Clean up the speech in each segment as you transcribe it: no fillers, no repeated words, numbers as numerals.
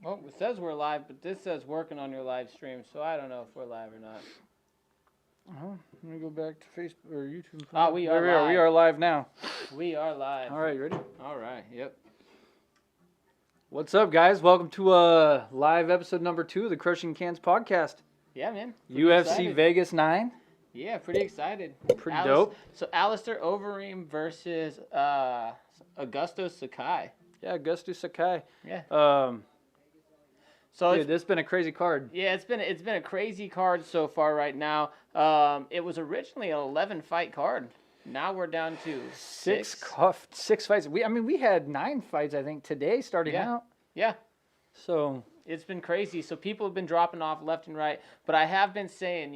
Well, it says we're live, but this says working on your live stream, so I don't know if we're live or not. Let me go back to Facebook or YouTube. Oh, we are live. We are live now. We are live. All right, you ready? All right, yep. What's up, guys? Welcome to live episode number 2 of the Crushing Cans podcast. Yeah, man. UFC excited. Vegas 9. Yeah, pretty excited. Pretty dope. So Alistair Overeem versus Augusto Sakai. Yeah, Augusto Sakai. Yeah. So dude, this has been a crazy card. Yeah, it's been a crazy card so far right now. It was originally an 11-fight card. Now we're down to six fights. We had 9 fights, I think, today starting out. Yeah. So it's been crazy. So people have been dropping off left and right. But I have been saying,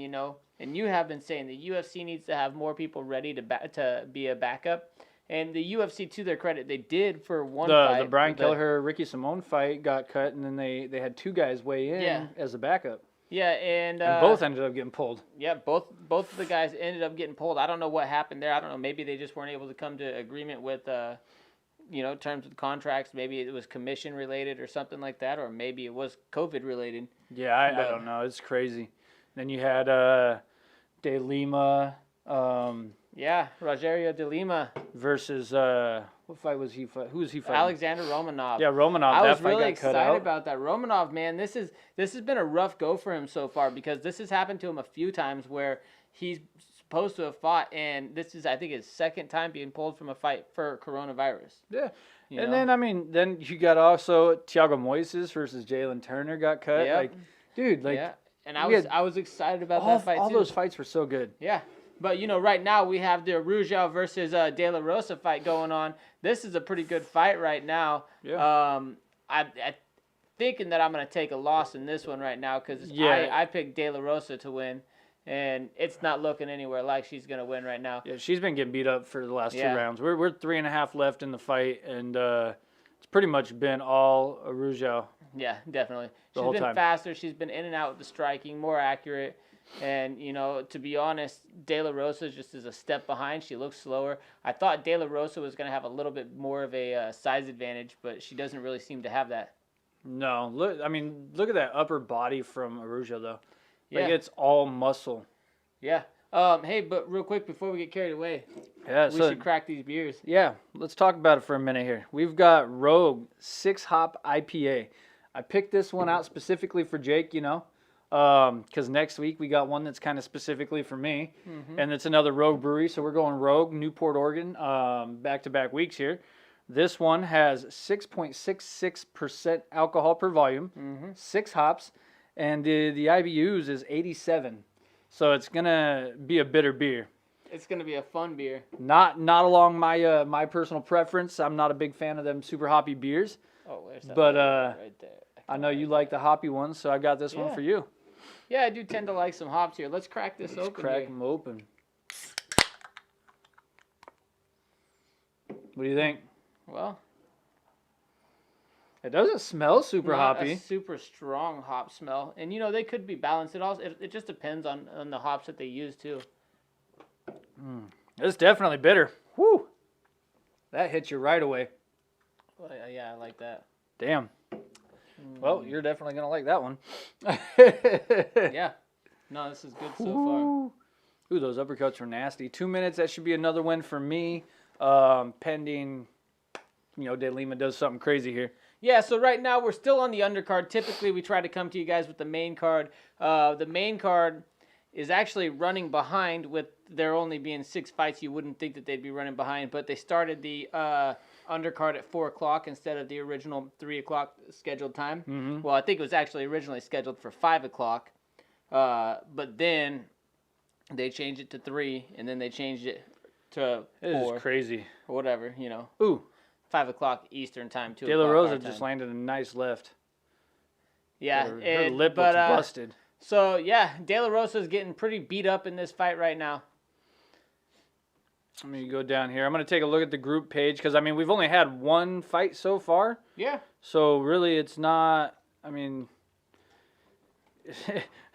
and you have been saying, the UFC needs to have more people ready to be a backup. And the UFC, to their credit, they did for one fight. The Brian Kelleher Ricky Simone fight got cut, and then they had 2 guys weigh in as a backup. Yeah, and both ended up getting pulled. Yeah, both of the guys ended up getting pulled. I don't know what happened there. I don't know. Maybe they just weren't able to come to agreement with, terms of the contracts. Maybe it was commission related or something like that, or maybe it was COVID related. Yeah, I don't know. It's crazy. Then you had De Lima. Rogerio De Lima versus what fight was he fighting? Who was he fighting? Alexander Romanov. Yeah, Romanov. I was fight really got excited cut out. about that. Romanov, man, this has been a rough go for him so far because this has happened to him a few times where he's supposed to have fought, and this is, I think, his second time being pulled from a fight for coronavirus. Yeah. Then you got also Thiago Moises versus Jalen Turner got cut. Yep. Yeah. And I was excited about that fight too. All those fights were so good. Yeah. But, right now we have the Arujau versus De La Rosa fight going on. This is a pretty good fight right now. Yeah. I'm thinking that I'm going to take a loss in this one right now because I picked De La Rosa to win, and it's not looking anywhere like she's going to win right now. Yeah, she's been getting beat up for the last 2 rounds. We're 3.5 left in the fight, and it's pretty much been all Arujau. Yeah, definitely. She's been faster. She's been in and out with the striking, more accurate. And, to be honest, De La Rosa just is a step behind. She looks slower. I thought De La Rosa was going to have a little bit more of a size advantage, but she doesn't really seem to have that. No. Look at that upper body from Arujau, though. It's all muscle. Yeah. Hey, but real quick, before we get carried away, we should crack these beers. Yeah, let's talk about it for a minute here. We've got Rogue 6 Hop IPA. I picked this one out specifically for Jake, because next week we got one that's kind of specifically for me, and it's another Rogue Brewery, so we're going Rogue, Newport, Oregon, back-to-back weeks here. This one has 6.66% alcohol per volume, 6 hops, and the IBUs is 87, so it's going to be a bitter beer. It's going to be a fun beer. Not along my personal preference. I'm not a big fan of them super hoppy beers. Oh, there's that but right there. I know you like the hoppy ones, so I got this one for you. Yeah, I do tend to like some hops here. Let's crack this open. Crack them open. What do you think? Well, it doesn't smell super hoppy. A super strong hop smell, and they could be balanced. It just depends on the hops that they use too. It's definitely bitter. Whoo! That hits you right away. Well, yeah, I like that. Damn. Well, you're definitely going to like that one. Yeah. No, this is good so far. Ooh, those uppercuts were nasty. 2 minutes, that should be another win for me. Pending, De Lima does something crazy here. Yeah, so right now we're still on the undercard. Typically, we try to come to you guys with the main card. The main card is actually running behind with there only being 6 fights. You wouldn't think that they'd be running behind, but they started the undercard at 4 o'clock instead of the original 3 o'clock scheduled time. Mm-hmm. Well, I think it was actually originally scheduled for 5 o'clock, but then they changed it to 3, and then they changed it to 4. This is crazy. Or whatever, Ooh. 5 o'clock Eastern time, 2 De o'clock La Rosa our just time. landed a nice left. Yeah. Her lip looks busted. So, yeah, De La Rosa is getting pretty beat up in this fight right now. Let me go down here. I'm going to take a look at the group page because, we've only had 1 fight so far. Yeah. So, really, it's not,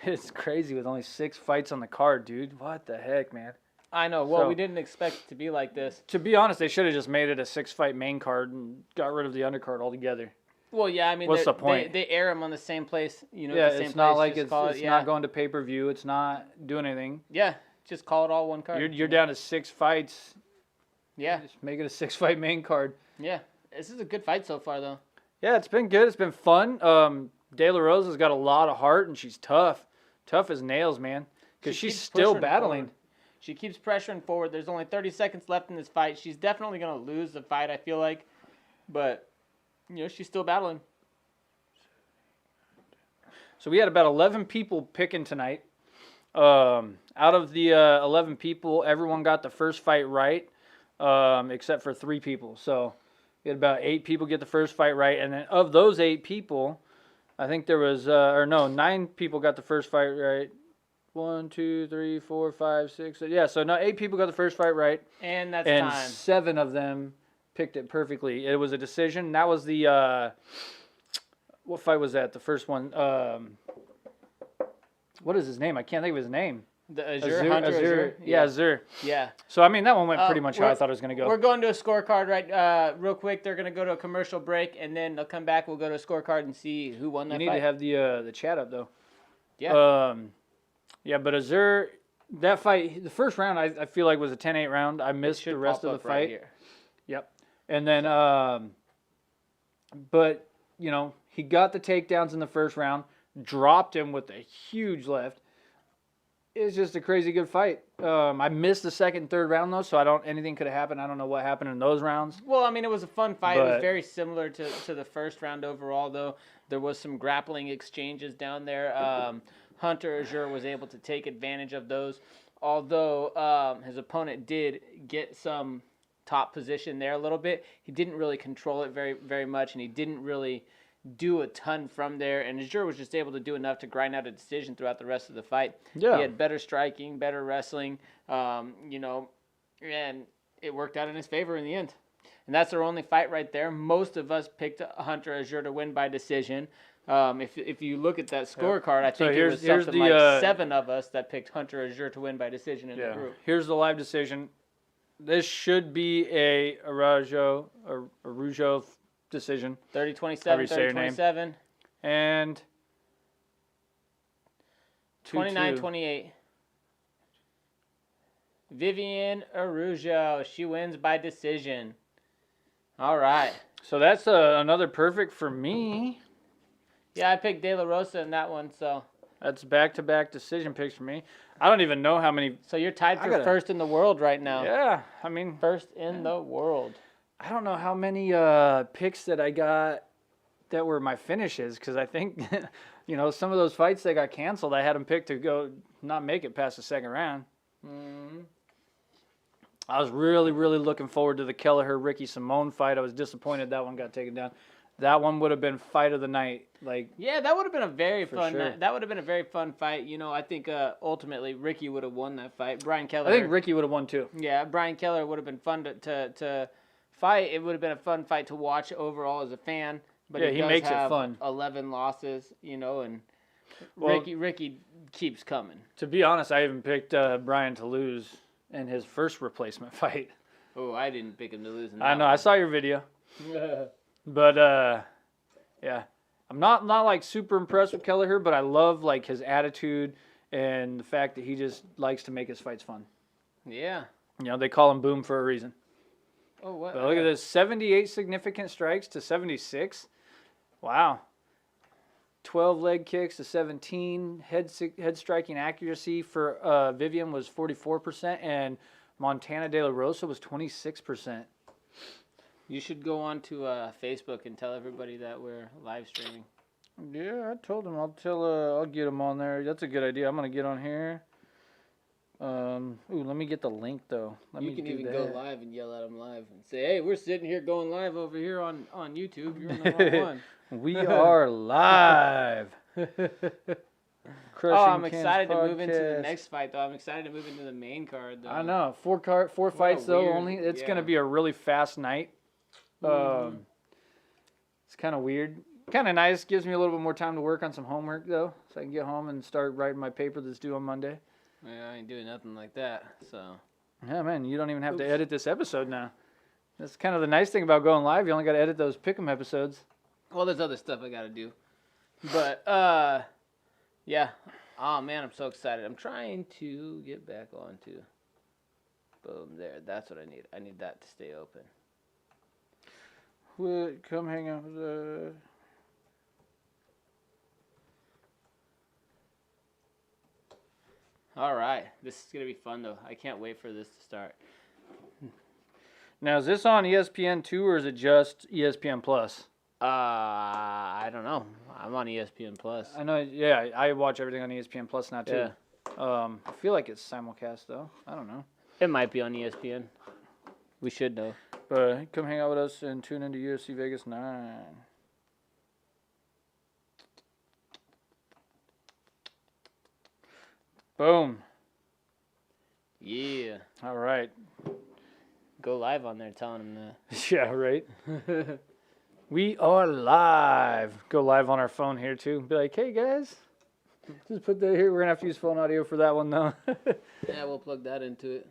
it's crazy with only 6 fights on the card, dude. What the heck, man? I know. Well, we didn't expect it to be like this. To be honest, they should have just made it a 6-fight main card and got rid of the undercard altogether. Well, yeah, I mean, What's the point? They air them on the same place, Yeah, the same it's not place, like just it's call it, not going to pay-per-view. It's not doing anything. Yeah, just call it all one card. You're down to 6 fights. Yeah. Just make it a 6-fight main card. Yeah. This is a good fight so far, though. Yeah, it's been good. It's been fun. De La Rosa's got a lot of heart, and she's tough. Tough as nails, man. Because she's still battling. She keeps pressuring forward. There's only 30 seconds left in this fight. She's definitely going to lose the fight, I feel like. But, she's still battling. So we had about 11 people picking tonight. Out of the 11 people, everyone got the first fight right, except for 3 people. So we had about 8 people get the first fight right. And then of those 8 people, I think there was, 9 people got the first fight right. 1, 2, 3, 4, 5, 6. Yeah, so now 8 people got the first fight right. And that's and time. 7 of them picked it perfectly. It was a decision. That was the, what fight was that? The first one. What is his name? I can't think of his name. The Azure. Yeah, Azure. Yeah. So, I mean, that one went pretty much how I thought it was going to go. We're going to a scorecard real quick. They're going to go to a commercial break, and then they'll come back. We'll go to a scorecard and see who won that fight. You need to have the chat up, though. Yeah. Yeah, but Azure, that fight, the first round, I feel like was a 10-8 round. I missed the rest of the fight. Right here. Yep. And then, but, he got the takedowns in the first round, dropped him with a huge left. It was just a crazy good fight. I missed the second and third round, though, so anything could have happened. I don't know what happened in those rounds. Well, I mean, it was a fun fight. It was very similar to the first round overall, though. There was some grappling exchanges down there. Hunter Azure was able to take advantage of those, although his opponent did get some top position there a little bit. He didn't really control it very, very much, and he didn't really do a ton from there. And Azure was just able to do enough to grind out a decision throughout the rest of the fight. Yeah. He had better striking, better wrestling, and it worked out in his favor in the end. And that's our only fight right there. Most of us picked Hunter Azure to win by decision. If you look at that scorecard, I think it was something like 7 of us that picked Hunter Azure to win by decision in the group. Here's the live decision. This should be a Araujo decision. 30-27, 30-27. And 29-28. Vivian Araujo, she wins by decision. All right. So that's another perfect for me. Yeah, I picked De La Rosa in that one, so. That's back-to-back decision picks for me. I don't even know how many. So you're tied for first in the world right now. Yeah, I mean. First in the world. I don't know how many picks that I got that were my finishes, because I think, some of those fights that got canceled, I had them picked to not make it past the second round. Mm-hmm. I was really, really looking forward to the Kelleher-Ricky Simone fight. I was disappointed that one got taken down. That one would have been fight of the night. Yeah, that would have been a very fun sure. night. That would have been a very fun fight. I think ultimately Ricky would have won that fight. Brian Keller. I think Ricky would have won too. Yeah, Brian Keller would have been fun to fight. It would have been a fun fight to watch overall as a fan. But yeah, he makes it fun. 11 losses, and Ricky keeps coming. To be honest, I even picked Brian to lose in his first replacement fight. Oh, I didn't pick him to lose in that I know. one. I saw your video. But, yeah. I'm not like super impressed with Kelleher, but I love like his attitude and the fact that he just likes to make his fights fun. Yeah. They call him Boom for a reason. Oh, what? But look at this, 78 significant strikes to 76. Wow. 12 leg kicks to 17. Head striking accuracy for Vivian was 44%, and Montana De La Rosa was 26%. You should go on to Facebook and tell everybody that we're live streaming. Yeah, I told him. I'll get him on there. That's a good idea. I'm gonna get on here. Let me get the link though. You can even go live and yell at them live and say, "Hey, we're sitting here going live over here on YouTube. You're in the wrong one." We are live. I'm excited to move into the next fight, though. I'm excited to move into the main card, though. I know. Four fights, though. Only it's going to be a really fast night. It's kind of weird. Kind of nice. Gives me a little bit more time to work on some homework, though, so I can get home and start writing my paper that's due on Monday. Yeah, I ain't doing nothing like that, so. Yeah, man. You don't even have to edit this episode now. That's kind of the nice thing about going live. You only got to edit those Pick'em episodes. Well, there's other stuff I got to do. But, yeah. Oh, man, I'm so excited. I'm trying to get back onto. Boom, there. That's what I need. I need that to stay open. Come hang out with All right. This is going to be fun, though. I can't wait for this to start. Now, is this on ESPN2 or is it just ESPN Plus? I don't know. I'm on ESPN Plus. I know, yeah, I watch everything on ESPN Plus now, too. Yeah. I feel like it's simulcast, though. I don't know. It might be on ESPN. We should know. But come hang out with us and tune into UFC Vegas 9. Boom. Yeah. All right. Go live on there telling them that. Yeah, right. We are live. Go live on our phone here, too. Be like, hey, guys. Just put that here. We're going to have to use phone audio for that one, though. Yeah, we'll plug that into it.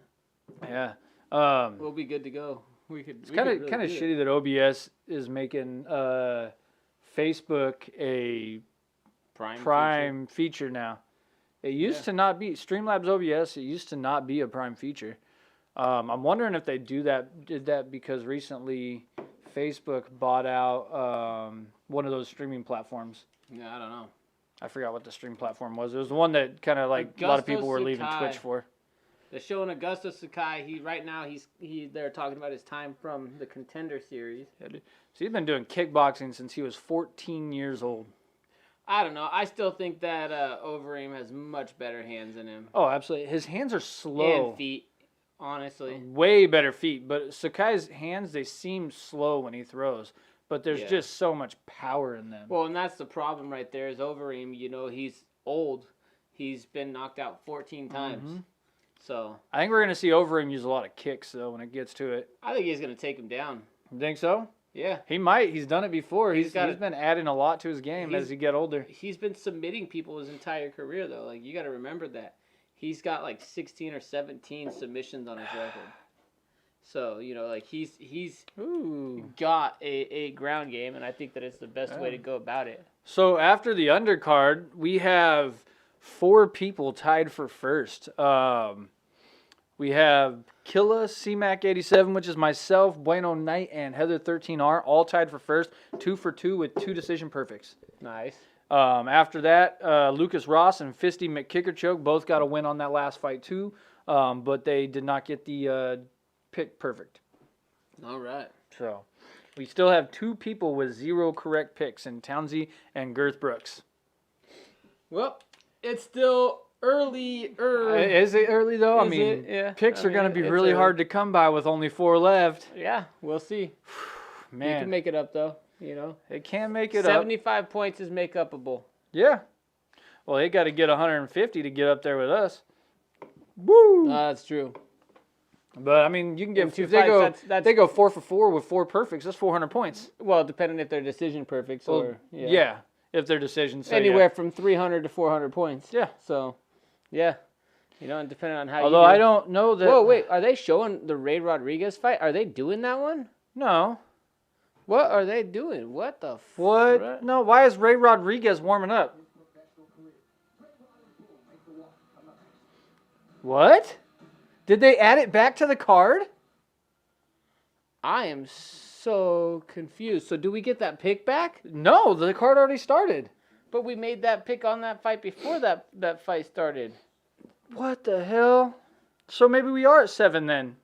Yeah. We'll be good to go. It's kind of shitty that OBS is making Facebook a prime feature now. It used to not be Streamlabs OBS. It used to not be a prime feature. I'm wondering if they did that because recently Facebook bought out one of those streaming platforms. Yeah, I don't know. I forgot what the stream platform was. It was the one that kind of like a lot of people were leaving Twitch for. They're showing Augusto Sakai. They're talking about his time from the Contender Series. Yeah, so he's been doing kickboxing since he was 14 years old. I don't know. I still think that Overeem has much better hands than him. Oh, absolutely. His hands are slow. And feet, honestly. Way better feet. But Sakai's hands, they seem slow when he throws. But there's just so much power in them. Well, and that's the problem right there is Overeem, he's old. He's been knocked out 14 times. Mm-hmm. So I think we're going to see Overeem use a lot of kicks, though, when it gets to it. I think he's going to take him down. You think so? Yeah. He might. He's done it before. He's been adding a lot to his game as he get older. He's been submitting people his entire career, though. Like, you got to remember that. He's got, like, 16 or 17 submissions on his record. So, he's got a ground game, and I think that it's the best way to go about it. So, after the undercard, we have 4 people tied for first. We have Killa, CMAC87, which is myself, Bueno Knight, and Heather13R, all tied for first, 2 for 2 with 2 decision perfects. Nice. After that, Lucas Ross and Fisty McKickerchoke both got a win on that last fight too, but they did not get the pick perfect. All right. So we still have 2 people with 0 correct picks in Townsy and Girth Brooks. Well, it's still early. Is it early though? Yeah. Picks are going to be really hard to come by with only 4 left. Yeah, we'll see. Man, you can make it up though. It can make it 75 points is make-upable. Yeah. Well, they got to get 150 to get up there with us. Woo! That's true. But I mean, you can get if they go 4 for 4 with 4 perfects. That's 400 points. Well, depending if they're decision perfects or if they're decisions. So anywhere from 300 to 400 points. Yeah. So, yeah. And depending on how. Although I don't know that. Whoa, wait! Are they showing the Ray Rodriguez fight? Are they doing that one? No. What are they doing? What the? What? No. Why is Ray Rodriguez warming up? What? Did they add it back to the card? I am so confused. So do we get that pick back? No, the card already started. But we made that pick on that fight before that fight started. What the hell? So maybe we are at 7 then.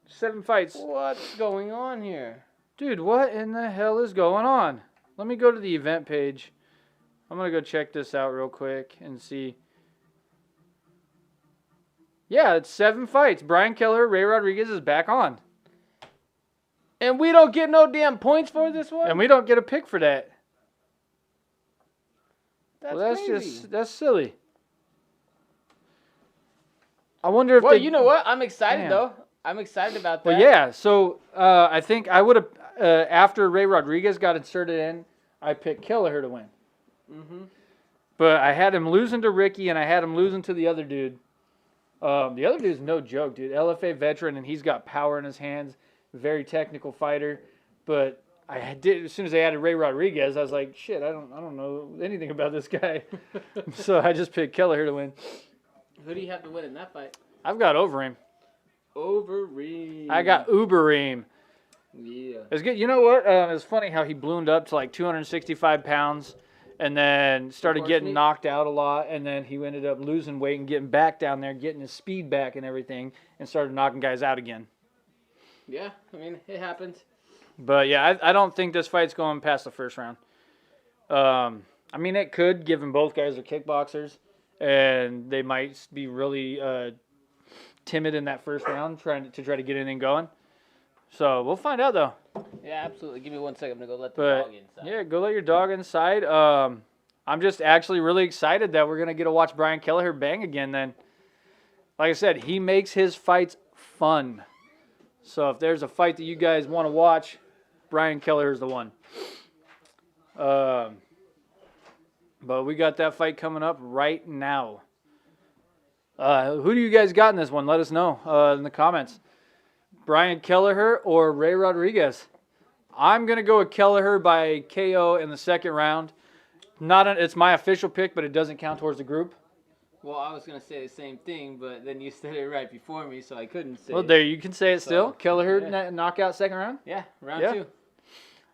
7 fights. What's going on here? Dude, what in the hell is going on? Let me go to the event page. I'm going to go check this out real quick and see. Yeah, it's 7 fights. Brian Keller, Ray Rodriguez is back on. And we don't get no damn points for this one? And we don't get a pick for that. That's crazy. That's silly. I wonder if Well, you know what? I'm excited, though. I'm excited about that. Well, yeah. So, I think I would have, after Ray Rodriguez got inserted in, I picked Kelleher to win. Mm-hmm. But I had him losing to Ricky, and I had him losing to the other dude. The other dude's no joke, dude. LFA veteran, and he's got power in his hands. Very technical fighter. But did as soon as they added Ray Rodriguez, I was like, shit, I don't know anything about this guy. So I just picked Kelleher to win. Who do you have to win in that fight? I've got Overeem. Overeem. I got Ubereem. Yeah. It's good. You know what? It's funny how he ballooned up to like 265 pounds and then started getting knocked out a lot. And then he ended up losing weight and getting back down there, getting his speed back and everything, and started knocking guys out again. Yeah, I mean, it happens. But yeah, I don't think this fight's going past the first round. I mean, it could, given both guys are kickboxers, and they might be really timid in that first round, trying to get anything going. So we'll find out, though. Yeah, absolutely. Give me 1 second to go let the dog inside. Yeah, go let your dog inside. I'm just actually really excited that we're gonna get to watch Brian Kelleher bang again. Then, like I said, he makes his fights fun. So if there's a fight that you guys want to watch, Brian Kelleher is the one. But we got that fight coming up right now. Who do you guys got in this one? Let us know in the comments. Brian Kelleher or Ray Rodriguez? I'm going to go with Kelleher by KO in the second round. It's my official pick, but it doesn't count towards the group. Well, I was going to say the same thing, but then you said it right before me, so I couldn't say it. Well, there, you can say it still. Kelleher yeah. Knockout second round? Yeah, round 2.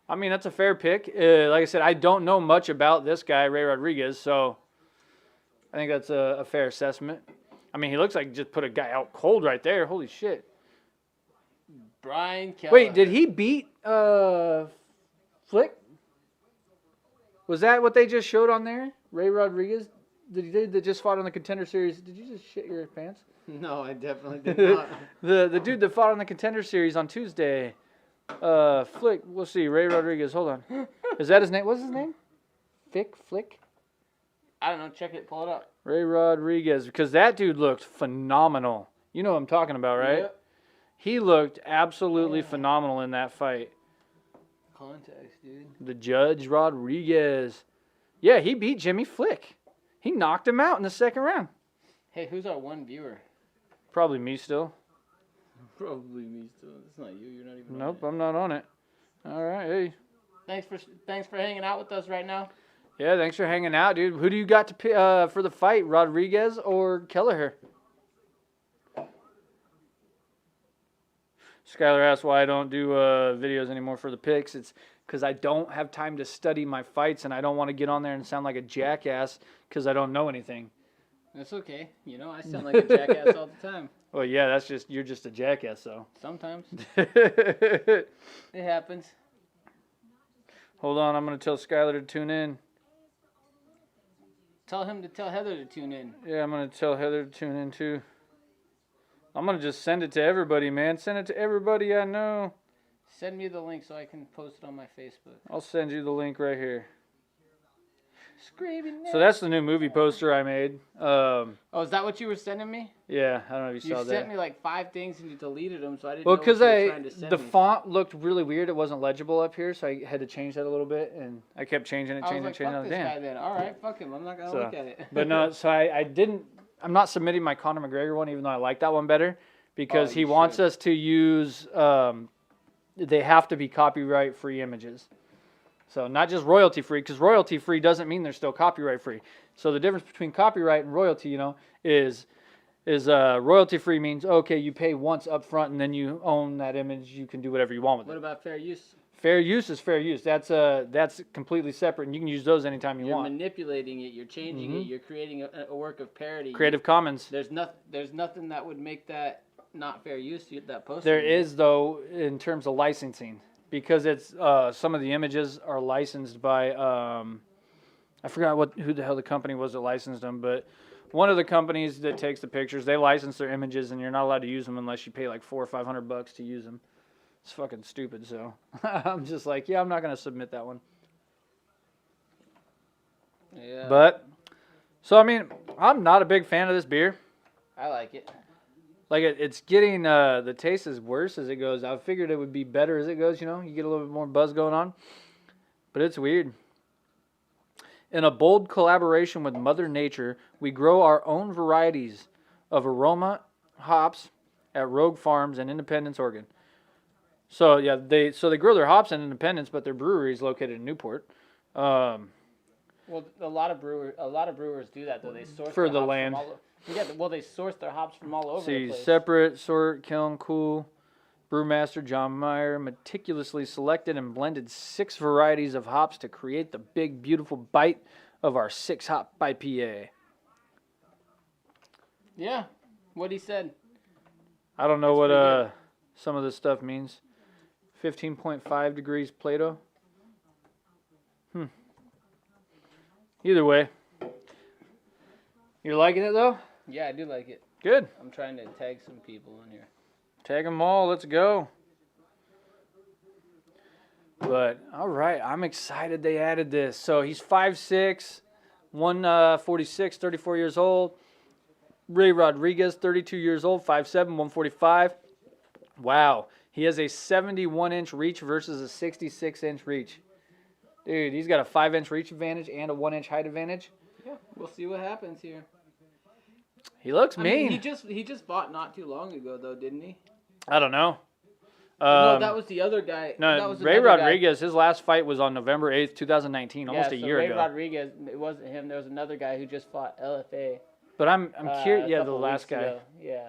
I mean, that's a fair pick. Like I said, I don't know much about this guy, Ray Rodriguez, so I think that's a fair assessment. I mean, he looks like he just put a guy out cold right there. Holy shit. Brian Kelleher. Wait, did he beat Flick? Was that what they just showed on there? Ray Rodriguez? That just fought on the Contender Series. Did you just shit your pants? No, I definitely did not. the dude that fought on the Contender Series on Tuesday. Flick, we'll see. Ray Rodriguez, hold on. Is that his name? What's his name? Flick? I don't know. Check it. Pull it up. Ray Rodriguez. Because that dude looked phenomenal. You know what I'm talking about, right? Yep. He looked absolutely phenomenal in that fight. Context, dude. The Judge Rodriguez. Yeah, he beat Jimmy Flick. He knocked him out in the second round. Hey, who's our one viewer? Probably me still. Probably me still. It's not you. You're not even Nope, on it. I'm not on it. All right, hey. Thanks for hanging out with us right now. Yeah, thanks for hanging out, dude. Who do you got to for the fight, Rodriguez or Kelleher? Skylar asked why I don't do videos anymore for the picks. It's because I don't have time to study my fights, and I don't want to get on there and sound like a jackass because I don't know anything. That's okay. You know, I sound like a jackass all the time. Well, yeah, you're just a jackass, though. Sometimes. It happens. Hold on, I'm going to tell Skylar to tune in. Tell him to tell Heather to tune in. Yeah, I'm going to tell Heather to tune in, too. I'm going to just send it to everybody, man. Send it to everybody I know. Send me the link so I can post it on my Facebook. I'll send you the link right here. Screaming. So that's the new movie poster I made. Oh, is that what you were sending me? Yeah, I don't know if you saw that. You sent me like 5 things and you deleted them, so I didn't well, know what you were trying to send the me. font looked really weird. It wasn't legible up here, so I had to change that a little bit, and I kept changing it, changing it. Fuck this guy then. All right, fuck him. I'm not gonna look at it. But no, so I didn't. I'm not submitting my Conor McGregor one, even though I like that one better, because he wants us to use. They have to be copyright-free images. So not just royalty-free, because royalty-free doesn't mean they're still copyright-free. So the difference between copyright and royalty, is royalty-free means, okay, you pay once up front and then you own that image. You can do whatever you want with it. What about fair use? Fair use is fair use. That's completely separate, and you can use those anytime you want. You're manipulating it. You're changing it. You're creating a work of parody. Creative Commons. There's nothing that would make that not fair use. That poster. There is, though, in terms of licensing. Because it's some of the images are licensed by I forgot who the hell the company was that licensed them, but one of the companies that takes the pictures, they license their images, and you're not allowed to use them unless you pay like $400 or $500 to use them. It's fucking stupid. So I'm just like, yeah, I'm not gonna submit that one. Yeah. But so I mean, I'm not a big fan of this beer. I like it. Like it's getting the taste is worse as it goes. I figured it would be better as it goes. You get a little bit more buzz going on, but it's weird. In a bold collaboration with Mother Nature, we grow our own varieties of aroma hops at Rogue Farms in Independence, Oregon. So yeah, they grow their hops in Independence, but their brewery is located in Newport. Well, a lot of brewers do that though. They source For their the hops land. From well, they source their hops from all over the See, place. separate, sort, kiln, cool. Brewmaster John Meyer meticulously selected and blended 6 varieties of hops to create the big, beautiful bite of our 6 Hop IPA. Yeah, what he said. I don't know That's what pretty good. some of this stuff means. 15.5 degrees Plato. Either way. You're liking it though? Yeah, I do like it. Good. I'm trying to tag some people in here. Tag them all. Let's go. But, all right. I'm excited they added this. So, he's 5'6", 146, 34 years old. Ray Rodriguez, 32 years old, 5'7", 145. Wow. He has a 71-inch reach versus a 66-inch reach. Dude, he's got a 5-inch reach advantage and a 1-inch height advantage. Yeah, we'll see what happens here. He looks I mean. mean, he just fought not too long ago, though, didn't he? I don't know. No, that was the other guy. No, that was Ray another guy. Rodriguez, his last fight was on November 8th, 2019, almost a year Ray ago. Rodriguez, it wasn't him. There was another guy who just fought LFA. But I'm curious. Yeah, the couple last weeks guy. ago. Yeah.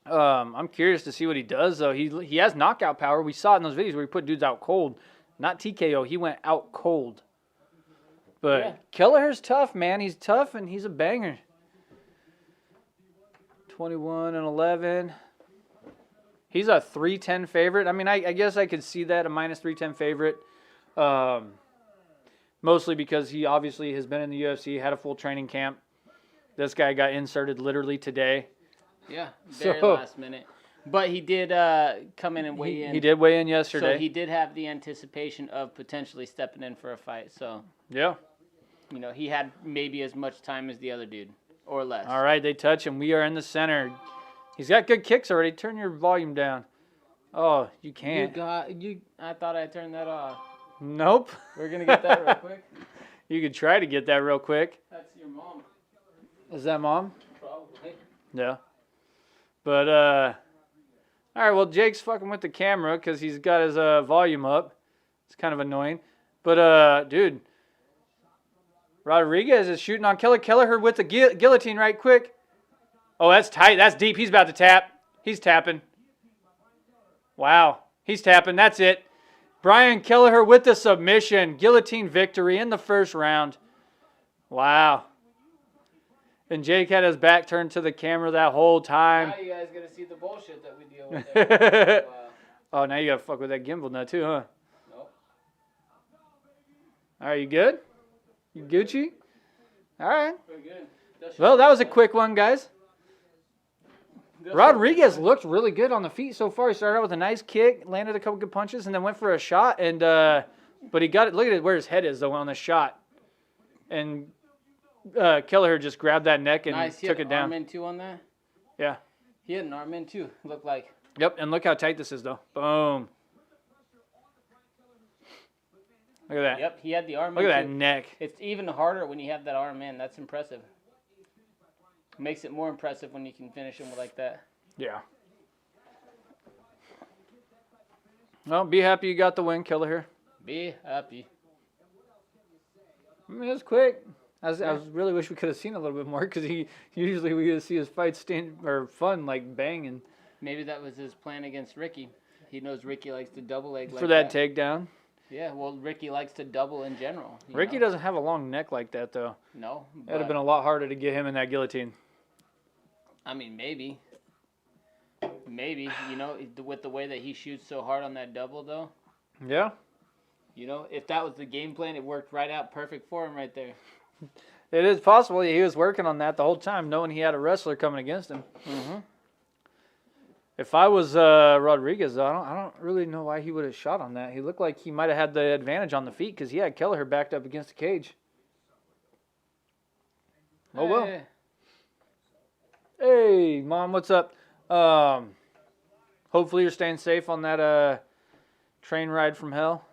I'm curious to see what he does though. He has knockout power. We saw it in those videos where he put dudes out cold, not TKO. He went out cold. But Yeah. Kelleher's tough, man. He's tough and he's a banger. 21-11. He's a 310 favorite. I mean, I guess I could see that, a minus 310 favorite. Mostly because he obviously has been in the UFC, had a full training camp. This guy got inserted literally today. Yeah, very So- last minute. But he did come in and weigh in. He did weigh in yesterday. So he did have the anticipation of potentially stepping in for a fight. So, Yeah. you know, he had maybe as much time as the other dude or less. All right, they touch him. We are in the center. He's got good kicks already. Turn your volume down. Oh, you can't. I thought I turned that off. Nope. We're going to get that real quick. You could try to get that real quick. That's your mom, Is that mom? probably. Yeah. But, all right, well, Jake's fucking with the camera because he's got his volume up. It's kind of annoying. But, dude, Rodriguez is shooting on Kelleher with the guillotine right quick. Oh, that's tight. That's deep. He's about to tap. He's tapping. Wow. He's tapping. That's it. Brian Kelleher with the submission. Guillotine victory in the first round. Wow. And Jake had his back turned to the camera that whole time. Now you guys going to see the bullshit that we deal with there. Wow. Oh, now you got to fuck with that gimbal now too, huh? Nope. All right, you good? You Gucci? All right. We're good. Well, that was a quick one, guys. Rodriguez looked really good on the feet so far. He started out with a nice kick, landed a couple good punches, and then went for a shot. And but he got it. Look at it where his head is though on the shot. And Kelleher just grabbed that neck and Nice. He took had it down. Arm in too on that. Yeah. He had an arm in too. Looked like. Yep. And look how tight this is though. Boom. Look at that. Yep. He had the arm. Look in at that too. neck. It's even harder when you have that arm in. That's impressive. Makes it more impressive when you can finish him like that. Yeah. Well, be happy you got the win, Kelleher. Be happy. I mean, it was quick. I really wish we could have seen a little bit more because usually we get to see his fights fun, like banging. Maybe that was his plan against Ricky. He knows Ricky likes to double leg like For that takedown. Yeah, well, Ricky likes to double in general. Ricky doesn't have a long neck like that, though. No. It would have been a lot harder to get him in that guillotine. I mean, maybe. Maybe, you know, with the way that he shoots so hard on that double, though. Yeah. You know, if that was the game plan, it worked right out perfect for him right there. It is possible he was working on that the whole time, knowing he had a wrestler coming against him. Mm-hmm. If I was Rodriguez, though, I don't really know why he would have shot on that. He looked like he might have had the advantage on the feet because he had Kelleher backed up against the cage. Oh, well. Hey, Mom, what's up? Hopefully you're staying safe on that train ride from hell.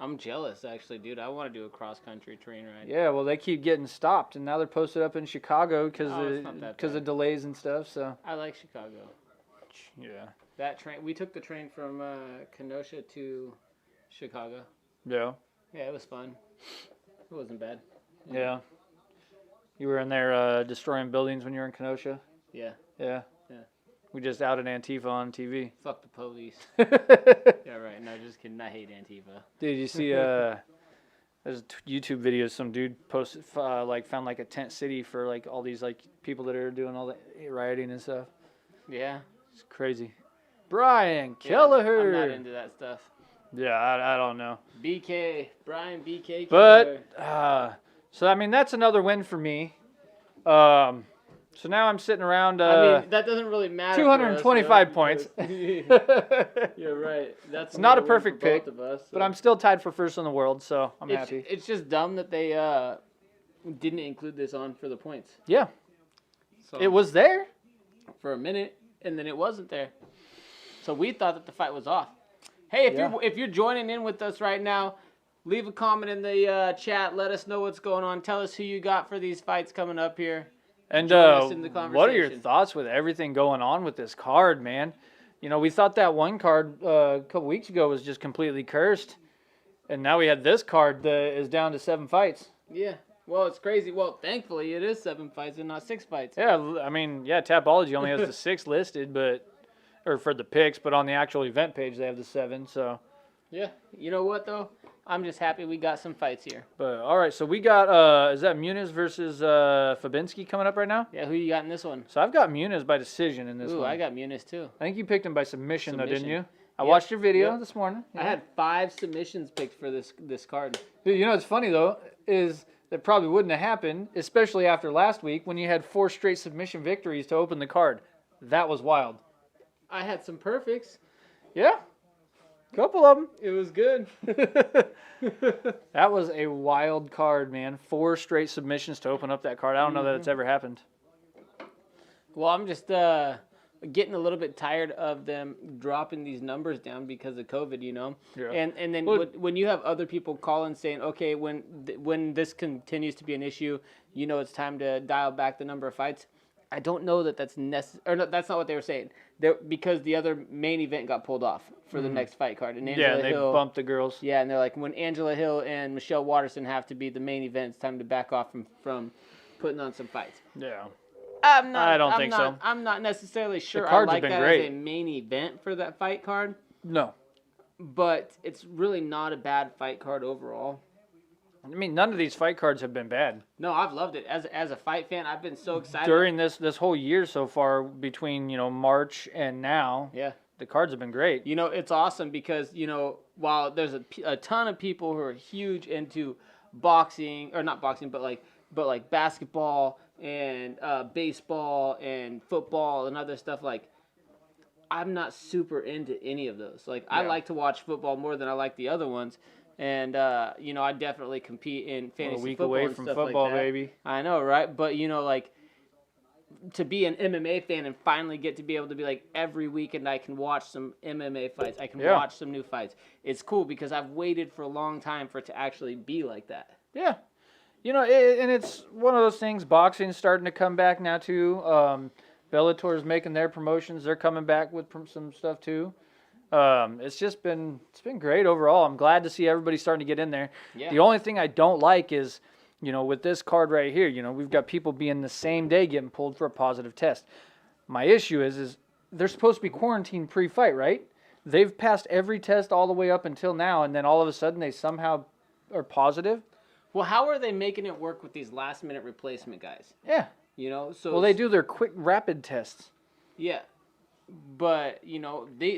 I'm jealous, actually, dude. I want to do a cross-country train ride. Yeah, well, they keep getting stopped, and now they're posted up in Chicago because it's not that of bad. delays and stuff. So I like Chicago. yeah, That train, we took the train from Kenosha to Chicago. Yeah. Yeah, it was fun. It wasn't bad. Yeah. You were in there destroying buildings when you were in Kenosha? Yeah. Yeah. Yeah. We just outed Antifa on TV. Fuck the police. Yeah, right. No, just kidding. I hate Antifa. Dude, you see, there's YouTube videos. Some dude posted, found like a tent city for like all these like people that are doing all the rioting and stuff. Yeah. It's crazy. Brian Kelleher. I'm not into that stuff. Yeah, I don't know. Brian BK. But so I mean that's another win for me. So now I'm sitting around. I mean that doesn't really matter. 225 points. You're right. That's not a perfect for pick, both of us, so. But I'm still tied for first in the world, so I'm happy. It's just dumb that they didn't include this on for the points. Yeah, So it was there for a minute, and then it wasn't there. So we thought that the fight was off. Hey, if you're joining in with us right now, leave a comment in the chat. Let us know what's going on. Tell us who you got for these fights coming up here. And Join us in the what are your conversation. thoughts with everything going on with this card, man? You know, we thought that one card a couple weeks ago was just completely cursed, and now we had this card that is down to 7 fights. Yeah. Well, it's crazy. Well, thankfully, it is 7 fights and not 6 fights. Yeah, I mean, yeah, Tapology only has the 6 listed, or for the picks, but on the actual event page they have the 7. So. Yeah. You know what though? I'm just happy we got some fights here. But all right, so we got is that Muniz versus Fabinski coming up right now? Yeah. Who you got in this one? So I've got Muniz by decision in this Ooh, one. I got Muniz too. I think you picked him by submission. Though, didn't you? I Yep. watched your video Yep. this morning. I had 5 submissions picked for this card. Dude, you know what's funny though is that probably wouldn't have happened, especially after last week when you had 4 straight submission victories to open the card. That was wild. I had some perfects. Yeah, couple of them. It was good. That was a wild card, man. 4 straight submissions to open up that card. I don't know that it's ever happened. Well, I'm just getting a little bit tired of them dropping these numbers down because of COVID, you know. Yeah. And then Well, when you have other people calling saying, okay, when this continues to be an issue, you know, it's time to dial back the number of fights. I don't know that that's necessary. Or no, that's not what they were saying. Because the other main event got pulled off for the next fight card. And Angela They Hill, bumped the girls. Yeah, and they're like, when Angela Hill and Michelle Watterson have to be the main event, it's time to back off from putting on some fights. Yeah. I don't think so. I'm not necessarily sure I cards have like been that great. as a main event for that fight card, No. but it's really not a bad fight card overall. I mean, none of these fight cards have been bad. No, I've loved it. As a fight fan, I've been so excited. During this whole year so far, between, March and now, Yeah. the cards have been great. You know, it's awesome because, while there's a ton of people who are huge into boxing, or not boxing, but like basketball and baseball and football and other stuff, like, I'm not super into any of those. Like, I like to watch football more than I like the other ones. And, I definitely compete in fantasy A week football away and from stuff football, like that. baby. I know, right? But, like, to be an MMA fan and finally get to be able to be like, every weekend I can watch some MMA fights. I can watch some new fights. It's cool because I've waited for a long time for it to actually be like that. Yeah. And it's one of those things, boxing's starting to come back now, too. Bellator's making their promotions. They're coming back with some stuff, too. It's been great overall. I'm glad to see everybody starting to get in there. Yeah. The only thing I don't like is, with this card right here, we've got people being the same day getting pulled for a positive test. My issue is they're supposed to be quarantined pre-fight, right? They've passed every test all the way up until now, and then all of a sudden they somehow are positive. Well, how are they making it work with these last-minute replacement guys? Yeah. So Well, they do their quick rapid tests. Yeah, but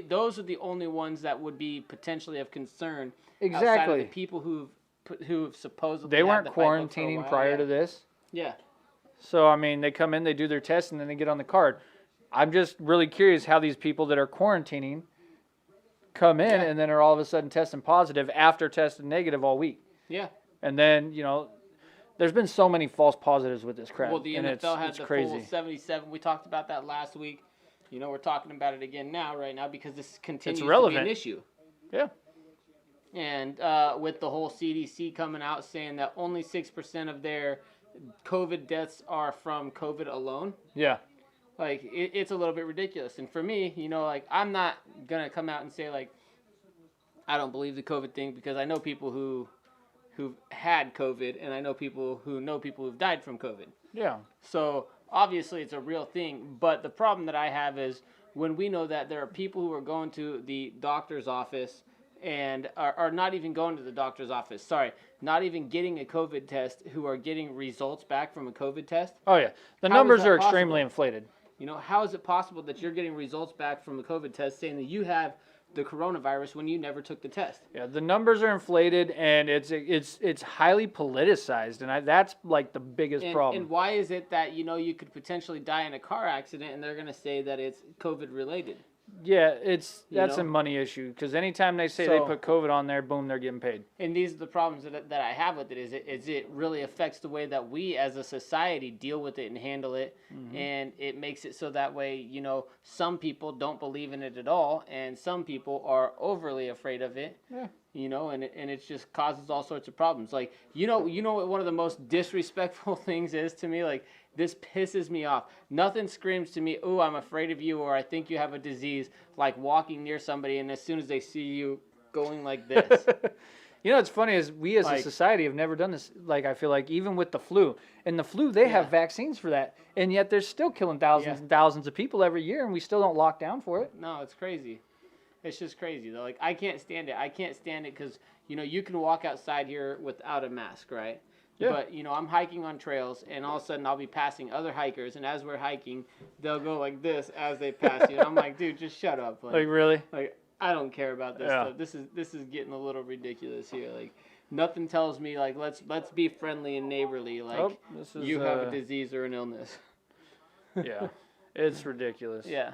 those are the only ones that would be potentially of concern. Outside of Exactly. the people who've supposedly They had weren't the fight book for a quarantining while, prior to this. Yeah. So, I mean, they come in, they do their test, and then they get on the card. I'm just really curious how these people that are quarantining come in and then are all of a sudden testing positive after testing negative all week. Yeah. And then, there's been so many false positives with this crap. Well, the and NFL had it's the crazy. full 77. We talked about that last week. We're talking about it again right now, because this continues to be relevant. an issue. Yeah. And with the whole CDC coming out saying that only 6% of their COVID deaths are from COVID alone. Yeah. Like, it's a little bit ridiculous. And for me, you know, like, I'm not going to come out and say, like, I don't believe the COVID thing, because I know people who've had COVID, and I know people who've died from COVID. Yeah. So obviously it's a real thing. But the problem that I have is when we know that there are people who are going to the doctor's office and are not even going to the doctor's office. Sorry, not even getting a COVID test, who are getting results back from a COVID test. Oh yeah, the numbers are extremely inflated. You know, how is it possible that you're getting results back from a COVID test saying that you have the coronavirus when you never took the test? Yeah, the numbers are inflated, and it's highly politicized, and that's like the biggest problem. And why is it that, you know, you could potentially die in a car accident and they're going to say that it's COVID related? Yeah, that's a money issue, because anytime they say they put COVID on there, boom, they're getting paid. And these are the problems that I have with it. Is it really affects the way that we as a society deal with it and handle it, and it makes it so that way, you know, some people don't believe in it at all, and some people are overly afraid of it. Yeah. You know, and it just causes all sorts of problems. Like, you know what one of the most disrespectful things is to me? Like, this pisses me off. Nothing screams to me, "Ooh, I'm afraid of you," or "I think you have a disease," like walking near somebody and as soon as they see you going like this. You know, what's funny is we as a society have never done this. Like, I feel like even with the flu, and the flu, they have vaccines for that, and yet they're still killing thousands and thousands of people every year, and we still don't lock down for it. No, it's crazy. It's just crazy, though. Like, I can't stand it. I can't stand it because, you know, you can walk outside here without a mask, right? Yeah. But, you know, I'm hiking on trails, and all of a sudden I'll be passing other hikers, and as we're hiking, they'll go like this as they pass you. And I'm like, dude, just shut up. Like really? Like, I don't care about this stuff. This is getting a little ridiculous here. Like, nothing tells me, like, let's be friendly and neighborly. Like, you have a disease or an illness. Yeah, it's ridiculous. Yeah.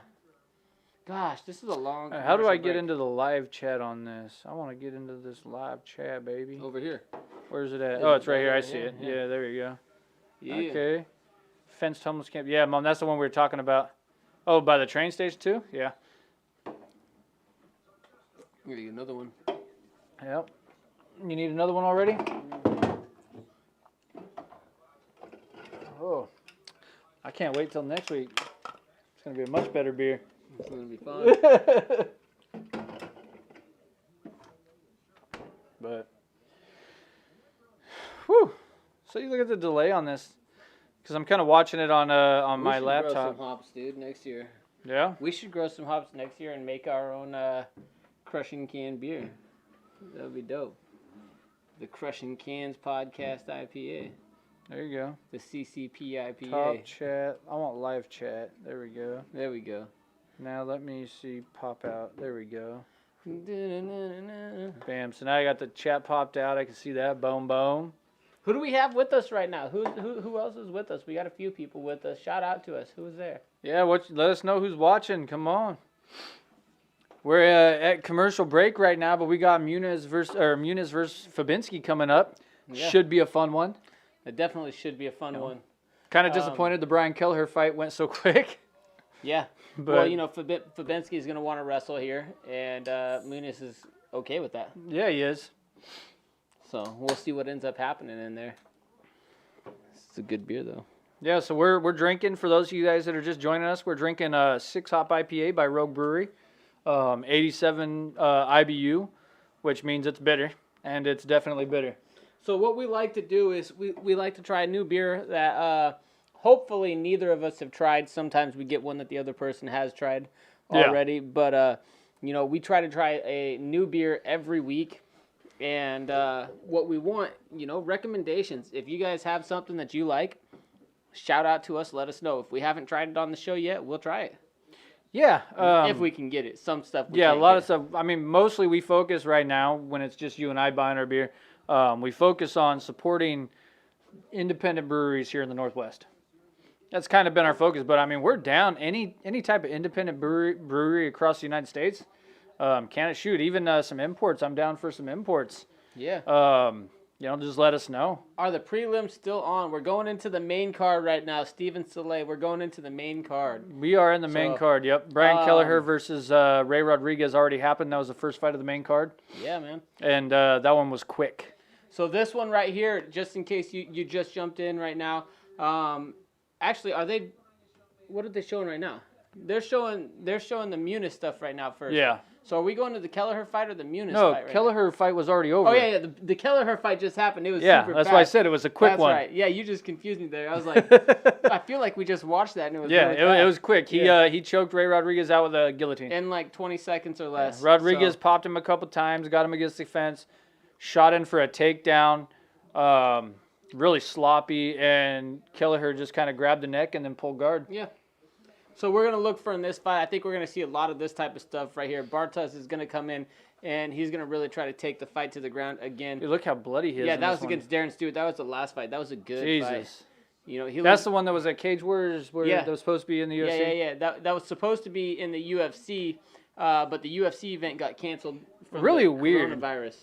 Gosh, this is a long. How do I get into the live chat on this? I want to get into this live chat, baby. Over here. Where's it at? Oh, it's right here. I see it. Yeah, there you go. Yeah. Okay. Fenced homeless camp. Yeah, Mom, that's the one we were talking about. Oh, by the train station too? Yeah. Here you go, another one. Yep. You need another one already? Oh. I can't wait till next week. It's going to be a much better beer. It's going to be fun. But, whew. So you look at the delay on this, because I'm kind of watching it on my laptop. We should grow some hops, dude, next year. Yeah? We should grow some hops next year and make our own crushing can beer. That would be dope. The Crushing Cans Podcast IPA. There you go. The CCP IPA. Top chat. I want live chat. There we go. There we go. Now let me see pop out. There we go. Bam. So now I got the chat popped out. I can see that. Boom, boom. Who do we have with us right now? Who else is with us? We got a few people with us. Shout out to us. Who's there? Yeah, let us know who's watching. Come on. We're at commercial break right now, but we got Muniz versus Fabinski coming up. Yeah. Should be a fun one. It definitely should be a fun one. Kind of disappointed the Brian Kelleher fight went so quick. Yeah. But, well, you know, Fabinski is going to want to wrestle here, and Muniz is okay with that. Yeah, he is. So we'll see what ends up happening in there. It's a good beer, though. Yeah, so we're drinking, for those of you guys that are just joining us, we're drinking a 6 Hop IPA by Rogue Brewery, 87 IBU, which means it's bitter, and it's definitely bitter. So what we like to do is we like to try a new beer that hopefully neither of us have tried. Sometimes we get one that the other person has tried already, yeah. But you know, we try to try a new beer every week. And what we want, you know, recommendations. If you guys have something that you like, shout out to us. Let us know. If we haven't tried it on the show yet, we'll try it. Yeah. If we can get it. Some stuff we Yeah, a lot get. of stuff. I mean, mostly we focus right now, when it's just you and I buying our beer, we focus on supporting independent breweries here in the Northwest. That's kind of been our focus. But, I mean, we're down any type of independent brewery across the United States. Can it shoot? Even some imports. I'm down for some imports. Yeah. You know, just let us know. Are the prelims still on? We're going into the main card right now. Steven Soleil, we're going into the main card. We are in the main card, yep. Brian Kelleher versus Ray Rodriguez already happened. That was the first fight of the main card. Yeah, man. And that one was quick. So this one right here, just in case you just jumped in right now, actually, are they what are they showing right now? They're showing the Muniz stuff right now first. Yeah. So are we going to the Kelleher fight or the Muniz No, fight right Kelleher fight was already over. now? Oh, yeah. The Kelleher fight just happened. It was Yeah, super that's fast. why I said it was a quick That's one. right. Yeah, you just confused me there. I was like, I feel like we just watched that and it was Yeah, really it fast. was quick. He choked Ray Rodriguez out with a guillotine. In like 20 seconds or less. Rodriguez So, popped him a couple times, got him against the fence, shot in for a takedown, really sloppy, and Kelleher just kind of grabbed the neck and then pulled guard. yeah. So we're going to look for in this fight. I think we're going to see a lot of this type of stuff right here. Bartas is going to come in, and he's going to really try to take the fight to the ground again. Dude, look how bloody he is. Yeah, in that this was against Darren Stewart. That was the last fight. That was a good fight. Jesus. You know, That's the one that was at Cage Warriors where Yeah. that was supposed to be in the UFC? Yeah. That was supposed to be in the UFC, but the UFC event got canceled from Really the weird. coronavirus.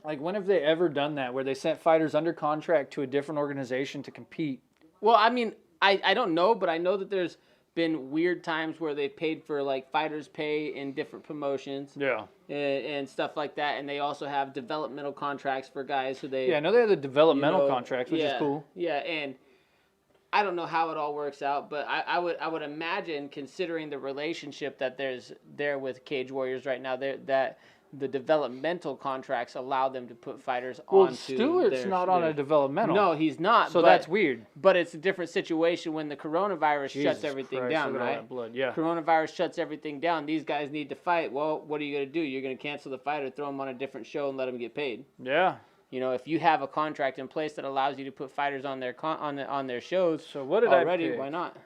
Like, when have they ever done that where they sent fighters under contract to a different organization to compete? Well, I mean, I don't know, but I know that there's been weird times where they paid for like fighters pay in different promotions Yeah. and stuff like that, and they also have developmental contracts for guys who they Yeah, I know they have the developmental you know, contracts, which is cool. Yeah, and I don't know how it all works out, but I would imagine, considering the relationship that there's there with Cage Warriors right now, that the developmental contracts allow them to put fighters Well, onto Stewart's not on a developmental. No, he's not. So but, that's weird. But it's a different situation when the coronavirus Jesus shuts everything Christ, down, look at all right? that blood. Yeah. Coronavirus shuts everything down. These guys need to fight. Well, what are you going to do? You're going to cancel the fight or throw them on a different show and let them get paid. Yeah. You know, if you have a contract in place that allows you to put fighters on their on their shows, So what did already, I pick? why not?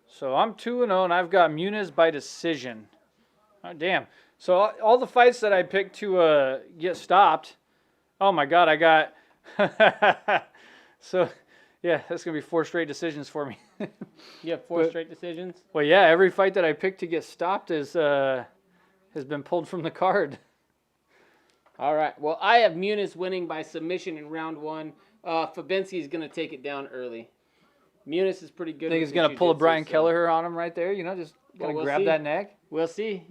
So I'm 2-0, and I've got Muniz by decision. Oh, damn. So all the fights that I picked to get stopped, oh my God, I got. So, yeah, that's going to be 4 straight decisions for me. You have 4 straight decisions? Well, yeah, every fight that I picked to get stopped has been pulled from the card. All right. Well, I have Muniz winning by submission in round 1. Fabinsky is going to take it down early. Muniz is pretty good. I think with he's going to pull a jiu-jitsu, Brian so Kelleher on him right there. You know, just going to we'll grab see. that neck. We'll see.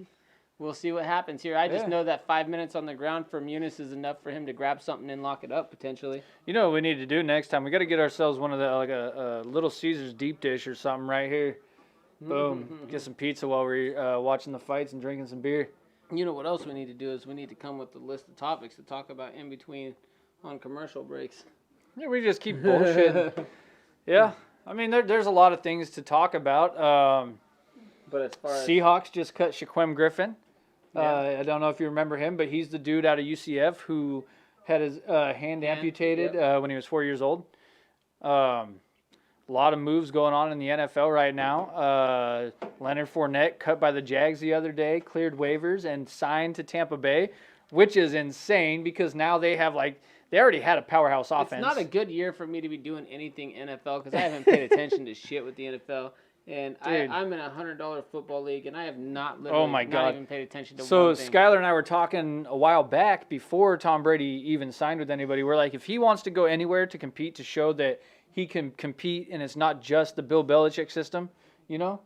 We'll see what happens here. I just Yeah. know that 5 minutes on the ground for Muniz is enough for him to grab something and lock it up potentially. You know what we need to do next time? We got to get ourselves one of the like a Little Caesars deep dish or something right here. Boom. Get some pizza while we're watching the fights and drinking some beer. You know what else we need to do is we need to come with a list of topics to talk about in between on commercial breaks. Yeah, we just keep bullshitting. Yeah, I mean there's a lot of things to talk about. But as far as Seahawks just cut Shaquem Griffin. Yeah. I don't know if you remember him, but he's the dude out of UCF who had his hand amputated when he was 4 years old. A lot of moves going on in the NFL right now. Leonard Fournette cut by the Jags the other day, cleared waivers, and signed to Tampa Bay, which is insane because now they have they already had a powerhouse offense. It's not a good year for me to be doing anything NFL because I haven't paid attention to shit with the NFL. And I'm in a $100 football league, and I have not literally not even paid attention to So one thing. Skylar and I were talking a while back before Tom Brady even signed with anybody. We're like, if he wants to go anywhere to compete to show that he can compete and it's not just the Bill Belichick system, you know,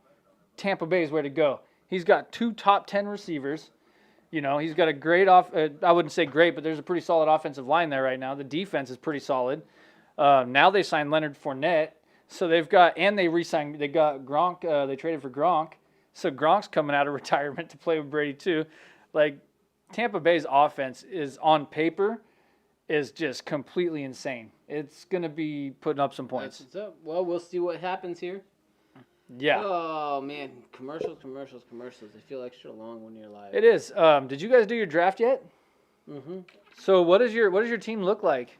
Tampa Bay is where to go. He's got 2 top 10 receivers. You know, he's got a great I wouldn't say great, but there's a pretty solid offensive line there right now. The defense is pretty solid. Now they signed Leonard Fournette. So they got Gronk, they traded for Gronk. So Gronk's coming out of retirement to play with Brady too. Like, Tampa Bay's offense is on paper is just completely insane. It's going to be putting up some points. That's what's up. Well, we'll see what happens here. Yeah. Oh, man. Commercials. They feel extra long when you're live. It is. Did you guys do your draft yet? Mm-hmm. So what does your team look like?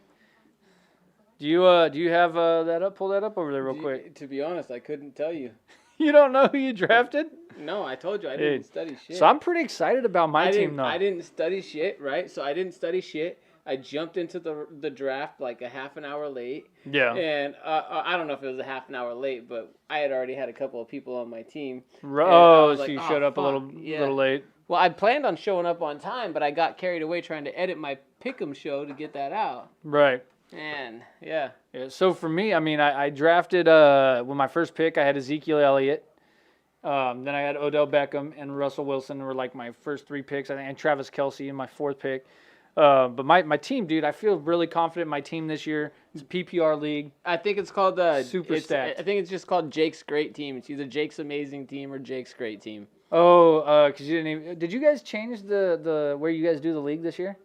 Do you have that up? Pull that up over there real quick. To be honest, I couldn't tell you. You don't know who you drafted? No, I told you I didn't study shit. So I'm pretty excited about my team, though. I didn't study shit, right? So I didn't study shit. I jumped into the draft like a half an hour late. Yeah. And I don't know if it was a half an hour late, but I had already had a couple of people on my team. Oh, so you showed up a little late. Well, I planned on showing up on time, but I got carried away trying to edit my Pick'em show to get that out. Right. And yeah. So for me, I mean, I drafted with my first pick, I had Ezekiel Elliott. Then I had Odell Beckham and Russell Wilson were like my first 3 picks. I think, and Travis Kelce in my 4th pick. But my team, dude, I feel really confident in my team this year. It's a PPR league. I think it's called Super stacked. I think it's just called Jake's Great Team. It's either Jake's Amazing Team or Jake's Great Team. Oh, because you didn't even. Did you guys change the where you guys do the league this year?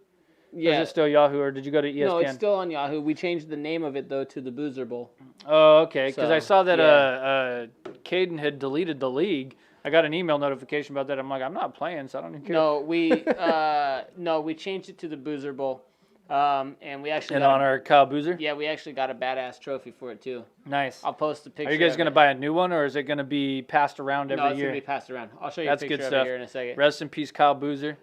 Yeah. Or is it still Yahoo, or did you go to ESPN? No, it's still on Yahoo. We changed the name of it though to the Boozer Bowl. Oh, okay. Because So, I saw that yeah. Caden had deleted the league. I got an email notification about that. I'm like, I'm not playing, so I don't even care. No, we changed it to the Boozer Bowl, and we actually In honor of Kyle Boozer? Yeah, we actually got a badass trophy for it too. Nice. I'll post a picture. Are you guys of going to it. buy a new one, or is it going to be passed around every No, it's year? gonna be passed around. I'll show you That's a picture good of stuff. it here in a second. Rest in peace, Kyle Boozer.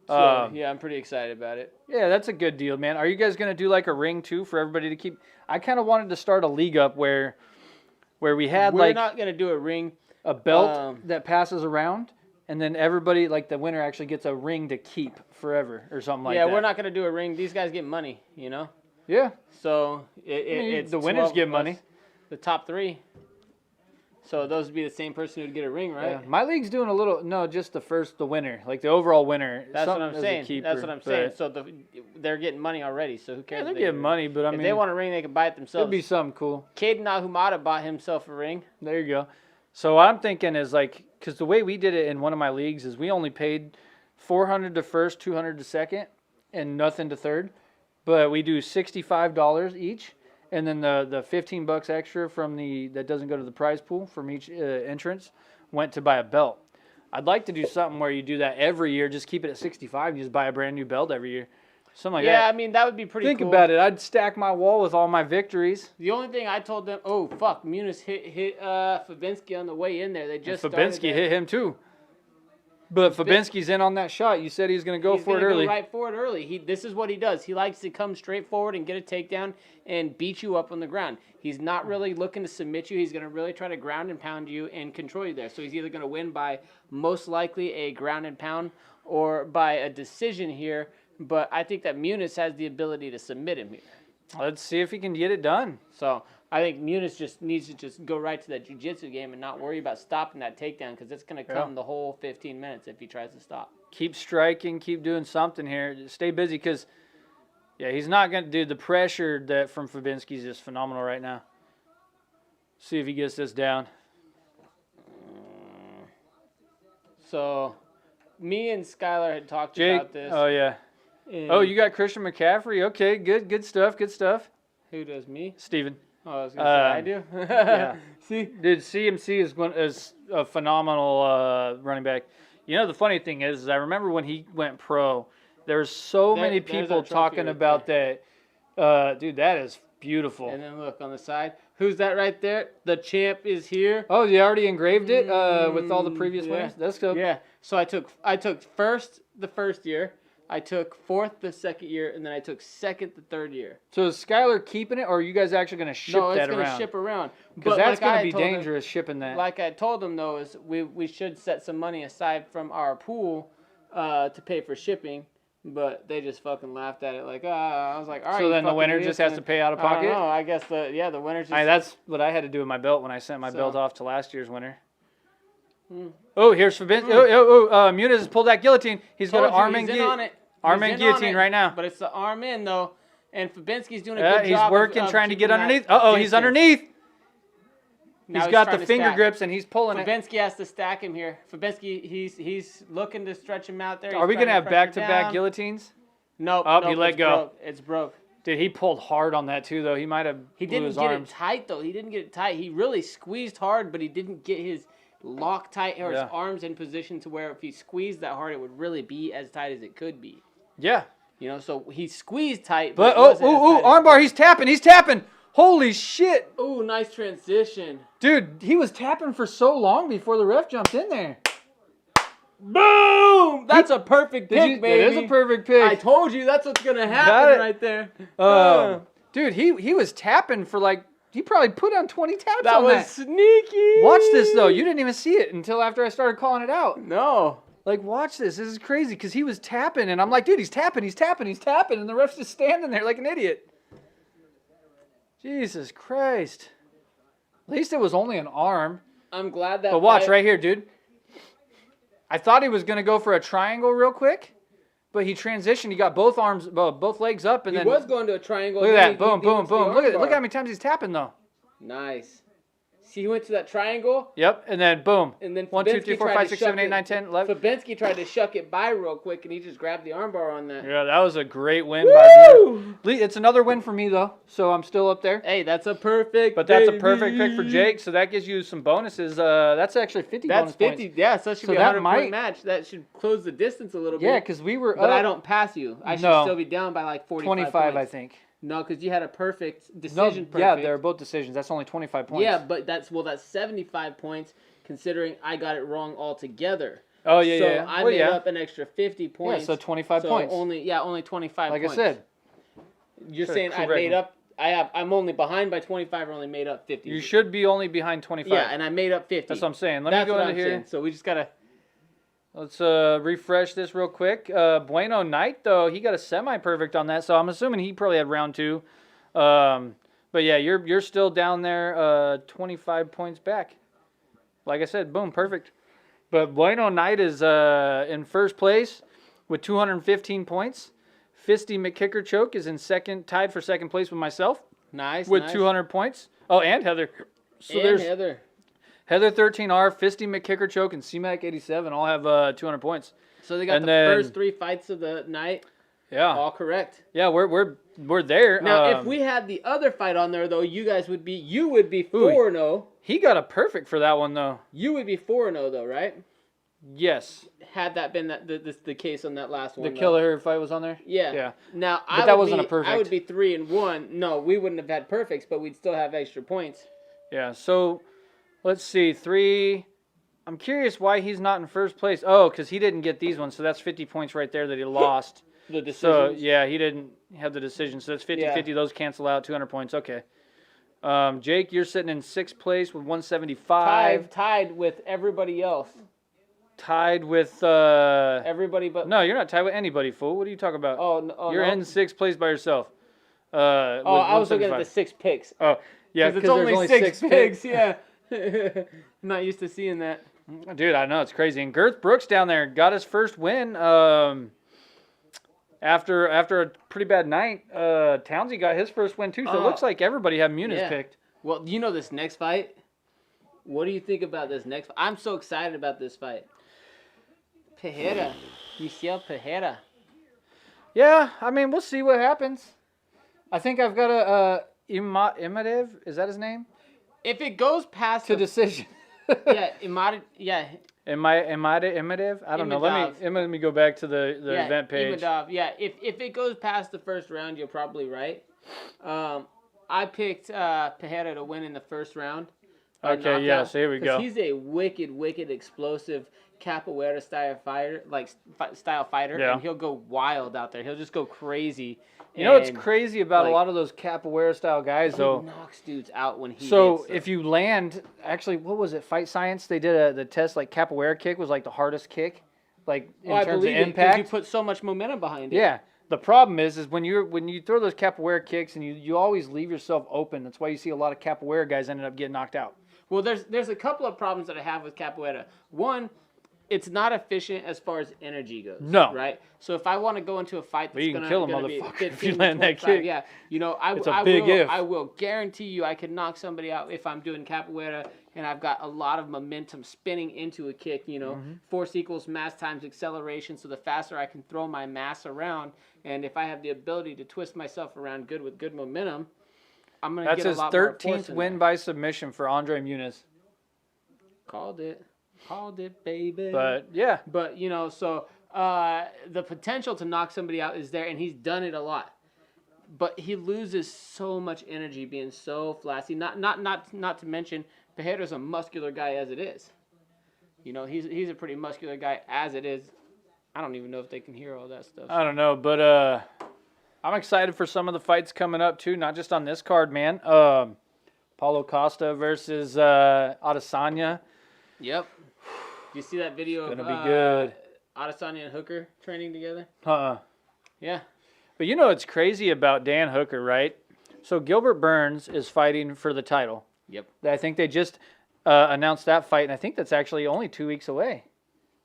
So, yeah, I'm pretty excited about it. Yeah, that's a good deal, man. Are you guys going to do like a ring too for everybody to keep? I kind of wanted to start a league up where we had We're like not gonna do a ring. a belt that passes around, and then everybody, like the winner, actually gets a ring to keep forever or something like that. Yeah, we're not gonna do a ring. These guys get money, you know. Yeah. So it's the winners 12 get of money. us, the top 3. So those would be the same person who'd get a ring, right? Yeah. My league's doing a little. No, just the winner, like the overall winner. That's what Something I'm as a saying. keeper, That's what I'm saying. but- So they're getting money already. So who cares? Yeah, if they're they getting get a money, but I ring? mean, If they want a ring, they can buy it themselves. it'd be something cool. Caden Ahumada bought himself a ring. There you go. So what I'm thinking is like, because the way we did it in one of my leagues is we only paid $400 to first, $200 to second, and nothing to third. But we do $65 each, and then the $15 extra from that doesn't go to the prize pool from each entrance went to buy a belt. I'd like to do something where you do that every year, just keep it at 65, and just buy a brand new belt every year. Something like that. Yeah, I mean that would be pretty Think cool. about it. I'd stack my wall with all my victories. The only thing I told them, oh fuck, Muniz hit Fabinski on the way in there. They just Fabinski hit him too. But Fabinski's in on that shot. You said he's going to go for it early. Go right for it early. This is what he does. He likes to come straight forward and get a takedown and beat you up on the ground. He's not really looking to submit you. He's going to really try to ground and pound you and control you there. So he's either going to win by most likely a ground and pound or by a decision here. But I think that Muniz has the ability to submit him here. Let's see if he can get it done. So I think Muniz just needs to just go right to that jiu-jitsu game and not worry about stopping that takedown because it's going to come the whole 15 minutes if he tries to stop. Keep striking, keep doing something here. Stay busy because, yeah, he's not going to do the pressure that from Fabinski is just phenomenal right now. See if he gets this down. So me and Skylar had talked Jake, about this. oh, yeah. Oh, you got Christian McCaffrey? Okay, good stuff, good stuff. Who does me? Steven. Oh, I was going to say I do? Yeah. See? Dude, CMC is a phenomenal running back. You know, the funny thing is I remember when he went pro, there's so many there's people our trophy talking right about that. Dude, that is beautiful. And then look on the side. Who's that right there? The champ is here. Oh, you already engraved it with all the previous winners? That's cool. Yeah. So I took first the first year. I took fourth the second year, and then I took second the third year. So is Skylar keeping it, or are you guys actually going to ship that around? No, it's going to ship around. Because that's going to be dangerous shipping that. Like I told them, though, is we should set some money aside from our pool to pay for shipping, but they just fucking laughed at it. Like, I was like, all right. So then the winner just has to pay out of pocket? I don't know. I guess the winner just... That's what I had to do with my belt when I sent my belt off to last year's winner. Oh, here's Fabinski. Muniz has pulled that guillotine. He's got an arm in guillotine. Arm in guillotine right now. But it's the arm in, though. And Fabinski's doing a good job. He's working, trying to get underneath. He's underneath. He's got the finger grips, and he's pulling it. Fabinski has to stack him here. Fabinski, he's looking to stretch him out there. Are we going to have back-to-back guillotines? Nope. He let go. It's broke. Dude, he pulled hard on that, too, though. He might have He didn't get it tight, though. He didn't get it tight. He really squeezed hard, but he didn't get his lock tight or his arms in position to where if he squeezed that hard, it would really be as tight as it could be. Yeah. You know, so he squeezed tight. But armbar, he's tapping. Holy shit. Ooh, nice transition. Dude, he was tapping for so long before the ref jumped in there. Boom! That's a perfect pick, baby. It is a perfect pick. I told you that's what's going to happen right there. Dude, he was tapping for like, he probably put on 20 taps on that. That was sneaky. Watch this, though. You didn't even see it until after I started calling it out. No. Like, watch this. This is crazy because he was tapping, and I'm like, dude, he's tapping, and the ref's just standing there like an idiot. Jesus Christ. At least it was only an arm. I'm glad that... But watch right here, dude. I thought he was going to go for a triangle real quick, But he transitioned. He got both arms, both legs up, and He then was going to a triangle. look at then that. Boom, he boom, went to the boom. Look at armbar. how many times he's tapping though. Nice. See, he went to that triangle. Yep, and then boom. And then 1, 2, Fabianski 3, 4, tried 5, to 6, shuck 7, 8, it. 9, 10, 11. Fabianski tried to shuck it by real quick, and he just grabbed the armbar on that. Yeah, that was a great win by me. It's another win for me though, so I'm still up there. Hey, that's a perfect. But that's a perfect pick for Jake, so that gives you some bonuses. That's actually 50 That's bonus 50. points. Yeah, so that should So be a that 100-point match. That should close the distance a little bit. Yeah, because we were But up I don't pass you. I should No. still be down by like 45 25, I points. think. No, because you had a perfect No, decision. Perfect. yeah, they're both decisions. That's only 25 points. Yeah, but that's 75 points considering I got it wrong altogether. Oh yeah, so yeah. I Well, made yeah. up an extra 50 points. Yeah, so 25 points. Only 25 Like points. I said, You're Sure, saying I correct made me. up. I'm only behind by 25. I only made up 50. you should be only behind 25. Yeah, and I made up 50. That's what I'm saying. Let That's me go what into I'm here. saying. So we just gotta. Let's refresh this real quick. Bueno Knight, though, he got a semi-perfect on that, so I'm assuming he probably had round 2. But yeah, you're still down there 25 points back. Like I said, boom, perfect. But Bueno Knight is in first place with 215 points. Fisty McKicker Choke is in second, tied for second place with myself Nice. with nice. 200 points. Oh, and Heather. So And there's Heather. Heather 13R, Fisty McKicker Choke, and CMAC 87 all have 200 points. So they got And the then- first 3 fights of the night Yeah, all correct. yeah, we're there. Now, if we had the other fight on there, though, you would be 4-0. He got a perfect for that one though. You would be 4-0, though, right? Yes, Had that been the case on that last one. the though. Killer fight was on there. Yeah. Yeah. Now, But that wasn't a I perfect. would be 3-1. No, we wouldn't have had perfects, but we'd still have extra points. Yeah. So let's see, 3. I'm curious why he's not in first place. Oh, because he didn't get these ones, so that's 50 points right there that he lost. The decisions. So yeah, he didn't have the decision. So that's 50-50. Yeah. Those cancel out. 200 points. Okay. Jake, you're sitting in 6th place with 175. Tied with everybody else. Tied with. Everybody but. No, you're not tied with anybody, fool. What are you talking about? Oh, no, oh, You're no. in 6th place by yourself. Oh, I was looking at the 6 picks. Oh, yeah, Because because it's only 6 picks. Yeah. I'm not used to seeing that. Dude, I know, it's crazy. And Girth Brooks down there got his first win after a pretty bad night. Townsy got his first win, too. So it looks like everybody had Muniz Yeah. picked. Well, you know this next fight? What do you think about this next fight? I'm so excited about this fight. Pereira. Michel Pereira. Yeah, I mean, we'll see what happens. I think I've got a Imadev. Is that his name? If it goes past To decision. yeah, Imadev? I don't know. Let me go back to the event page. Imadov. Yeah, if it goes past the first round, you're probably right. I picked Pereira to win in the first round. Okay, yeah, so here we go. He's a wicked, explosive capoeira style fighter, Yeah. and he'll go wild out there. He'll just go crazy. You know what's and crazy about a like- lot of those capoeira style guys, He though? knocks dudes out when he So hits them. if you land, actually, what was it? Fight Science? They did the test. Like capoeira kick was like the hardest kick, like in I terms of believe it, 'cause impact. you put so much momentum behind it. Yeah. The problem is when you throw those capoeira kicks and you always leave yourself open. That's why you see a lot of capoeira guys ended up getting knocked out. Well, there's a couple of problems that I have with capoeira. One, it's not efficient as far as energy goes. No. Right? So if I want to go into a fight But that's you can gonna, kill a gonna be motherfucker 15 if you to land that 25, kick. yeah. You know, It's a big if. I will guarantee you I can knock somebody out if I'm doing capoeira and I've got a lot of momentum spinning into a kick, you know. Mm-hmm. Force equals mass times acceleration, so the faster I can throw my mass around, and if I have the ability to twist myself around good with good momentum, I'm going to That's get a his lot more 13th force in win there. by submission for Andre Muniz. Called it, baby. But yeah, But you know, so the potential to knock somebody out is there, and he's done it a lot. But he loses so much energy being so flashy. Not to mention, Pereira's a muscular guy as it is. You know, he's a pretty muscular guy as it is. I don't even know if they can hear all that stuff. I don't know, but I'm excited for some of the fights coming up too, not just on this card, man. Paulo Costa versus Adesanya. Yep. Do you see that video It's of gonna be good. Adesanya and Hooker training together? Yeah. But you know what's crazy about Dan Hooker, right? So Gilbert Burns is fighting for the title. Yep. I think they just announced that fight, and I think that's actually only 2 weeks away.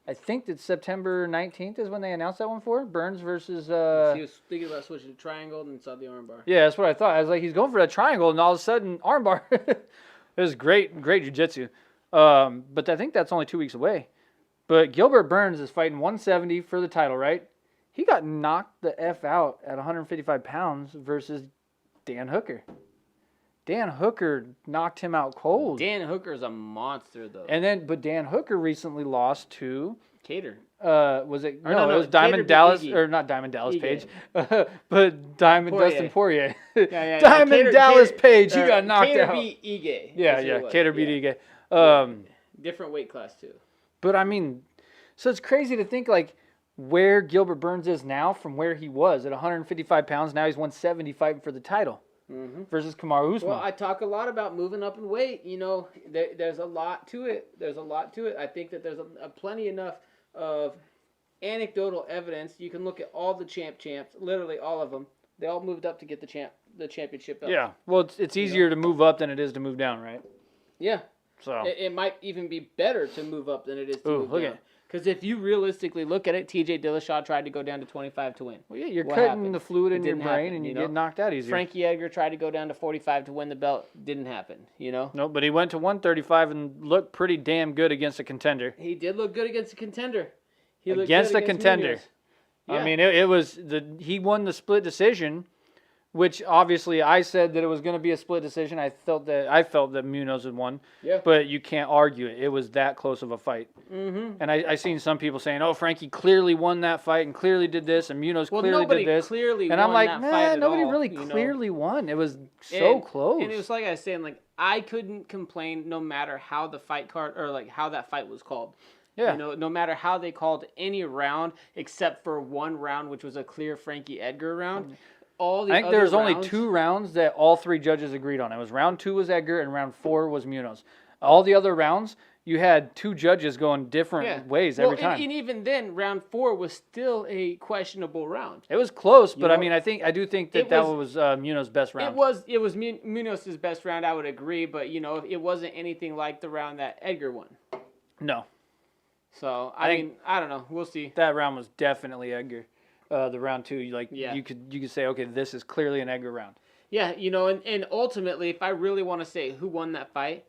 I think that September 19th is when they announced that one for Burns versus. He was thinking about switching to triangle and saw the armbar. Yeah, that's what I thought. I was like, he's going for that triangle, and all of a sudden, armbar. It was great jiu-jitsu. But I think that's only 2 weeks away. But Gilbert Burns is fighting 170 for the title, right? He got knocked the F out at 155 pounds versus Dan Hooker. Dan Hooker knocked him out cold. Dan Hooker's a monster, though. But Dan Hooker recently lost to Cater. Was it? No, it was Diamond Dallas, or not Diamond Dallas Page, but Diamond Poirier. Dustin Poirier. Yeah. Diamond Dallas Page, he got knocked Cater out. beat Ige. Yeah. Cater beat Ige. Different weight class, too. But, I mean, so it's crazy to think, like, where Gilbert Burns is now from where he was at 155 pounds. Now he's 170 fighting for the title versus Kamaru Usman. Well, I talk a lot about moving up in weight. You know, there's a lot to it. I think that there's a plenty enough of anecdotal evidence. You can look at all the champs, literally all of them. They all moved up to get the championship belt. Yeah. Well, it's easier to move up than it is to move down, right? Yeah. So it might even be better to move up than it is to move look down. at. Because if you realistically look at it, T.J. Dillashaw tried to go down to 25 to win. Well, yeah, you're What cutting happened? the fluid It in your didn't brain, happen, and you you know? get knocked out easier. Frankie Edgar tried to go down to 45 to win the belt. Didn't happen, you know? No, but he went to 135 and looked pretty damn good against a contender. He did look good against a contender. Against a contender. Yeah. I mean, it was he won the split decision, which obviously I said that it was going to be a split decision. I felt that Munoz had won. Yeah. But you can't argue it. It was that close of a fight. Mm-hmm. And I seen some people saying, "Oh, Frankie clearly won that fight and clearly did this, and Munoz clearly did this." Clearly and won I'm like, that nah, fight at nobody all, really you know? clearly won. It was so close. And it was like I was saying, like I couldn't complain no matter how the fight card or like how that fight was called. Yeah. You know, no matter how they called any round except for one round, which was a clear Frankie Edgar round. I think there was only 2 rounds that all 3 judges agreed on. It was round 2 was Edgar and round 4 was Munoz. All the other rounds, you had 2 judges going different ways every time. And even then, round 4 was still a questionable round. It was close, but know, I mean, I do think that was Munoz's best round. It was Munoz's best round. I would agree, but you know, it wasn't anything like the round that Edgar won. No. So I mean, I don't know. We'll see. That round was definitely Edgar. The round 2, you could say, okay, this is clearly an Edgar round. Yeah, you know, and ultimately, if I really want to say who won that fight,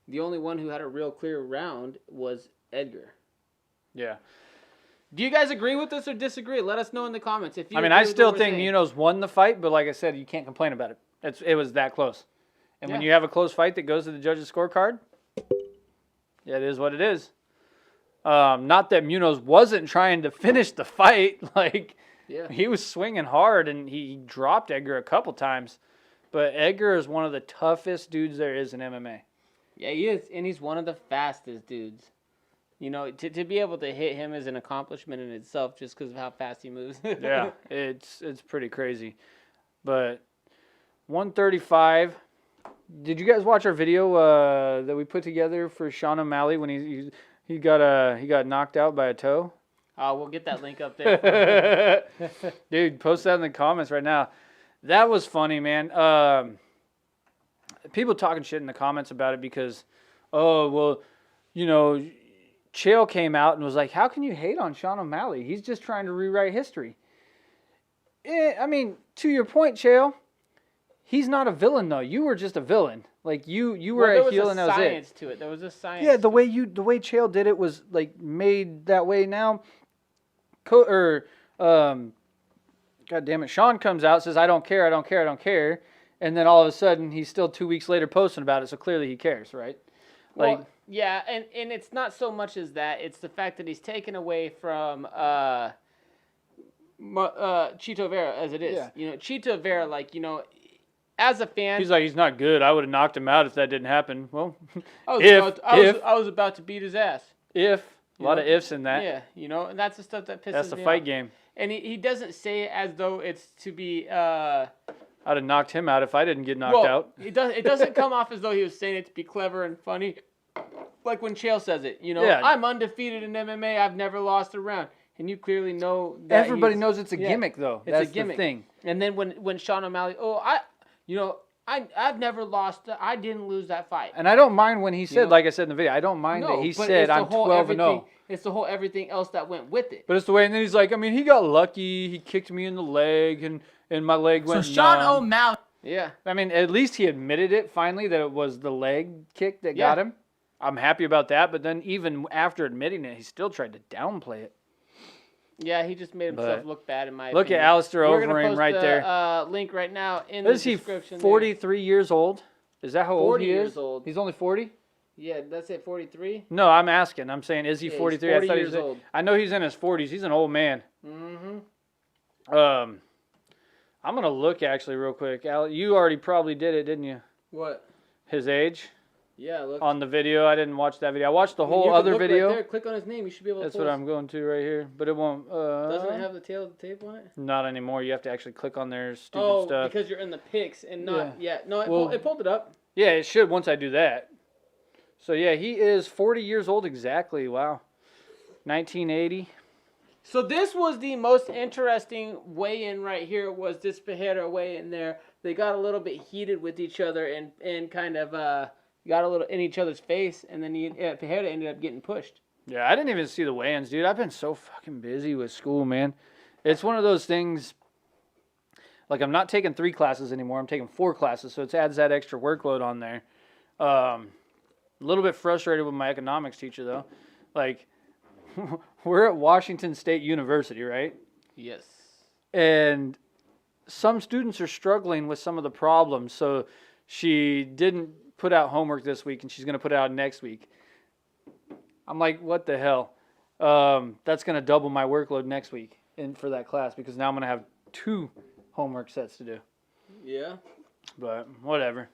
the only one who had a real clear round was Edgar. Yeah. Do you guys agree with this or disagree? Let us know in the comments. If you I still think Munoz won the fight, but like I said, you can't complain about it. It was that close. And when you have a close fight that goes to the judges' scorecard, yeah, it is what it is. Not that Munoz wasn't trying to finish the fight. He was swinging hard, and he dropped Edgar a couple times. But Edgar is one of the toughest dudes there is in MMA. Yeah, he is, and he's one of the fastest dudes. You know, to be able to hit him is an accomplishment in itself just because of how fast he moves. Yeah, it's pretty crazy. But 135. Did you guys watch our video that we put together for Sean O'Malley when he got knocked out by a toe? We'll get that link up there. Dude, post that in the comments right now. That was funny, man. People talking shit in the comments about it because, Chael came out and was like, how can you hate on Sean O'Malley? He's just trying to rewrite history. I mean, to your point, Chael, he's not a villain, though. You were just a villain. Like, you were a heel and that was it. There was a science to it. There was a science. Yeah, the way Chael did it was, like, made that way now. God damn it, Sean comes out, says, I don't care. And then all of a sudden, he's still 2 weeks later posting about it, so clearly he cares, right? Well, yeah, and it's not so much as that. It's the fact that he's taken away from Chito Vera as it is. Yeah. You know, Chito Vera, as a fan... He's like, he's not good. I would have knocked him out if that didn't happen. Well, I was about to beat his ass. A lot of ifs in that. Yeah, and that's the stuff that pisses me off. That's the fight game. And he doesn't say it as though it's to be... I'd have knocked him out if I didn't get knocked out. It doesn't come off as though he was saying it to be clever and funny, like when Chael says it. I'm undefeated in MMA. I've never lost a round, and you clearly know that. Everybody knows it's a gimmick, though. That's a gimmick. The thing. And then when Sean O'Malley, I've never lost. I didn't lose that fight. And I don't mind when he said, know? like I said in the video, I don't mind that he said I'm 12-0. It's the whole everything else that went with it. But it's the way, and then he's like, I mean, he got lucky. He kicked me in the leg, and my leg went So Sean numb. O'Malley. Yeah. I mean, at least he admitted it finally that it was the leg kick that got him. I'm happy about that. But then even after admitting it, he still tried to downplay it. Yeah, he just made himself look bad in my Look opinion. at Alistair We're gonna Overeem post right there. Link right now in Is the he description. 43 years old? Is that how old he is? 40 years old. He's only 40? Yeah, that's it. 43. No, I'm asking. I'm saying, is he 43? He's 40 I thought years old. I know he's in his 40s. He's an old man. Mm-hmm. I'm gonna look actually real quick. Al, you already probably did it, didn't you? What? His age Yeah, look. on the video. I didn't watch that video. I watched the You whole can other look video. Right there. Click on his name. You should be able to. That's what I'm going to right here, but it won't. Doesn't it have the tail of the tape on it? Not anymore. You have to actually click on their stupid stuff. Because you're in the pics and not. Yeah. No, Well, it pulled it up. Yeah, it should once I do that. So yeah, he is 40 years old exactly. Wow. 1980. So this was the most interesting weigh-in right here. Was this Pereira weigh-in there? They got a little bit heated with each other and kind of got a little in each other's face, and then Pereira ended up getting pushed. Yeah, I didn't even see the weigh-ins, dude. I've been so fucking busy with school, man. It's one of those things. Like, I'm not taking 3 classes anymore. I'm taking 4 classes, so it adds that extra workload on there. A little bit frustrated with my economics teacher, though. Like, we're at Washington State University, right? Yes. And some students are struggling with some of the problems. So she didn't put out homework this week, and she's going to put it out next week. I'm like, what the hell? That's going to double my workload next week for that class because now I'm going to have 2 homework sets to do. Yeah. But whatever.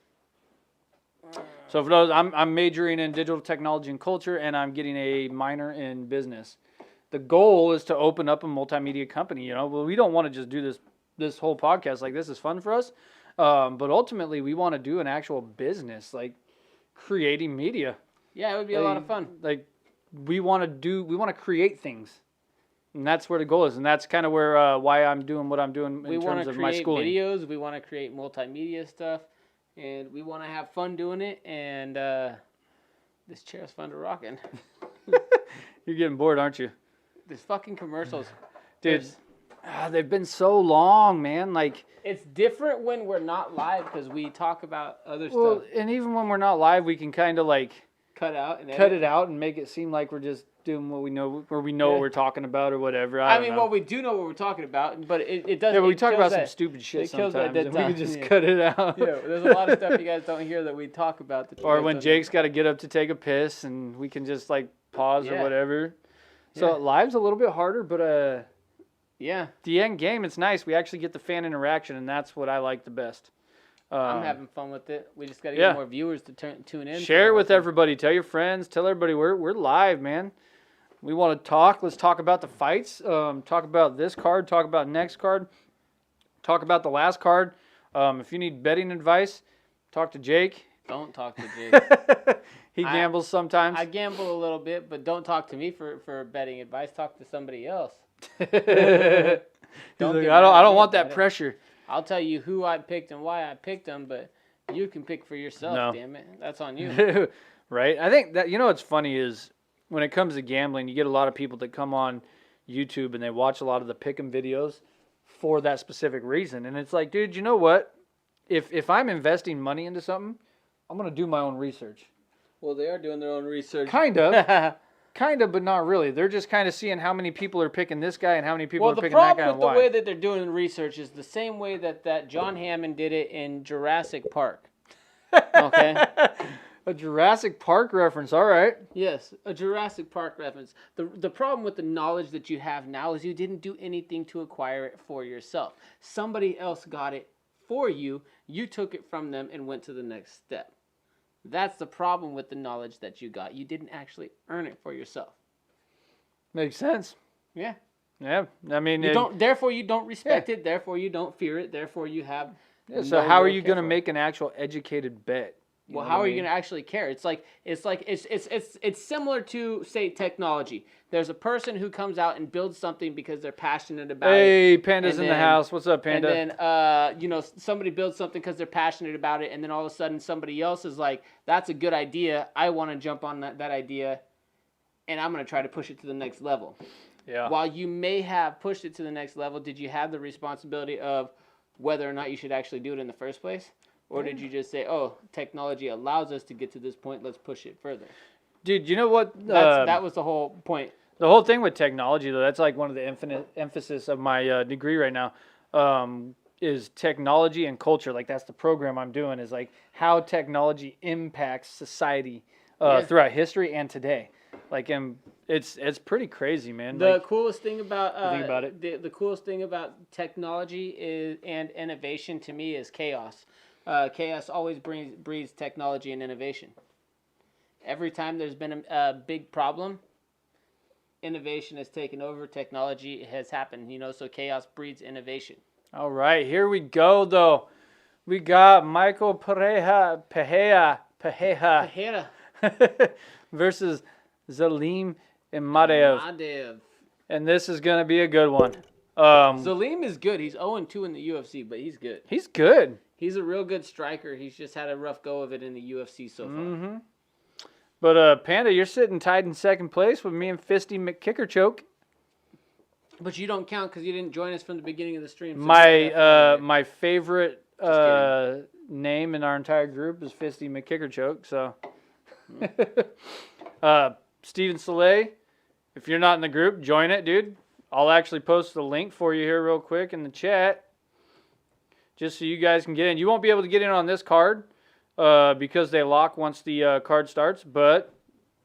So for those, I'm majoring in digital technology and culture, and I'm getting a minor in business. The goal is to open up a multimedia company. You know, well, we don't want to just do this whole podcast like this is fun for us, but ultimately we want to do an actual business, like creating media. Yeah, it would be a lot of fun. Like we want to create things, and that's where the goal is, and that's kind of where why I'm doing what I'm doing in terms of my schooling. We want to create videos. We want to create multimedia stuff. And we want to have fun doing it, and this chair is fun to rock in. You're getting bored, aren't you? These fucking commercials. Dude, they've been so long, man. Like it's different when we're not live because we talk about other well, stuff. and even when we're not live, we can kind of like cut it out and make it seem like we're just doing what we know, or we know what we're talking about or whatever. I don't know. Well, we do know what we're talking about, but it doesn't. Yeah, but we talk about some some stupid shit sometimes, and we can just cut it out. Yeah, there's a lot of stuff you guys don't hear that we talk about. Or when Jake's got to get up to take a piss, and we can just like pause or whatever. So live's a little bit harder, but the end game, it's nice. We actually get the fan interaction, and that's what I like the best. I'm having fun with it. We just got to get more viewers to tune in. Share it with everybody. Tell your friends. Tell everybody we're live, man. We want to talk. Let's talk about the fights. Talk about this card. Talk about next card. Talk about the last card. If you need betting advice, talk to Jake. Don't talk to Jake. He gambles sometimes. I gamble a little bit, but don't talk to me for betting advice. Talk to somebody else. I don't want that pressure. I'll tell you who I picked and why I picked them, but you can pick for yourself. No. Damn it, that's on you. Right? I think that what's funny is when it comes to gambling, you get a lot of people that come on YouTube and they watch a lot of the pick'em videos for that specific reason, and it's like, dude, you know what? If I'm investing money into something, I'm gonna do my own research. Well, they are doing their own research. Kind of, but not really. They're just kind of seeing how many people are picking this guy and how many people are picking that guy and why. Well, the problem with the way that they're doing the research is the same way that John Hammond did it in Jurassic Park. Okay? A Jurassic Park reference, all right. Yes, a Jurassic Park reference. The problem with the knowledge that you have now is you didn't do anything to acquire it for yourself. Somebody else got it for you. You took it from them and went to the next step. That's the problem with the knowledge that you got. You didn't actually earn it for yourself. Makes sense. Yeah. Yeah. I mean, therefore you don't respect it. Therefore you don't fear it. Therefore you have. So how are you going to make an actual educated bet? Well, how are you going to actually care? It's similar to, say, technology. There's a person who comes out and builds something because they're passionate about it. Hey, Panda's in the house. What's up, Panda? And then, somebody builds something because they're passionate about it, and then all of a sudden somebody else is like, that's a good idea. I want to jump on that idea, and I'm going to try to push it to the next level. Yeah. While you may have pushed it to the next level, did you have the responsibility of whether or not you should actually do it in the first place? Or did you just say, oh, technology allows us to get to this point, let's push it further? Dude, you know what? That was the whole point. The whole thing with technology, though, that's like one of the infinite emphasis of my degree right now, is technology and culture. Like, that's the program I'm doing, is like how technology impacts society throughout history and today. Like, it's pretty crazy, man. The coolest thing about think about it. The coolest thing about technology and innovation to me is chaos. Chaos always breeds technology and innovation. Every time there's been a big problem, innovation has taken over, technology has happened, so chaos breeds innovation. All right, here we go, though. We got Michael Pereira versus Zalim Imadev. And this is going to be a good one. Zalim is good. He's 0-2 in the UFC, but he's good. He's good. He's a real good striker. He's just had a rough go of it in the UFC so far. Mm-hmm. But, Panda, you're sitting tied in second place with me and Fisty McKickerchoke. But you don't count because you didn't join us from the beginning of the stream. So my favorite name in our entire group is Fisty McKickerchoke. So, Steven Soleil, if you're not in the group, join it, dude. I'll actually post the link for you here real quick in the chat, just so you guys can get in. You won't be able to get in on this card because they lock once the card starts, but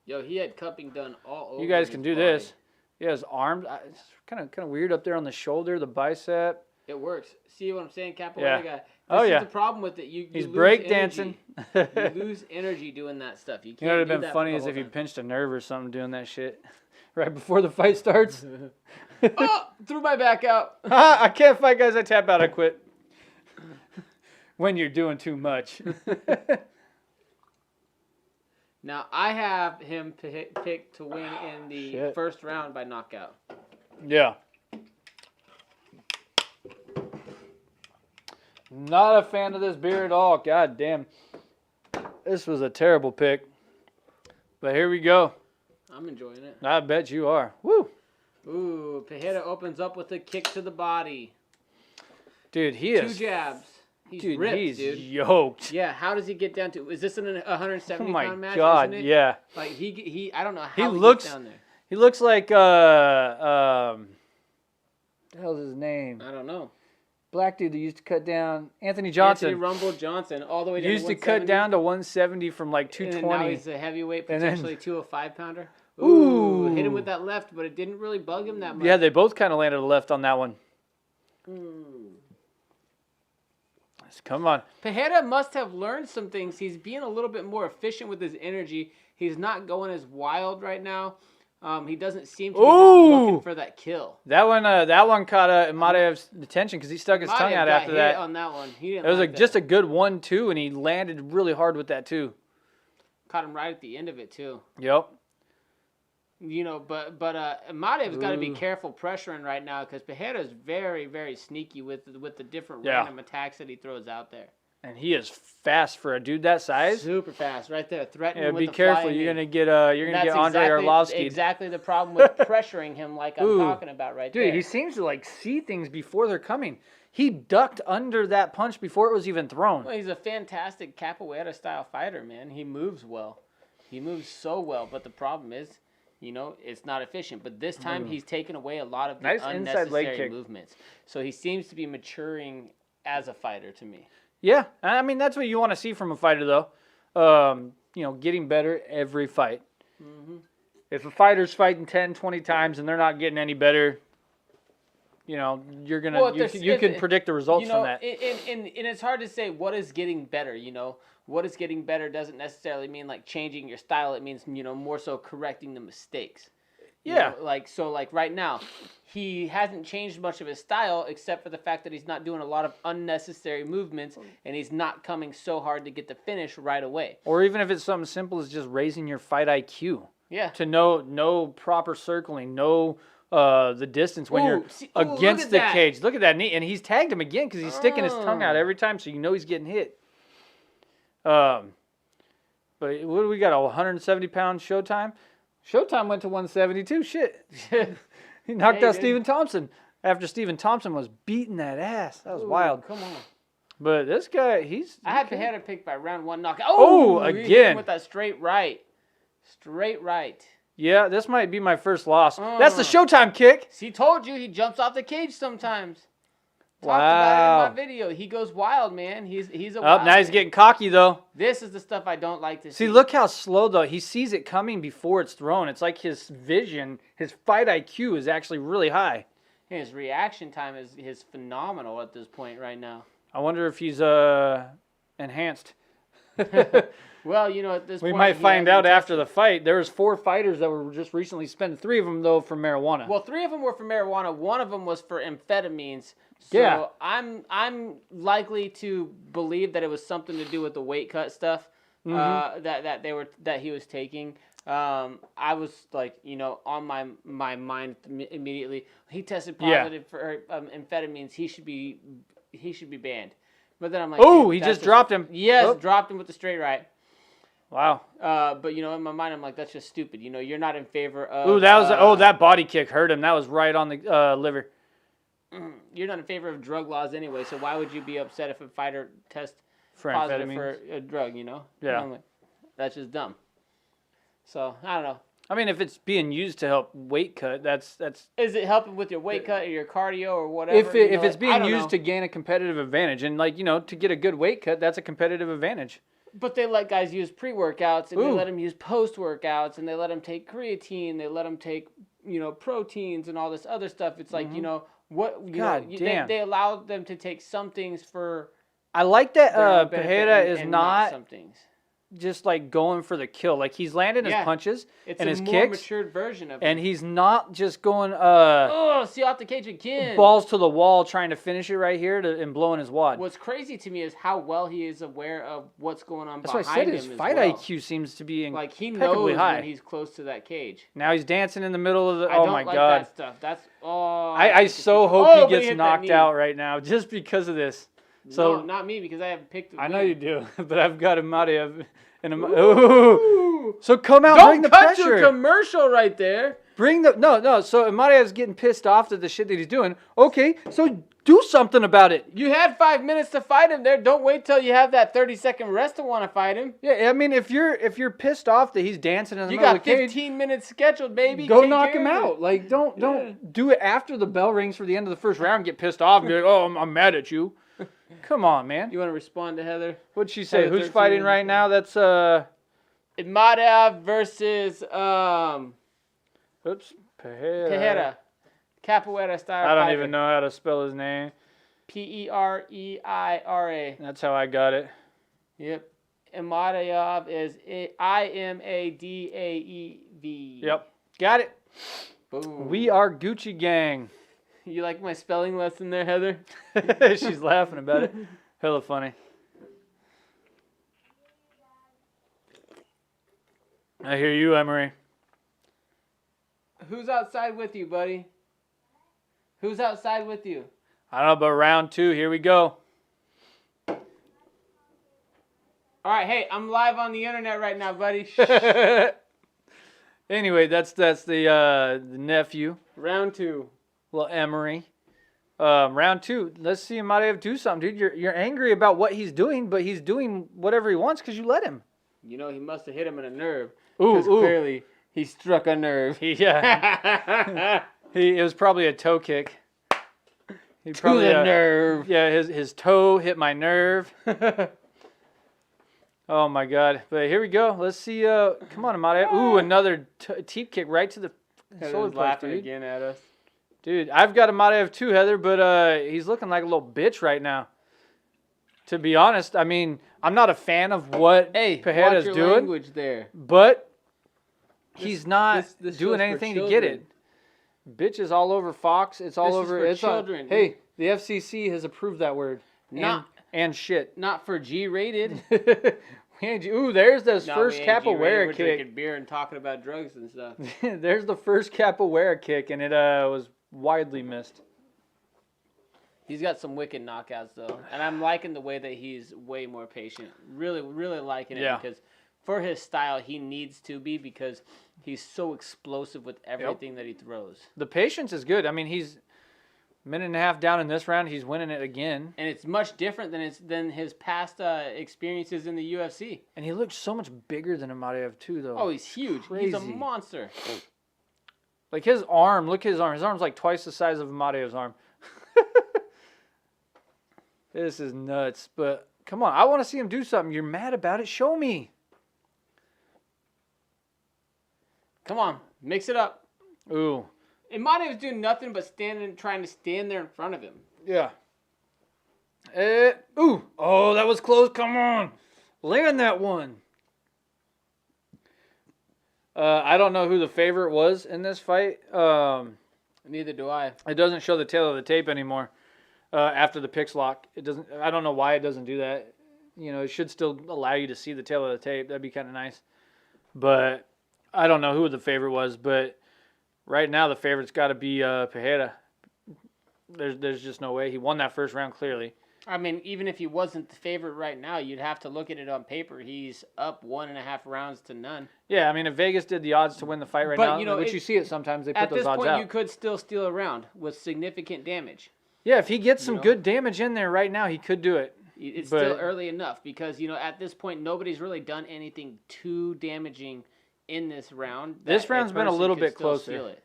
yo, he had cupping done all over. You guys can do body. this. He has arms. It's kind of weird up there on the shoulder, the bicep. It works. See what I'm saying, Capoeira guy? This is the problem with it. He's breakdancing. You lose energy doing that stuff. You can't. You know what would have been funny is if you pinched a nerve or something doing that shit right before the fight starts. Oh, threw my back out. I can't fight, guys. I tap out. I quit. When you're doing too much. Now, I have him picked to win in the first round by knockout. Yeah. Not a fan of this beer at all. God damn. This was a terrible pick. But here we go. I'm enjoying it. I bet you are. Woo. Ooh, Pereira opens up with a kick to the body. Dude, he is. 2 jabs. He's dude, ripped, he's dude. yoked. Yeah, how does he get down to? Is this an 170 pound match? Oh my God, isn't it? yeah. Like he I don't know how he looks gets down there. He looks like what the hell's his name? I don't know. Black dude that used to cut down Anthony Johnson. Anthony Rumble Johnson, all the way down used to 170. to cut down to 170 from like 220. And now he's a heavyweight, potentially 205 pounder. Ooh, hit him with that left, but it didn't really bug him that much. Yeah, they both kind of landed left on that one. Come on. Pereira must have learned some things. He's being a little bit more efficient with his energy. He's not going as wild right now. He doesn't seem to be just looking for that kill. That one caught Imadev's attention because he stuck his tongue out after that. On that one, he didn't. It was just a good 1-2, and he landed really hard with that too. Caught him right at the end of it too. Yep. But Imadev's got to be careful pressuring right now because Pereira is very, very sneaky with the different random attacks that he throws out there. And he is fast for a dude that size. Super fast, right there, threatening. Yeah, be careful. You're gonna get Andre Arlovsky. Exactly the problem with pressuring him, like I'm talking about right there. Dude, he seems to see things before they're coming. He ducked under that punch before it was even thrown. Well, he's a fantastic capoeira style fighter, man. He moves well. He moves so well, but the problem is, it's not efficient. But this time he's taken away a lot of the unnecessary movements. So he seems to be maturing as a fighter to me. Yeah, I mean, that's what you want to see from a fighter, though. Getting better every fight. Mm-hmm. If a fighter's fighting 10, 20 times and they're not getting any better, you're going to, you can predict the results from that. And it's hard to say what is getting better, What is getting better doesn't necessarily mean like changing your style. It means, more so correcting the mistakes. Yeah. Like right now, he hasn't changed much of his style except for the fact that he's not doing a lot of unnecessary movements and he's not coming so hard to get the finish right away. Or even if it's something simple as just raising your fight IQ. Yeah. To know proper circling, know the distance when you're against the cage. Look at that knee. And he's tagged him again because he's sticking his tongue out every time, so you know he's getting hit. But what do we got, a 170-pound Showtime? Showtime went to 172. Shit. He knocked out Stephen Thompson after Stephen Thompson was beating that ass. That was wild. Come on. But this guy, I had Tejeda picked by round 1 knockout. Again. With that straight right. Straight right. Yeah, this might be my first loss. That's the Showtime kick. He told you he jumps off the cage sometimes. Wow. Talked about it in my video. He goes wild, man. He's a wild now he's getting cocky, though. This is the stuff I don't like to see. See, look how slow, though. He sees it coming before it's thrown. It's like his vision, his fight IQ is actually really high. His reaction time is phenomenal at this point right now. I wonder if he's enhanced. Well, at this point... We might find out after the fight. There was 4 fighters that were just recently suspended. 3 of them, though, for marijuana. Well, 3 of them were for marijuana. 1 of them was for amphetamines. So yeah. I'm likely to believe that it was something to do with the weight cut stuff that he was taking. I was like, on my mind immediately. He tested positive for amphetamines. He should be banned. But then I'm like, oh, he just dropped him. Yes, dropped him with the straight right. Wow. But in my mind, I'm like, that's just stupid. You're not in favor of. Ooh, that was that body kick hurt him. That was right on the liver. You're not in favor of drug laws anyway, so why would you be upset if a fighter tests for positive for a drug? Yeah. Like, that's just dumb. So I don't know. I mean, if it's being used to help weight cut, that's. Is it helping with your weight cut or your cardio or whatever? If it's being used to gain a competitive advantage, and to get a good weight cut, that's a competitive advantage. But they let guys use pre-workouts, and they let them use post-workouts, and they let them take creatine, they let them take proteins and all this other stuff. It's like they allow them to take some things for. I like that Tejeda is not some things. Just like going for the kill. Like he's landing his punches and his kicks. It's a more matured version of it. And he's not just going see off the cage again. Balls to the wall trying to finish it right here and blowing his wad. What's crazy to me is how well he is aware of what's going on That's behind him. That's why I said his fight IQ seems to be like he knows high. when he's close to that cage. Now he's dancing in the middle of the I don't my like god. That stuff. That's I so hope he gets knocked out right now just because of this. So no, not me because I haven't picked. I know you do, but I've got Amadev. So come out, don't bring the cut pressure. Your commercial right there. Bring the no. So Amadev's getting pissed off at the shit that he's doing. Okay, so do something about it. You had 5 minutes to fight him there. Don't wait till you have that 30-second rest to want to fight him. Yeah, I mean if you're pissed off that he's dancing in the middle of the cage, you got 15 minutes scheduled, baby. Go knock him out. Like don't do it after the bell rings for the end of the first round. Get pissed off and be like, oh, I'm mad at you. Come on, man. You want to respond to Heather? What'd she say? Who's fighting right now? That's Imadev versus Tejeda. Capoeira style. I don't even know how to spell his name. Pereira. That's how I got it. Yep. Imadev is Imadeaev. Yep. Got it. Boom. We are Gucci gang. You like my spelling lesson there, Heather? She's laughing about it. Hella funny. I hear you, Emery. Who's outside with you, buddy? Who's outside with you? I don't know, but round 2, here we go. All right, hey, I'm live on the internet right now, buddy. Anyway, that's the nephew. Round 2. Well, Emery. Round 2. Let's see Amadev do something, dude. You're angry about what he's doing, but he's doing whatever he wants because you let him. He must have hit him in a nerve. Ooh. Clearly he struck a nerve. Yeah. It was probably a toe kick. To the nerve. Yeah, his toe hit my nerve. Oh my god. But here we go. Let's see. Come on, Amadev. Ooh, another teep kick right to the solar plexus, laughing dude. again at us. Dude, I've got Amadev too, Heather, but he's looking like a little bitch right now. To be honest, I mean, I'm not a fan of what Tejeda's doing. Language there. But he's not doing anything to get it. Bitch is all over Fox. It's all This is over. for It's children. Hey, the FCC has approved that word. Not and shit. not for G-rated. Ooh, there's this No, first we ain't G-rated. capoeira We're kick. drinking beer and talking about drugs and stuff. There's the first capoeira kick, and it was widely missed. He's got some wicked knockouts though, and I'm liking the way that he's way more patient. Really, really liking it because for his style, he needs to be because he's so explosive with everything that he throws. The patience is good. I mean, he's a minute and a half down in this round. He's winning it again. And it's much different than his past experiences in the UFC. And he looks so much bigger than Amadiev too, though. Oh, he's huge. Crazy. He's a monster. Like his arm, look at his arm. His arm's like twice the size of Amadiev's arm. This is nuts. But come on, I want to see him do something. You're mad about it? Show me. Come on, mix it up. Ooh. Imadiev's doing nothing but trying to stand there in front of him. Yeah. Ooh. Oh, that was close. Come on. Land that one. I don't know who the favorite was in this fight. Neither do I. It doesn't show the tail of the tape anymore after the picks lock. It doesn't. I don't know why it doesn't do that. You know, it should still allow you to see the tail of the tape. That'd be kind of nice. But I don't know who the favorite was. But right now, the favorite's got to be Pereira. There's just no way. He won that first round clearly. I mean, even if he wasn't the favorite right now, you'd have to look at it on paper. He's up 1.5 rounds to none. Yeah, I mean, if Vegas did the odds to win the fight right now, you know, which you see it sometimes, they put those odds out. At this point, you could still steal a round with significant damage. Yeah, if he gets some good damage in there right now, he could do it. It's still early enough because, you know, at this point, nobody's really done anything too damaging in this round. This round's been a little bit closer.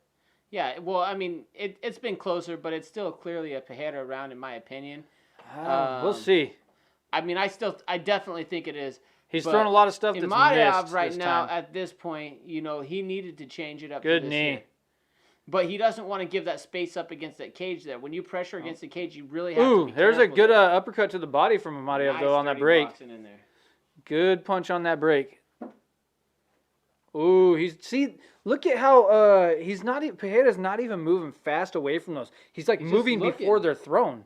Yeah, well, I mean, it's been closer, but it's still clearly a Pereira round in my opinion. We'll see. I mean, I definitely think it is. He's thrown a lot of stuff that's missed right now, at this point, you know, he needed to change it up. Good knee. Year. But he doesn't want to give that space up against that cage there. When you pressure against the cage, you really have to be careful. There's a good uppercut to the body from Amadiev, though, on that break. Good punch on that break. Ooh, look at how Pereira's not even moving fast away from those. He's like moving before they're thrown.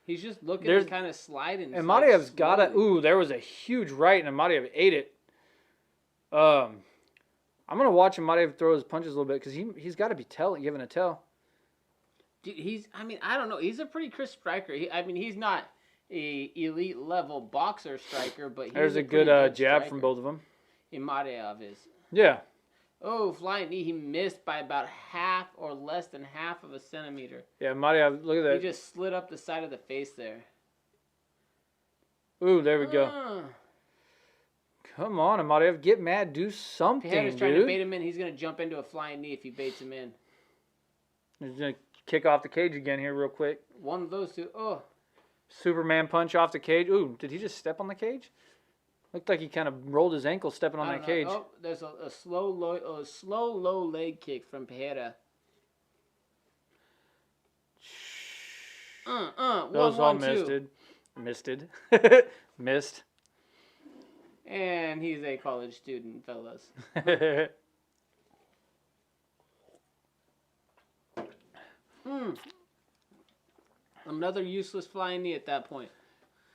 He's just looking and kind of sliding. And Amadiev's got it. Ooh, there was a huge right, and Amadiev ate it. I'm going to watch Amadiev throw his punches a little bit because he's got to be giving a tell. Dude, I don't know. He's a pretty crisp striker. He's not a elite level boxer striker, but there's a good jab from both of them. Amadiev is. Yeah. Oh, flying knee. He missed by about half or less than half of a centimeter. Yeah, Amadiev, look at that. He just slid up the side of the face there. Ooh, there we go. Come on, Amadiev. Get mad. Do something, Pereira's trying to bait him in. He's going to jump into a flying knee if he baits him in. He's going to kick off the cage again here real quick. One of those two. Oh. Superman punch off the cage. Ooh, did he just step on the cage? Looked like he kind of rolled his ankle stepping on that cage. Oh, there's a slow low leg kick from Pereira. That was all misted. Missed. And he's a college student, fellas. Another useless flying knee at that point.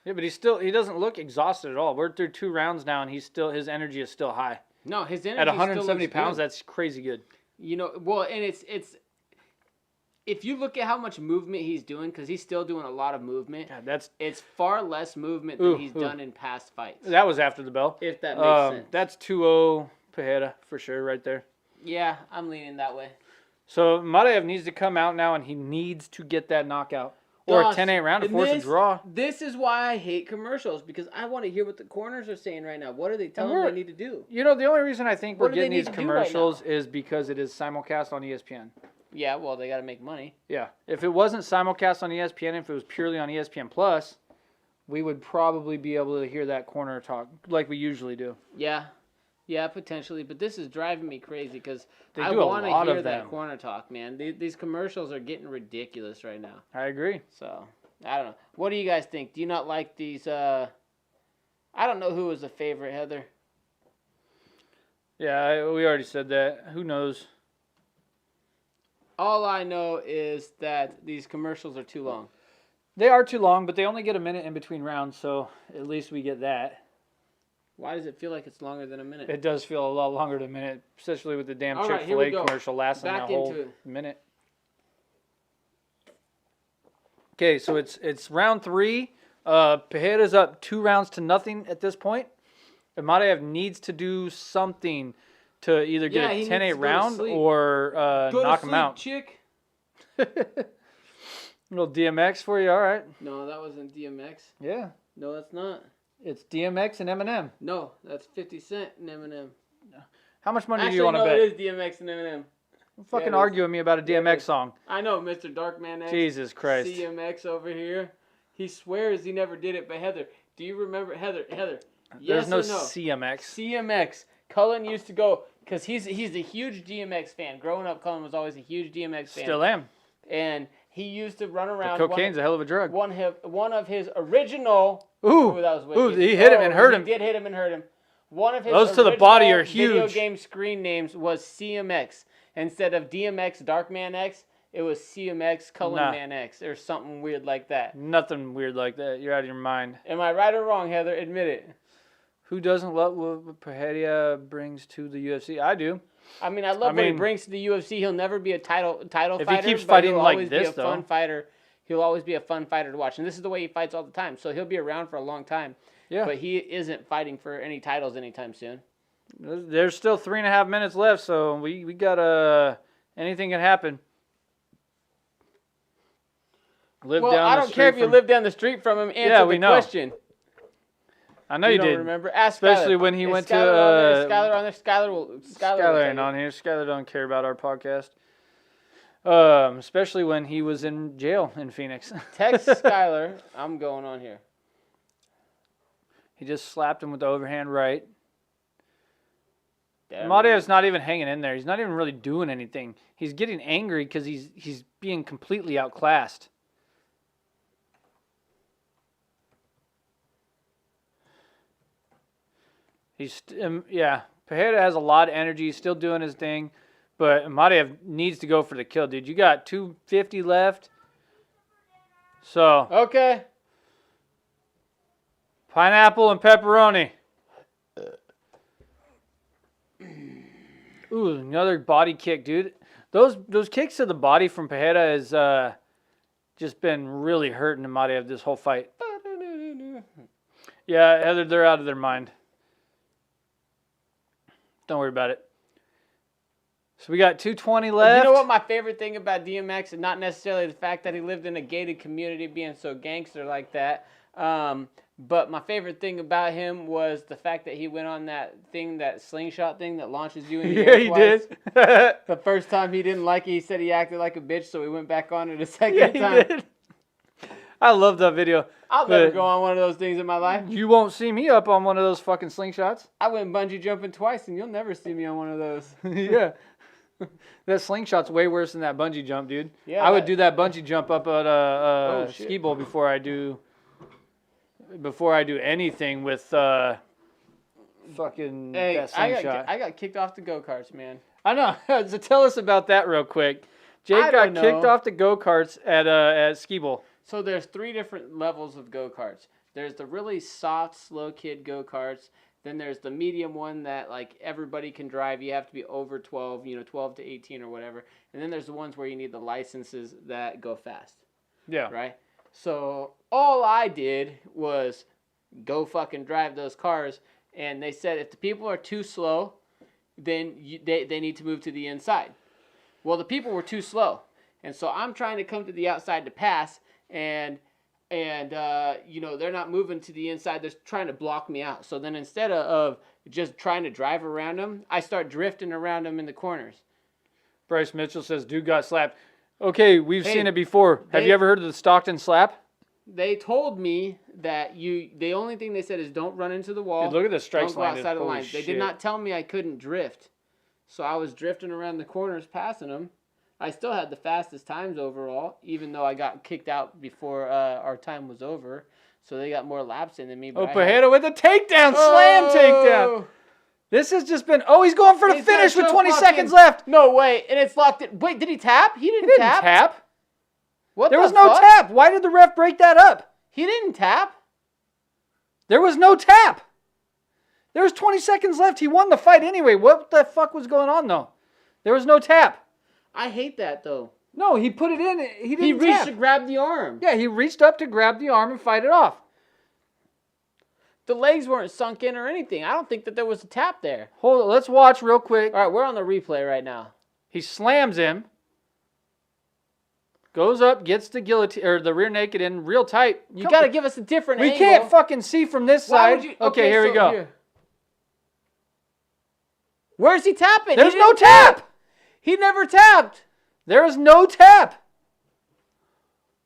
Yeah, but he doesn't look exhausted at all. We're through 2 rounds now, and his energy is still high. No, his energy at 170 still pounds, good. That's crazy good. You know, well, and it's if you look at how much movement he's doing, because he's still doing a lot of movement. God, it's far less movement than he's done in past fights. That was after the bell. If that makes sense. That's 2-0 Pereira for sure, right there. Yeah, I'm leaning that way. So Amadiev needs to come out now, and he needs to get that knockout. Or a 10-8 round to force a draw. This is why I hate commercials, because I want to hear what the corners are saying right now. What are they telling me they need to do? You know, the only reason I think we're getting these commercials is because it is simulcast on ESPN. Yeah, well, they got to make money. Yeah. If it wasn't simulcast on ESPN, if it was purely on ESPN Plus, we would probably be able to hear that corner talk like we usually do. Yeah. Yeah, potentially, but this is driving me crazy because I do want to hear that them. corner talk, man. These commercials are getting ridiculous right now. I agree. So, I don't know. What do you guys think? Do you not like these? I don't know who was the favorite, Heather. Yeah, we already said that. Who knows? All I know is that these commercials are too long. They are too long, but they only get a minute in between rounds, so at least we get that. Why does it feel like it's longer than a minute? It does feel a lot longer than a minute, especially with the damn All right, here Chick-fil-A we go. commercial lasting Back that whole into it. minute. Okay, so it's round 3. Pereira's up 2 rounds to nothing at this point. Amadeev needs to do something to either get a 10-8 round or knock him out. Chick. Little DMX for you, all right. No, that wasn't DMX. Yeah. No, that's not. It's DMX and Eminem. No, that's 50 Cent and Eminem. How much money Actually, do you want to no, bet? it is DMX and Eminem. Don't fucking argue with me about a DMX song. I know, Mr. Darkman X. Jesus Christ. CMX over here. He swears he never did it, but Heather, do you remember Heather? There's Yes no or no? CMX. CMX. Cullen used to go because he's a huge DMX fan. Growing up, Cullen was always a huge DMX fan. Still am. And he used to run around. But cocaine's a hell of a drug. One of his original. Ooh, that was wicked. He hit him and hurt him. He did hit him and hurt him. One of his those to the body are huge. Video game screen names was CMX. Instead of DMX Darkman X, it was CMX Cullen Man X or something weird like that. Nothing weird like that. You're out of your mind. Am I right or wrong, Heather? Admit it. Who doesn't love what Pereira brings to the UFC? I do. I mean, I love what he brings to the UFC. He'll never be a title fighter. If he keeps fighting like this, though, fun fighter. He'll always be a fun fighter to watch, and this is the way he fights all the time. So he'll be around for a long time. Yeah. But he isn't fighting for any titles anytime soon. There's still 3.5 minutes left, so we got anything can happen. I don't care if you live down the street from him. Answer the question. I know you did. Remember? Ask especially Skylar. when he went to Skylar on there. Skylar ain't on here. Skylar don't care about our podcast. Especially when he was in jail in Phoenix. Text Skylar. I'm going on here. He just slapped him with the overhand right. Amadeev's not even hanging in there. He's not even really doing anything. He's getting angry because he's being completely outclassed. Pereira has a lot of energy. He's still doing his thing. But Amadeev needs to go for the kill, dude. You got 250 left. So. Okay. Pineapple and pepperoni. Ooh, another body kick, dude. Those kicks to the body from Pereira has just been really hurting Amadeev this whole fight. Yeah, Heather, they're out of their mind. Don't worry about it. So we got 220 left. You know what my favorite thing about DMX is not necessarily the fact that he lived in a gated community being so gangster like that. But my favorite thing about him was the fact that he went on that slingshot thing that launches you in the air twice. Did. The first time he didn't like it, he said he acted like a bitch, so he went back on it a second time. Did. I love that video. I'll never go on one of those things in my life. You won't see me up on one of those fucking slingshots. I went bungee jumping twice, and you'll never see me on one of those. Yeah. That slingshot's way worse than that bungee jump, dude. Yeah, I would do that bungee jump up at a ski bowl before I do anything with fucking that slingshot. I got kicked off the go-karts, man. I know. So tell us about that real quick. Jake got kicked off the go-karts at ski bowl. So there's 3 different levels of go-karts. There's the really soft, slow kid go-karts. Then there's the medium one that like everybody can drive. You have to be over 12, 12 to 18 or whatever. And then there's the ones where you need the licenses that go fast. Yeah. Right? So all I did was go fucking drive those cars. And they said if the people are too slow, then they need to move to the inside. Well, the people were too slow. And so I'm trying to come to the outside to pass. And they're not moving to the inside. They're trying to block me out. So then instead of just trying to drive around them, I start drifting around them in the corners. Bryce Mitchell says, dude got slapped. Okay, we've seen it before. Have you ever heard of the Stockton slap? They told me that the only thing they said is don't run into the wall. Dude, look at the strikes line. Don't go outside of the line. They did not tell me I couldn't drift. So I was drifting around the corners passing them. I still had the fastest times overall, even though I got kicked out before our time was over. So they got more laps in than me. But Pereira with a takedown, slam takedown. This has just been. Oh, he's going for the He's finish got with so 20 fucking- seconds left. No way, and it's locked in. Wait, did he tap? He didn't, He didn't tap. tap. What? There the was no fuck? tap. Why did the ref break that up? He didn't tap. There was no tap. There was 20 seconds left. He won the fight anyway. What the fuck was going on, though? There was no tap. I hate that though. No, he put it in. He didn't He reached tap. to grab the arm. Yeah, he reached up to grab the arm and fight it off. The legs weren't sunk in or anything. I don't think that there was a tap there. Hold on. Let's watch real quick. All right, we're on the replay right now. He slams him. Goes up, gets the guillotine or the rear naked in real tight. You got to give us a different We angle. can't fucking see from this Why side. would you- Okay, here we so go. here. Where's he tapping? There's He no didn't tap. He never tapped. There is no tap.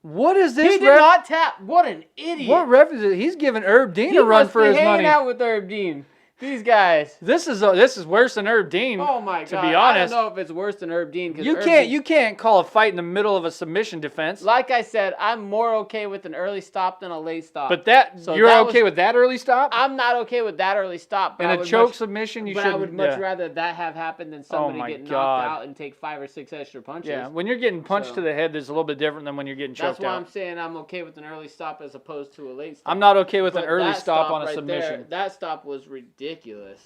What is this? He did ref? not tap. What an idiot. What ref is it? He's giving Herb Dean He a run must for be his hanging money. out with Herb Dean. These guys. This is worse than Herb Dean. Oh my god. To be honest, I don't know if it's worse than Herb Dean. you can't call a fight in the middle of a submission defense. Like I said, I'm more okay with an early stop than a late stop. But you're okay with that early stop? I'm not okay with that early stop. But In I a would choke much- submission, you But should. I would much rather that have happened than somebody my get knocked God. out and take 5 or 6 extra punches. Yeah, when you're getting punched So- to the head, there's a little bit different than when you're getting That's choked why out. I'm saying I'm okay with an early stop as opposed to a late stop. I'm not okay with an But early that stop on a right submission. there, that stop was ridiculous. That's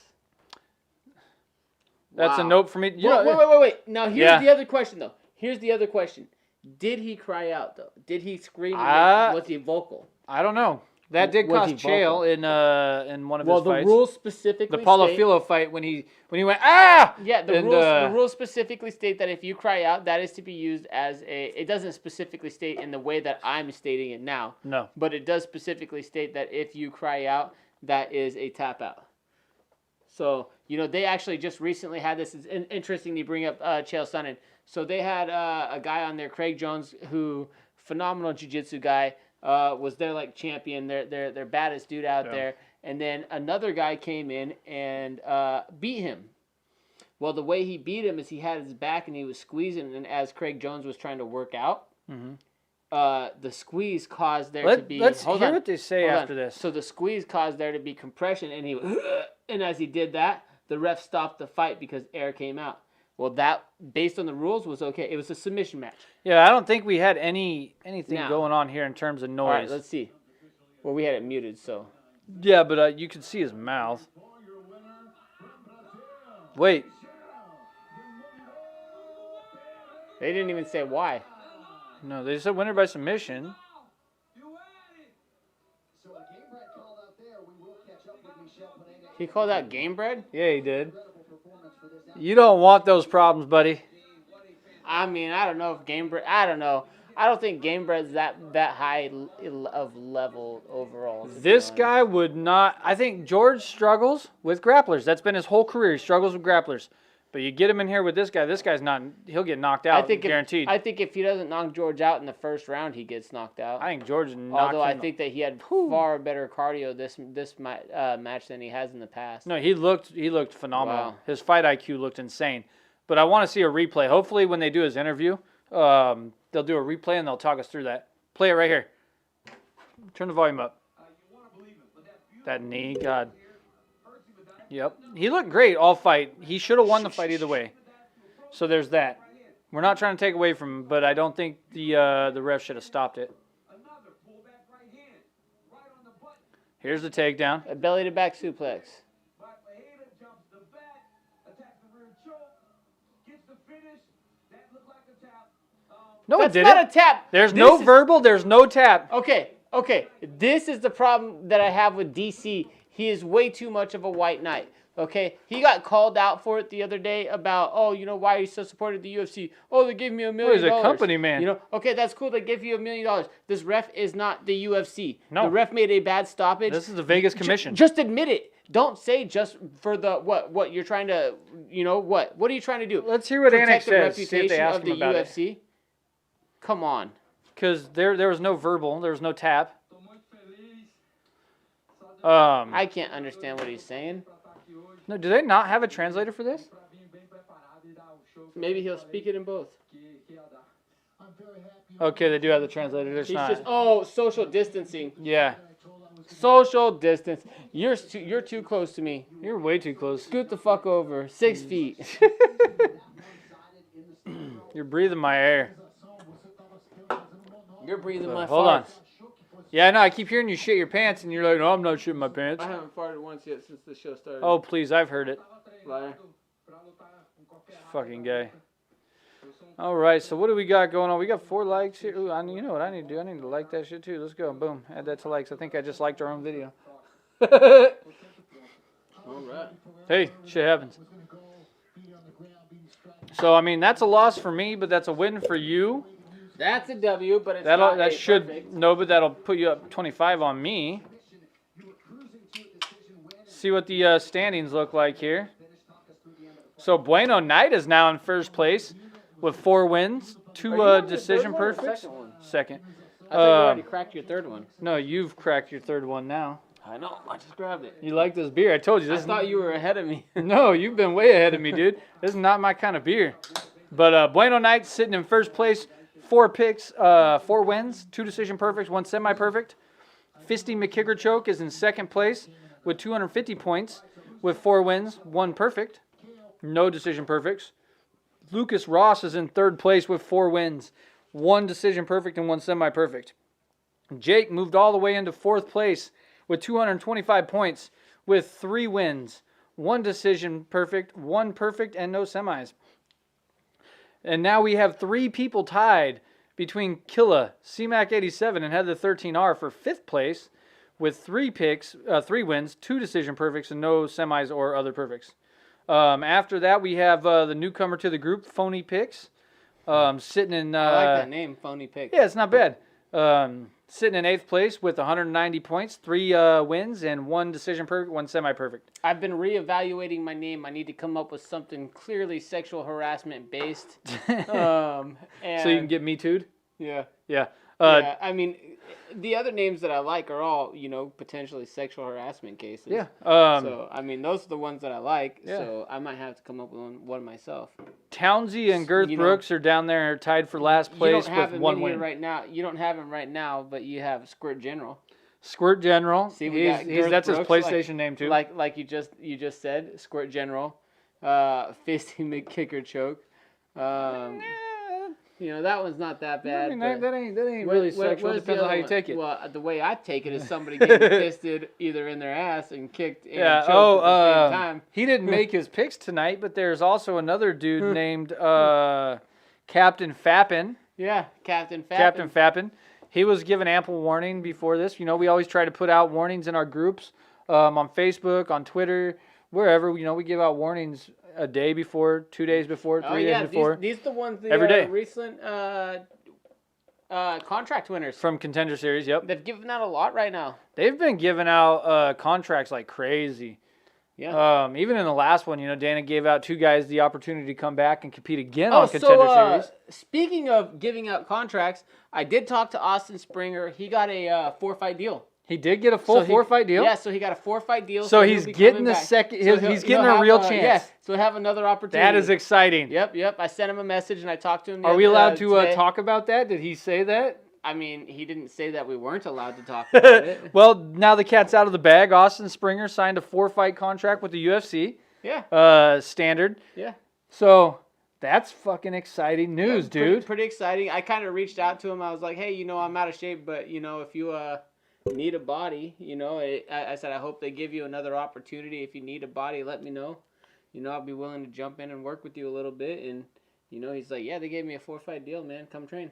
a Wow. note for me. You Well, know, wait. Now here's Yeah. the other question though. Here's the other question. Did he cry out though? Did he scream? Was he vocal? I don't know. That did Was cost he Chael vocal? in one of Well, his the fights. rules specifically The Paulo state, Filo fight when he went ah. Yeah, the and, rules specifically state that if you cry out, that is to be used as a. It doesn't specifically state in the way that I'm stating it now. No. But it does specifically state that if you cry out, that is a tap out. So, they actually just recently had this. It's interesting you bring up Chael Sonnen. So they had a guy on there, Craig Jones, who phenomenal jiu-jitsu guy, was their like champion, their baddest dude out there. And then another guy came in and beat him. Well, the way he beat him is he had his back and he was squeezing, and as Craig Jones was trying to work out, the squeeze caused there to be. Let's hold hear on, what they say hold after on. this. So the squeeze caused there to be compression, and and as he did that, the ref stopped the fight because air came out. Well, that based on the rules was okay. It was a submission match. Yeah, I don't think we had anything Now. going on here in terms of noise. All right, let's see. Well, we had it muted, so. Yeah, but you could see his mouth. Wait. They didn't even say why. No, they said winner by submission. He called out game bread? Yeah, he did. You don't want those problems, buddy. I mean, I don't know if game bread. I don't know. I don't think game bread's that high of level overall. This guy would not. I think George struggles with grapplers. That's been his whole career. He struggles with grapplers. But you get him in here with this guy. This guy's not. He'll get knocked out. Guaranteed. I think if he doesn't knock George out in the first round, he gets knocked out. I think George knocked Although I him. think that he had far better cardio this match than he has in the past. No, he looked phenomenal. Wow. His fight IQ looked insane. But I want to see a replay. Hopefully, when they do his interview, they'll do a replay and they'll talk us through that. Play it right here. Turn the volume up. That knee, God. Yep. He looked great all fight. He should have won the fight either way. So there's that. We're not trying to take away from him, but I don't think the ref should have stopped it. Here's the takedown. A belly to back suplex. No, That's it didn't. not a tap. There's no verbal. There's no tap. Okay. This is the problem that I have with DC. He is way too much of a white knight. Okay, he got called out for it the other day about, why are you so supportive of the UFC? Oh, they gave me $1 million. He's a company man. Okay, that's cool. They gave you $1 million. This ref is not the UFC. No. The ref made a bad stoppage. This is the Vegas Commission. Just admit it. Don't say just for the what you're trying to, what? What are you trying to do? Let's hear what Protect Annex the says. See if they reputation ask of the him about UFC? it. Come on. Because there was no verbal. There was no tap. I can't understand what he's saying. No, do they not have a translator for this? Maybe he'll speak it in both. Okay, they do have the translator. There's He's not. just social distancing. Yeah. Social distance. You're too close to me. You're way too close. Scoot the fuck over. 6 feet. You're breathing my air. You're breathing my Hold on. farts. Yeah, no, I keep hearing you shit your pants, and you're like, no, I'm not shitting my pants. I haven't farted once yet since the show started. Oh, please, I've heard it. Liar. Fucking guy. All right, so what do we got going on? We got 4 likes here. Ooh, you know what I need to do? I need to like that shit too. Let's go. Boom. Add that to likes. I think I just liked our own video. All right. Hey, shit happens. So, I mean, that's a loss for me, but that's a win for you. That's a W, but it's not That a should, perfect. no, but that'll put you up 25 on me. See what the standings look like here. So, Bueno Knight is now in first place with 4 wins, 2 decision perfects. Second. I thought you already cracked your third one. No, you've cracked your third one now. I know. I just grabbed it. You like this beer? I told you. I This thought you were ahead of me. No, you've been way ahead of me, dude. This is not my kind of beer. But Bueno Knight sitting in first place, 4 picks, 4 wins, 2 decision perfects, 1 semi-perfect. Fisty McKickerchoke is in second place with 250 points with 4 wins, 1 perfect, no decision perfects. Lucas Ross is in third place with 4 wins, 1 decision perfect and 1 semi-perfect. Jake moved all the way into fourth place with 225 points with 3 wins, 1 decision perfect, 1 perfect, and no semis. And now we have 3 people tied between Killa, CMAC87, and Heather 13R for 5th place with 3 picks, 3 wins, 2 decision perfects, and no semis or other perfects. After that, we have the newcomer to the group, Phony Picks, sitting in... I like that name, Phony Pick. Yeah, it's not bad. Sitting in 8th place with 190 points, 3 wins, and 1 decision perfect, 1 semi-perfect. I've been reevaluating my name. I need to come up with something clearly sexual harassment based. So you can get me too'd? Yeah. Yeah. Yeah. I mean, the other names that I like are all, potentially sexual harassment cases. Yeah. So, I mean, those are the ones that I like. Yeah. So I might have to come up with one myself. Townsy and Girth Brooks are down there tied for last place with 1 win. Right now. You don't have him right now, but you have Squirt General. Squirt General. See, that's his PlayStation name too. Like you just said, Squirt General, Fisty McKickerchoke. That one's not that bad. I mean, that ain't really sexual. Depends on how you take it. Well, the way I take it is somebody getting fisted either in their ass and kicked and choked at the same time. He didn't make his picks tonight, but there's also another dude named Captain Fappin. Yeah, Captain Fappin. Captain Fappin. He was given ample warning before this. We always try to put out warnings in our groups on Facebook, on Twitter, wherever. We give out warnings a day before, 2 days before, 3 days before. These are the ones, every day. Recent contract winners. From Contender Series, yep. They've given out a lot right now. They've been giving out contracts like crazy. Yeah. Even in the last one, Dana gave out 2 guys the opportunity to come back and compete again on Contender Series. Speaking of giving out contracts, I did talk to Austin Springer. He got a 4-fight deal. He did get a full 4-fight deal? Yeah, so he got a 4-fight deal. So he's getting the second. He's getting a real chance. Yeah, so he'll have another opportunity. That is exciting. Yep. I sent him a message and I talked to him. Are we allowed to talk about that? Did he say that? I mean, he didn't say that we weren't allowed to talk about it. Well, now the cat's out of the bag. Austin Springer signed a 4-fight contract with the UFC. Yeah. Standard. Yeah. So that's fucking exciting news, dude. Pretty exciting. I kind of reached out to him. I was like, hey, I'm out of shape, but if you need a body, I said I hope they give you another opportunity. If you need a body, let me know. I'll be willing to jump in and work with you a little bit. And he's like, yeah, they gave me a 4-fight deal, man. Come train.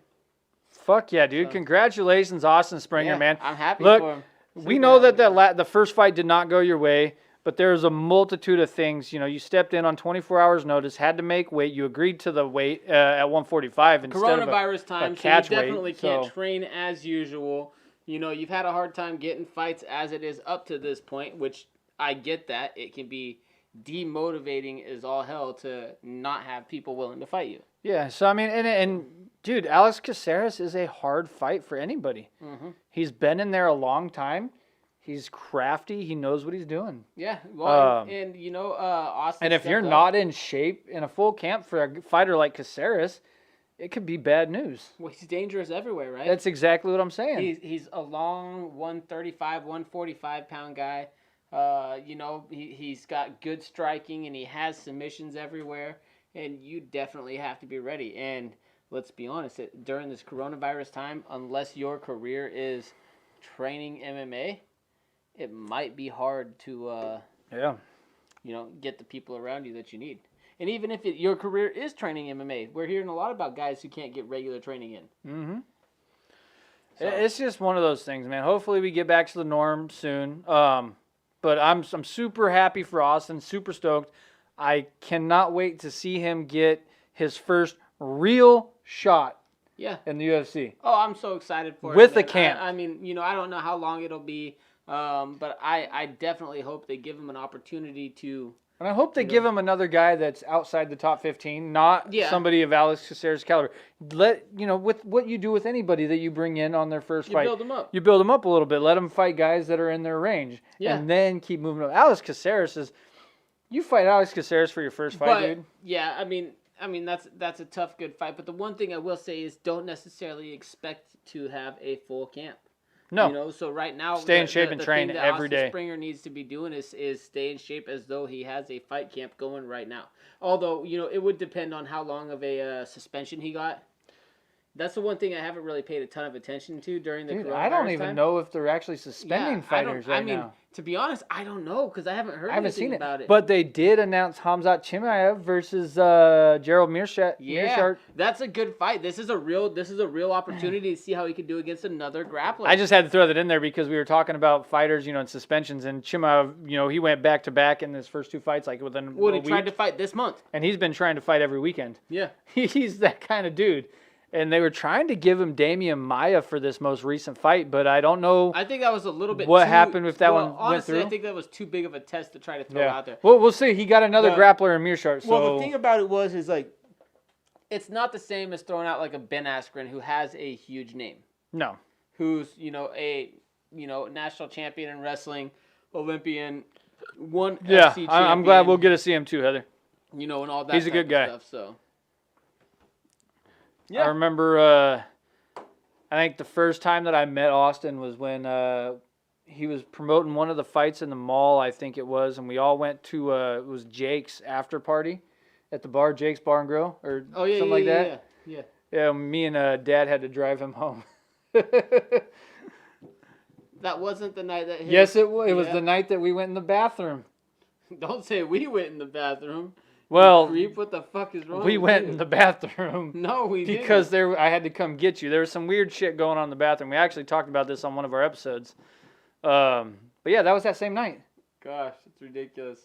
Fuck yeah, dude! Congratulations, Austin Springer, man. I'm happy for him. We know that the first fight did not go your way, but there's a multitude of things. You stepped in on 24 hours notice, had to make weight. You agreed to the weight at 145 instead of coronavirus time, so you definitely can't train as usual. You've had a hard time getting fights as it is up to this point, which I get that. It can be demotivating as all hell to not have people willing to fight you. Yeah, so I mean, and dude, Alex Caceres is a hard fight for anybody. Mm-hmm. He's been in there a long time. He's crafty. He knows what he's doing. Yeah, well, Austin. And if you're not in shape in a full camp for a fighter like Caceres, it could be bad news. Well, he's dangerous everywhere, right? That's exactly what I'm saying. He's a long 135, 145 pound guy. You know, he's got good striking and he has submissions everywhere. And you definitely have to be ready. And let's be honest, during this coronavirus time, unless your career is training MMA, it might be hard to, you know, get the people around you that you need. And even if your career is training MMA, we're hearing a lot about guys who can't get regular training in. Mm-hmm. So. It's just one of those things, man. Hopefully we get back to the norm soon. But I'm super happy for Austin, super stoked. I cannot wait to see him get his first real shot in the UFC. Oh, I'm so excited for it. With the camp. I mean, you know, I don't know how long it'll be, but I definitely hope they give him an opportunity to... And I hope they give him another guy that's outside the top 15, not somebody of Alex Caceres' caliber. With what you do with anybody that you bring in on their first fight. You build them up. You build them up a little bit. Let them fight guys that are in their range. Yeah. And then keep moving up. Alex Caceres is... You fight Alex Caceres for your first fight, dude? Yeah, I mean that's a tough, good fight. But the one thing I will say is don't necessarily expect to have a full camp. No. You know, so right now, stay in shape and train every day. Springer needs to be doing is stay in shape as though he has a fight camp going right now. Although, you know, it would depend on how long of a suspension he got. That's the one thing I haven't really paid a ton of attention to during the coronavirus I don't even know if they're actually suspending fighters right now. To be honest, I don't know because I haven't heard anything about it. But they did announce Khamzat Chimaev versus Gerald Meerschaert. Yeah, that's a good fight. This is a real opportunity to see how he can do against another grappler. I just had to throw that in there because we were talking about fighters, you know, and suspensions, and Chimaev, you know, he went back to back in his first two fights, like within a week. He tried to fight this month, and he's been trying to fight every weekend. Yeah, he's that kind of dude. And they were trying to give him Damian Maia for this most recent fight, but I don't know. I think that was a little bit. What happened if that one honestly, went through? I think that was too big of a test to try to throw out there. Well, we'll see. He got another grappler in Meerschaert. So. Well, the thing about it is like, it's not the same as throwing out like a Ben Askren who has a huge name. No. Who's a national champion in wrestling, Olympian, one FC champion. I'm glad we'll get to see him too, Heather. You know, and all that. He's a good guy. Stuff, so. Yeah. I remember, I think the first time that I met Austin was when he was promoting one of the fights in the mall, I think it was, and we all went to, it was Jake's after party at the bar, Jake's Bar and Grill, or something like that. Yeah, me and Dad had to drive him home. That wasn't the night that... Yes, it was. It was the night that we went in the bathroom. Don't say we went in the bathroom. Well, creep, what the fuck is wrong? We went in the bathroom. No, we didn't. Because I had to come get you. There was some weird shit going on in the bathroom. We actually talked about this on one of our episodes. But yeah, that was that same night. Gosh, it's ridiculous.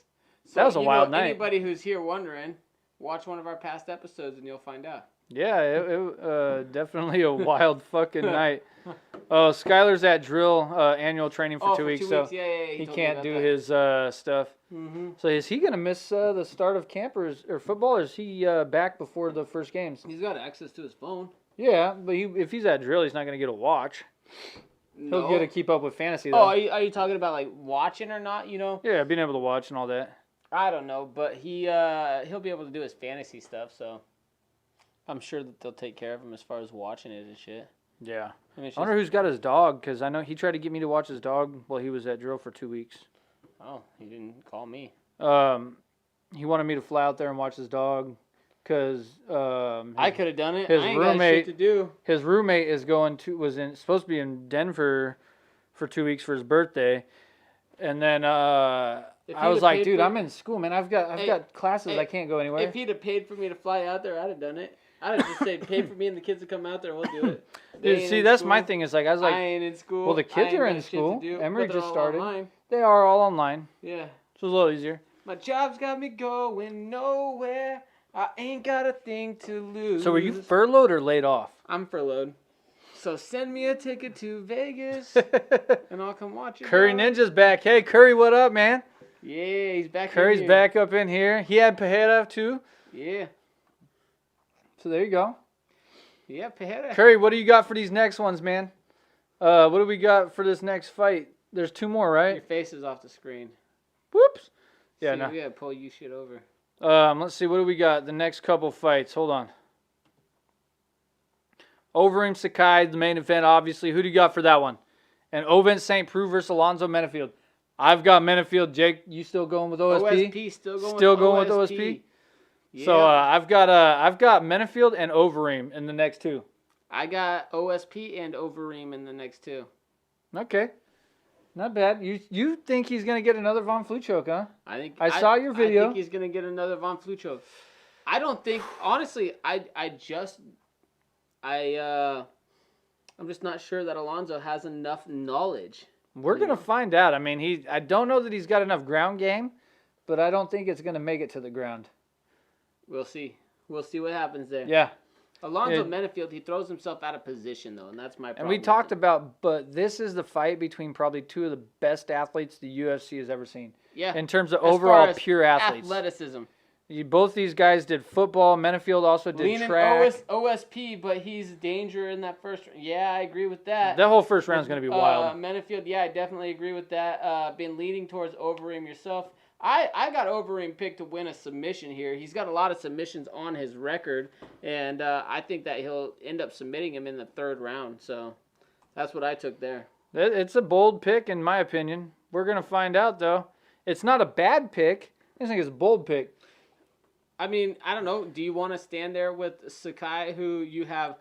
So, that was a wild night. Anybody who's here wondering, watch one of our past episodes and you'll find out. Yeah, it definitely a wild fucking night. Oh, Skylar's at drill annual training for 2 weeks, so he can't do his stuff. Mm-hmm. So is he gonna miss the start of camp or football? Or is he back before the first games? He's got access to his phone. Yeah, but if he's at drill, he's not gonna get a watch. No. He'll get to keep up with fantasy though. Oh, are you talking about like watching or not? You know? Yeah, being able to watch and all that. I don't know, but he'll be able to do his fantasy stuff, so I'm sure that they'll take care of him as far as watching it and shit. Yeah. I wonder who's got his dog, because I know he tried to get me to watch his dog while he was at drill for 2 weeks. Oh, he didn't call me. He wanted me to fly out there and watch his dog, because I could have done it. His I ain't roommate got shit to do. His roommate is supposed to be in Denver for 2 weeks for his birthday, and then I was like, dude, I'm in school, man. I've got classes. I can't go anywhere. If he'd have paid for me to fly out there, I'd have done it. I'd have just said, pay for me and the kids to come out there, we'll do it. Dude, see, that's my thing. Is like, I was like, I ain't in school. Well, the kids are in school. Emory just started. They are all online. Yeah. So it's a little easier. My job's got me going nowhere. I ain't got a thing to lose. So were you furloughed or laid off? I'm furloughed. So send me a ticket to Vegas, and I'll come watch it. Curry Ninja's back. Hey, Curry, what up, man? Yeah, he's back. Curry's back up in here. He had Pajeda too. Yeah. So there you go. Yeah, Pajeda. Curry, what do you got for these next ones, man? What do we got for this next fight? There's 2 more, right? Your face is off the screen. Whoops. Yeah, see, no. We gotta pull you shit over. Let's see. What do we got? The next couple fights. Hold on. Overeem Sakai, the main event, obviously. Who do you got for that one? And Ovent St. Preux versus Alonzo Menafield. I've got Menafield. Jake, you still going with OSP? OSP, still going with OSP. Yeah. So I've got Menafield and Overeem in the next two. I got OSP and Overeem in the next two. Okay. Not bad. You think he's going to get another Von Flue choke, huh? I saw your video. I think he's going to get another Von Flue choke. I don't think, honestly, I'm just not sure that Alonzo has enough knowledge. We're going to find out. I mean, I don't know that he's got enough ground game, but I don't think it's going to make it to the ground. We'll see. We'll see what happens there. Yeah. Alonzo Menafield, he throws himself out of position, though, and that's my problem. And we talked about, but this is the fight between probably two of the best athletes the UFC has ever seen. Yeah. In terms of overall pure athletes. Athleticism. Both these guys did football. Menafield also did track. OSP, but he's danger in that first round. Yeah, I agree with that. That whole first round is going to be wild. Menafield, yeah, I definitely agree with that. Been leaning towards Overeem yourself. I got Overeem picked to win a submission here. He's got a lot of submissions on his record, and I think that he'll end up submitting him in the third round. So that's what I took there. It's a bold pick, in my opinion. We're going to find out, though. It's not a bad pick. I just think it's a bold pick. I mean, I don't know. Do you want to stand there with Sakai, who you have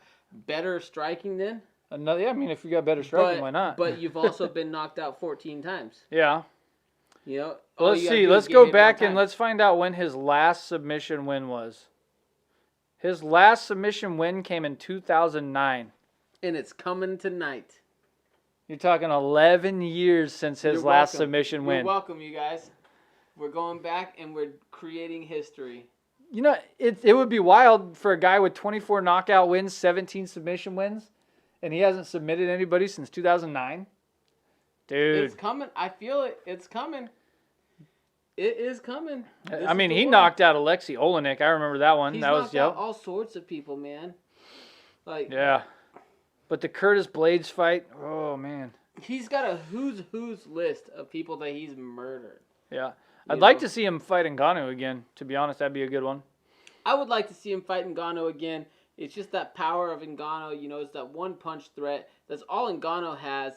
better striking than? Yeah, I mean, if you got better striking, why not? But you've also been knocked out 14 times. Yeah. You know. Let's see. Let's go back and let's find out when his last submission win was. His last submission win came in 2009. And it's coming tonight. You're talking 11 years since his last submission win. You're welcome, you guys. We're going back and we're creating history. You know, it would be wild for a guy with 24 knockout wins, 17 submission wins, and he hasn't submitted anybody since 2009. Dude. It's coming. I feel it. It's coming. It is coming. I mean, he knocked out Alexei Olenek. I remember that one. He's that was knocked out all sorts of people, man. Like yeah. But the Curtis Blades fight, oh man. He's got a who's list of people that he's murdered. Yeah. I'd like to see him fight Ngannou again. To be honest, that'd be a good one. I would like to see him fight Ngannou again. It's just that power of Ngannou, you know, it's that one punch threat. That's all Ngannou has.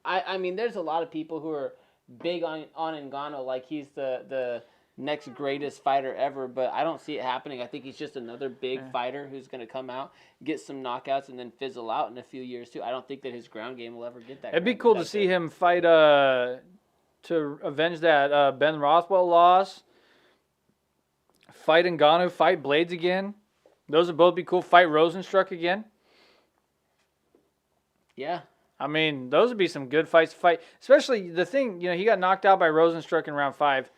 I mean, there's a lot of people who are big on Ngannou, like he's the next greatest fighter ever, but I don't see it happening. I think he's just another big fighter who's going to come out, get some knockouts, and then fizzle out in a few years too. I don't think that his ground game will ever get that. It'd be cool to see him fight to avenge that Ben Rothwell loss. Fight Ngannou, fight Blades again. Those would both be cool. Fight Rosenstruck again. Yeah. I mean, those would be some good fights to fight. Especially the thing, you know, he got knocked out by Rosenstruck in round 5,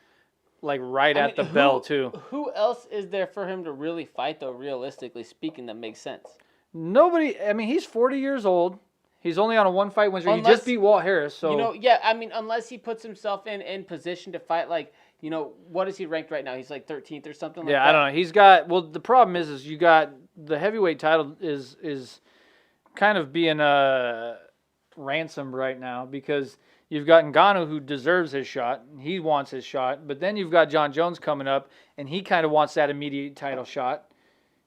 like at the bell too. Who else is there for him to really fight, though, realistically speaking, that makes sense? Nobody. I mean, he's 40 years old. He's only on a one-fight win streak. He just beat Walt Harris. So you know, yeah. I mean, unless he puts himself in position to fight, like, you know, what is he ranked right now? He's like 13th or something like that. Yeah, I don't know. He's got. Well, the problem is you got the heavyweight title is kind of being ransomed right now because you've got Ngannou who deserves his shot. He wants his shot, but then you've got John Jones coming up, and he kind of wants that immediate title shot.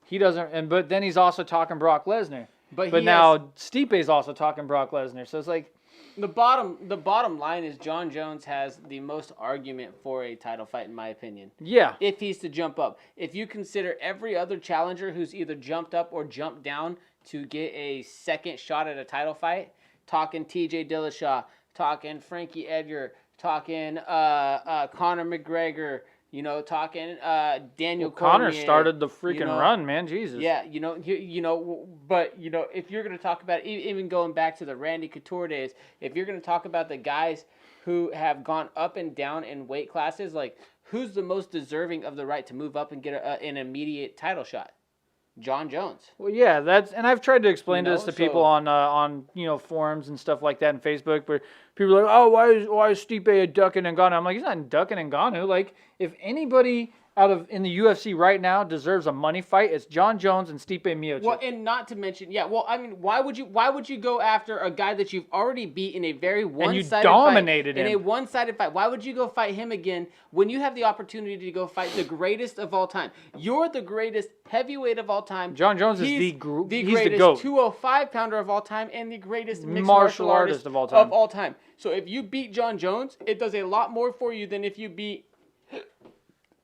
He doesn't, but then he's also talking Brock Lesnar. But now Stipe's also talking Brock Lesnar, so it's like the bottom line is John Jones has the most argument for a title fight in my opinion. Yeah. If he's to jump up, if you consider every other challenger who's either jumped up or jumped down to get a second shot at a title fight, talking T.J. Dillashaw, talking Frankie Edgar, talking Conor McGregor. You know, talking Daniel Cormier. Connor started the freaking run, man. Jesus. Yeah, but if you're going to talk about even going back to the Randy Couture days, if you're going to talk about the guys who have gone up and down in weight classes, like who's the most deserving of the right to move up and get an immediate title shot? John Jones. Well, yeah, and I've tried to explain this to people on forums and stuff like that and Facebook, where people are like, oh, why is Stipe ducking Ngannou? I'm like, he's not ducking Ngannou. Like, if anybody in the UFC right now deserves a money fight, it's John Jones and Stipe Miocic. Well, and not to mention, I mean, why would you go after a guy that you've already beat in a very one-sided and you dominated fight, him. in a one-sided fight? Why would you go fight him again when you have the opportunity to go fight the greatest of all time? You're the greatest heavyweight of all time. John Jones is the GOAT. greatest 205-pounder of all time and the greatest mixed martial artist of all time. So if you beat John Jones, it does a lot more for you than if you beat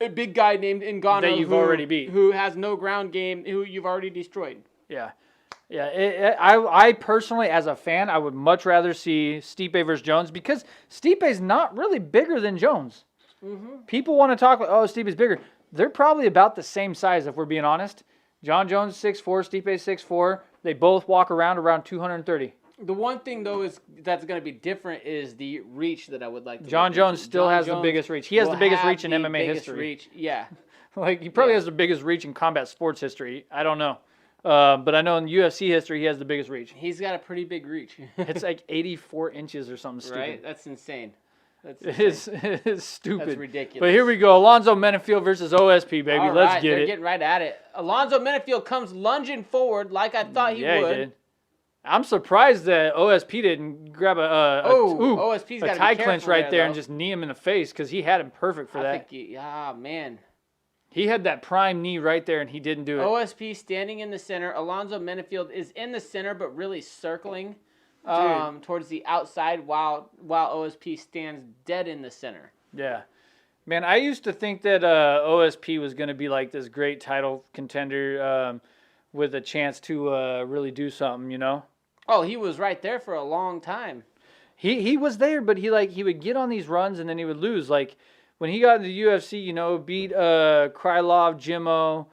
a big guy named Ngannou that you've already beat, who has no ground game, who you've already destroyed. Yeah. I personally, as a fan, I would much rather see Stipe versus Jones because Stipe's not really bigger than Jones. Mm-hmm. People want to talk about, oh, Stipe's bigger. They're probably about the same size, if we're being honest. John Jones 6'4", Stipe 6'4". They both walk around 230. The one thing, though, that's going to be different is the reach that I would like to John Jones still has the biggest reach. He has the biggest reach in MMA history. Reach. Yeah. Like, he probably has the biggest reach in combat sports history. I don't know. But I know in UFC history, he has the biggest reach. He's got a pretty big reach. It's like 84 inches or something stupid. Right? That's insane. It's stupid. That's ridiculous. But here we go. Alonzo Menefield versus OSP, baby. All Let's right, get they're it. getting right at it. Alonzo Menefield comes lunging forward like I thought he would. He did. I'm surprised that OSP didn't grab OSP's a tie clinch right there and just knee him in the face because he had him perfect for that. Man. He had that prime knee right there and he didn't do it. OSP standing in the center. Alonzo Menefield is in the center but really circling towards the outside while OSP stands dead in the center. Yeah. Man, I used to think that OSP was going to be like this great title contender with a chance to really do something, you know? Oh, he was right there for a long time. He was there, but he would get on these runs and then he would lose. Like when he got into the UFC, you know, beat Krylov, Jimmo,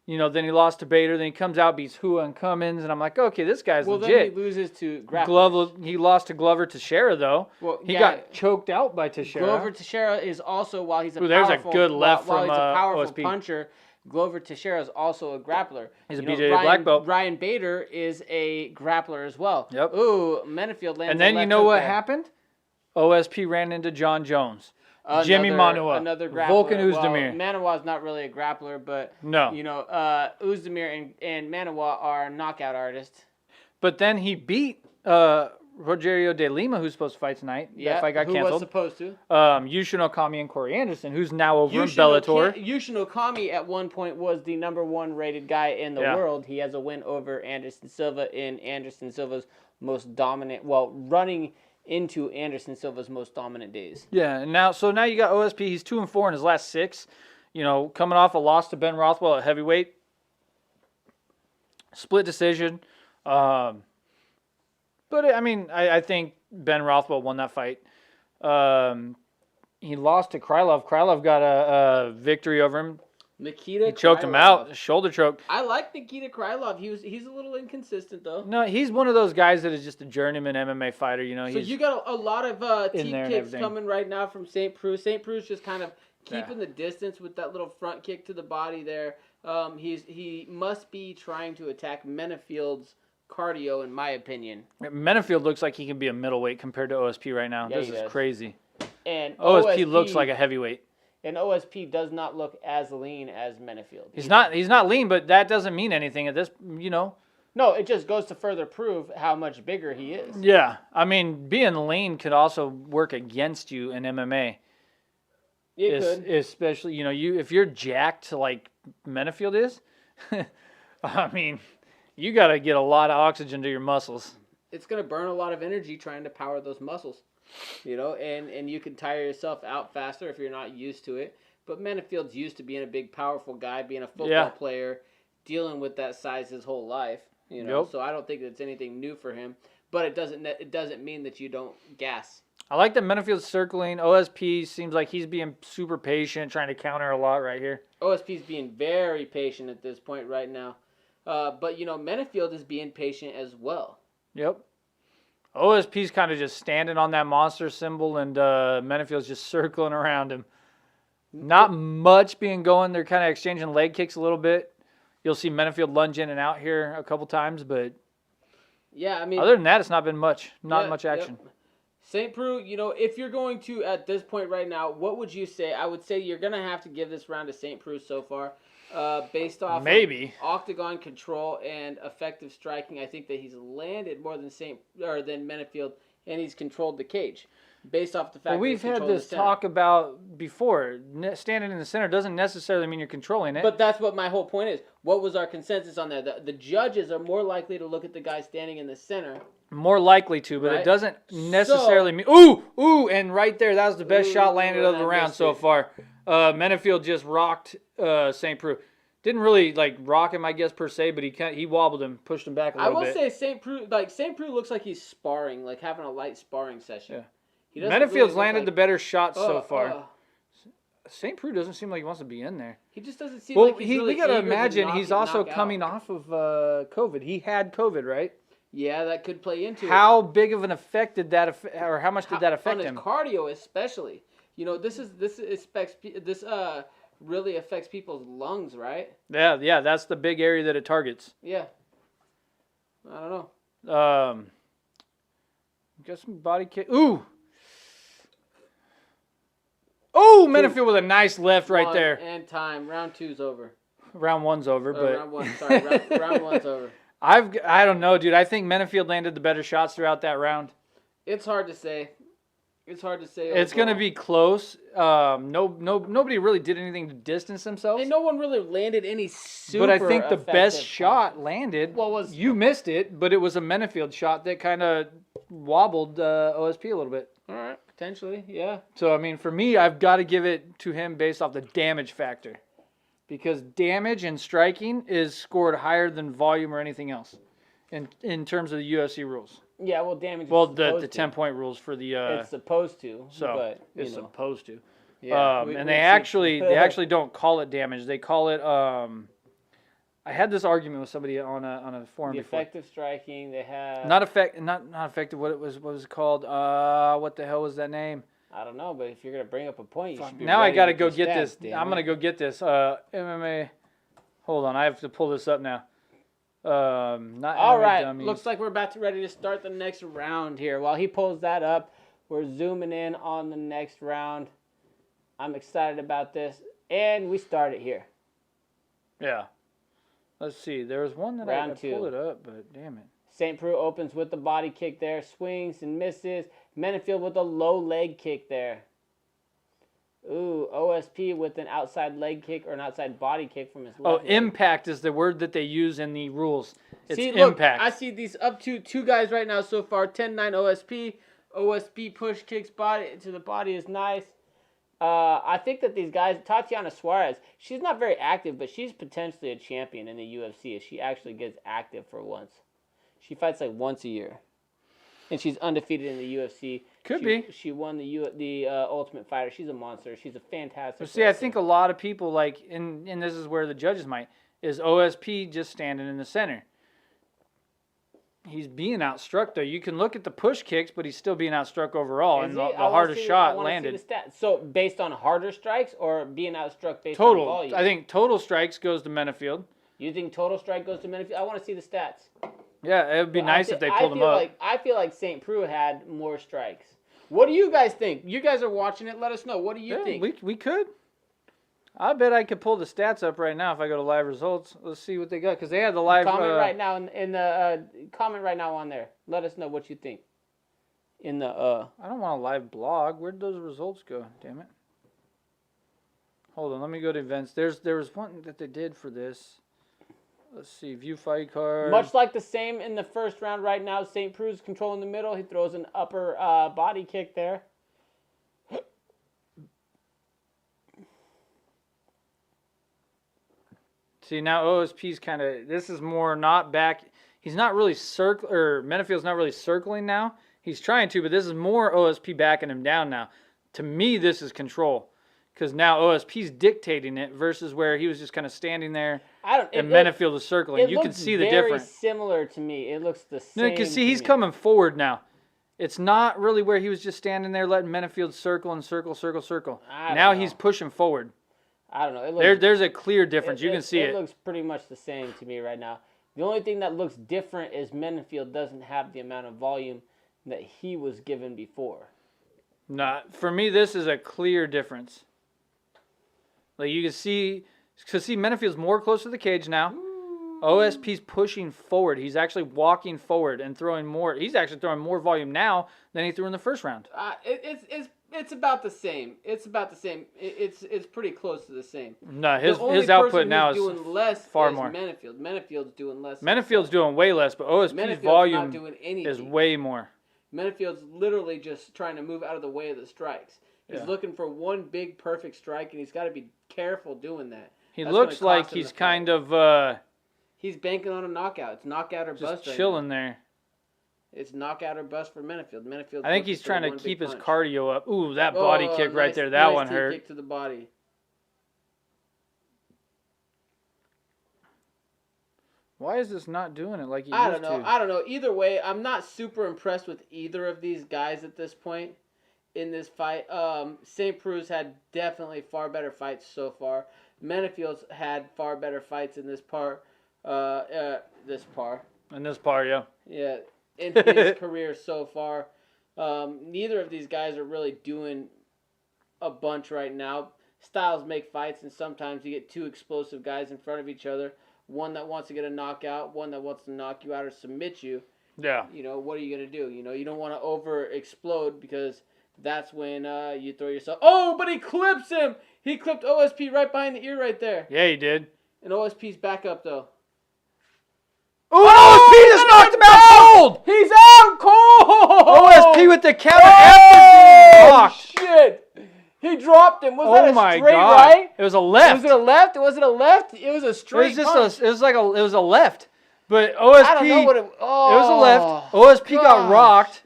you know, then he lost to Bader, then he comes out, beats Hua and Cummins, and I'm like, okay, this guy's legit. Then he loses to Glover. He lost to Glover Teixeira, though. Well, he got choked out by Teixeira. Glover Teixeira is also, while he's a there's a good left while from he's a powerful OSP. puncher, Glover Teixeira is also a grappler. He's a BJJ black belt. Ryan Bader is a grappler as well. Yep. Ooh, Menefield lands. And then you know what happened? OSP ran into John Jones. Jimmy Manuwa. Another grappler. Volkan Oezdemir. Manuwa's not really a grappler, but no. You know, Oezdemir and Manuwa are knockout artists. But then he beat Rogerio de Lima, who's supposed to fight tonight. Yeah, that fight got canceled. Who was supposed to? Yushin Okami and Corey Anderson, who's now over in Bellator. Yushin Okami at one point was the #1 rated guy in the world. He has a win over Anderson Silva in Anderson Silva's most dominant, running into Anderson Silva's most dominant days. Yeah, and now you got OSP. He's 2-4 in his last 6. You know, coming off a loss to Ben Rothwell at heavyweight. Split decision. But, I mean, I think Ben Rothwell won that fight. He lost to Krylov. Krylov got a victory over him. He choked him out. Shoulder choke. I like Nikita Krylov. He's a little inconsistent, though. No, he's one of those guys that is just a journeyman MMA fighter. You know. So you got a lot of teep kicks coming right now from St. Preux. St. Preux just kind of keeping the distance with that little front kick to the body there. He must be trying to attack Menefield's cardio, in my opinion. Menefield looks like he can be a middleweight compared to OSP right now. Yeah, this is crazy. And OSP looks like a heavyweight. And OSP does not look as lean as Menefield. He's not lean, but that doesn't mean anything at this, you know. No, it just goes to further prove how much bigger he is. Yeah. I mean, being lean could also work against you in MMA. It could. Especially, you know, if you're jacked like Menefield is, I mean, you got to get a lot of oxygen to your muscles. It's going to burn a lot of energy trying to power those muscles. You know, and you can tire yourself out faster if you're not used to it. But Menefield's used to being a big, powerful guy, being a football player, dealing with that size his whole life. You know, so I don't think it's anything new for him. But it doesn't mean that you don't gas. I like that Menefield's circling. OSP seems like he's being super patient, trying to counter a lot right here. OSP's being very patient at this point right now. But, you know, Menefield is being patient as well. Yep. OSP's kind of just standing on that monster symbol, and Menefield's just circling around him. Not much being going. They're kind of exchanging leg kicks a little bit. You'll see Menefield lunge in and out here a couple times, but yeah, I mean, other than that, it's not been much. Not much action. Yep. St. Preux, if you're going to, at this point right now, what would you say? I would say you're going to have to give this round to St. Preux so far. Based off maybe of octagon control and effective striking, I think that he's landed more than than Menefield, and he's controlled the cage. Based off the fact that we've had this talk about before. Standing in the center doesn't necessarily mean you're controlling it. But that's what my whole point is. What was our consensus on that? The judges are more likely to look at the guy standing in the center. More likely to, but right? It doesn't necessarily mean. Ooh, and right there, that was the best shot landed of the round so far. Menefield just rocked St. Preux. Didn't really rock him, I guess, per se, but he wobbled him, pushed him back a little bit. I will say St. Preux looks like he's sparring, having a light sparring session. Yeah. Menefield's landed the better shots so far. St. Preux doesn't seem like he wants to be in there. He just doesn't seem like he's really we got to eager imagine to he's also coming off of COVID. He had COVID, right? Yeah, that could play into it. How big of an effect did that or how much did that affect him? On his cardio especially. This really affects people's lungs, right? Yeah, that's the big area that it targets. Yeah. I don't know. Got some body kick. Ooh, Menefield with a nice left right there. And time. Round 2's over. Round 1's over, but round 1. Sorry, round 1's over. I don't know, dude. I think Menefield landed the better shots throughout that round. It's hard to say. It's going to be close. Nobody really did anything to distance themselves. And no one really landed any super But I think the best shot landed. You missed it, but it was a Menefield shot that kind of wobbled OSP a little bit. All right, potentially, yeah. So, I mean, for me, I've got to give it to him based off the damage factor. Because damage and striking is scored higher than volume or anything else in terms of the UFC rules. Yeah, well, damage is supposed to. The 10-point rules for the... it's supposed to, but it's supposed to. Yeah, they actually don't call it damage. They call it... I had this argument with somebody on a forum before. Effective striking, they have... Not effective, what was it called? What the hell was that name? I don't know, but if you're going to bring up a point, you should be now ready I got to with go your get stats, this. damn I'm going to go get this. MMA... Hold on, I have to pull this up now. Not all MMA right, dummies. Looks like we're ready to start the next round here. While he pulls that up, we're zooming in on the next round. I'm excited about this, and we start it here. Yeah. Let's see. There was one that round I 2. pulled it up, but damn it. St. Preux opens with the body kick there, swings and misses. Menefield with a low leg kick there. Ooh, OSP with an outside leg kick or an outside body kick from his left leg. Impact is the word that they use in the rules. It's impact. Look, I see these up to 2 guys right now so far. 10-9 OSP. OSP push kicks body to the body is nice. I think that these guys, Tatiana Suarez, she's not very active, but she's potentially a champion in the UFC if she actually gets active for once. She fights once a year. And she's undefeated in the UFC. Could be. She won the Ultimate Fighter. She's a monster. She's a fantastic See, I think a lot of people, and this is where the judges might, is OSP just standing in the center. He's being outstruck, though. You can look at the push kicks, but he's still being outstruck overall. And the hardest shot landed. So, based on harder strikes or being outstruck based on volume? I think total strikes goes to Menefield. You think total strike goes to Menefield? I want to see the stats. Yeah, it would be nice if they pulled them up. I feel like St. Preux had more strikes. What do you guys think? You guys are watching it. Let us know. What do you think? We could. I bet I could pull the stats up right now if I go to live results. Let's see what they got because they had the live. Comment right now in the comment right now on there. Let us know what you think. I don't want a live blog. Where'd those results go? Damn it. Hold on. Let me go to events. There was one that they did for this. Let's see, view fight card. Much like the same in the first round right now, St. Preux is controlling the middle. He throws an upper body kick there. See, now OSP's kind of, this is more not back. He's not really Menefield's not really circling now. He's trying to, but this is more OSP backing him down now. To me, this is control. Because now OSP's dictating it versus where he was just kind of standing there and Menefield is circling. You can see the difference. It looks very similar to me. It looks the same. No, you can see he's coming forward now. It's not really where he was just standing there letting Menefield circle and circle. Now he's pushing forward. I don't know. There's a clear difference. You can see it. It looks pretty much the same to me right now. The only thing that looks different is Menefield doesn't have the amount of volume that he was given before. Not for me. This is a clear difference. Like you can see, Menifield's more close to the cage now. OSP's pushing forward. He's actually walking forward and throwing more. He's actually throwing more volume now than he threw in the first round. It's about the same. It's about the same. It's pretty close to the same. No, his output now is doing less far more. Menifield's doing less. Menifield's doing way less, but OSP's volume not doing anything. is way more. Menifield's literally just trying to move out of the way of the strikes. He's looking for one big perfect strike, and he's got to be careful doing that. He looks like he's kind of he's banking on a knockout. It's knockout or bust. Just chilling there. It's knockout or bust for Menifield. I think he's trying to keep his cardio up. Ooh, that body kick right there. That one hurt. Kick to the body. Why is this not doing it like he I used don't know. to? I don't know. Either way, I'm not super impressed with either of these guys at this point in this fight. St. Prue's had definitely far better fights so far. Menifield's had far better fights in this part. In this part, yeah. Yeah, in his career so far. Neither of these guys are really doing a bunch right now. Styles make fights, and sometimes you get two explosive guys in front of each other. One that wants to get a knockout, one that wants to knock you out or submit you. Yeah. You know, what are you going to do? You know, you don't want to over-explode because that's when you throw yourself... Oh, but he clips him! He clipped OSP right behind the ear right there. Yeah, he did. And OSP's back up, though. OSP just knocked him out cold! He's out cold! OSP with the counter after being knocked. Shit! He dropped him. Was that a straight God. right? It was a left. Was it a left? Was it a left? It was a straight punch. It was a left. But OSP... I don't know what it... Oh, it was a left. OSP got rocked,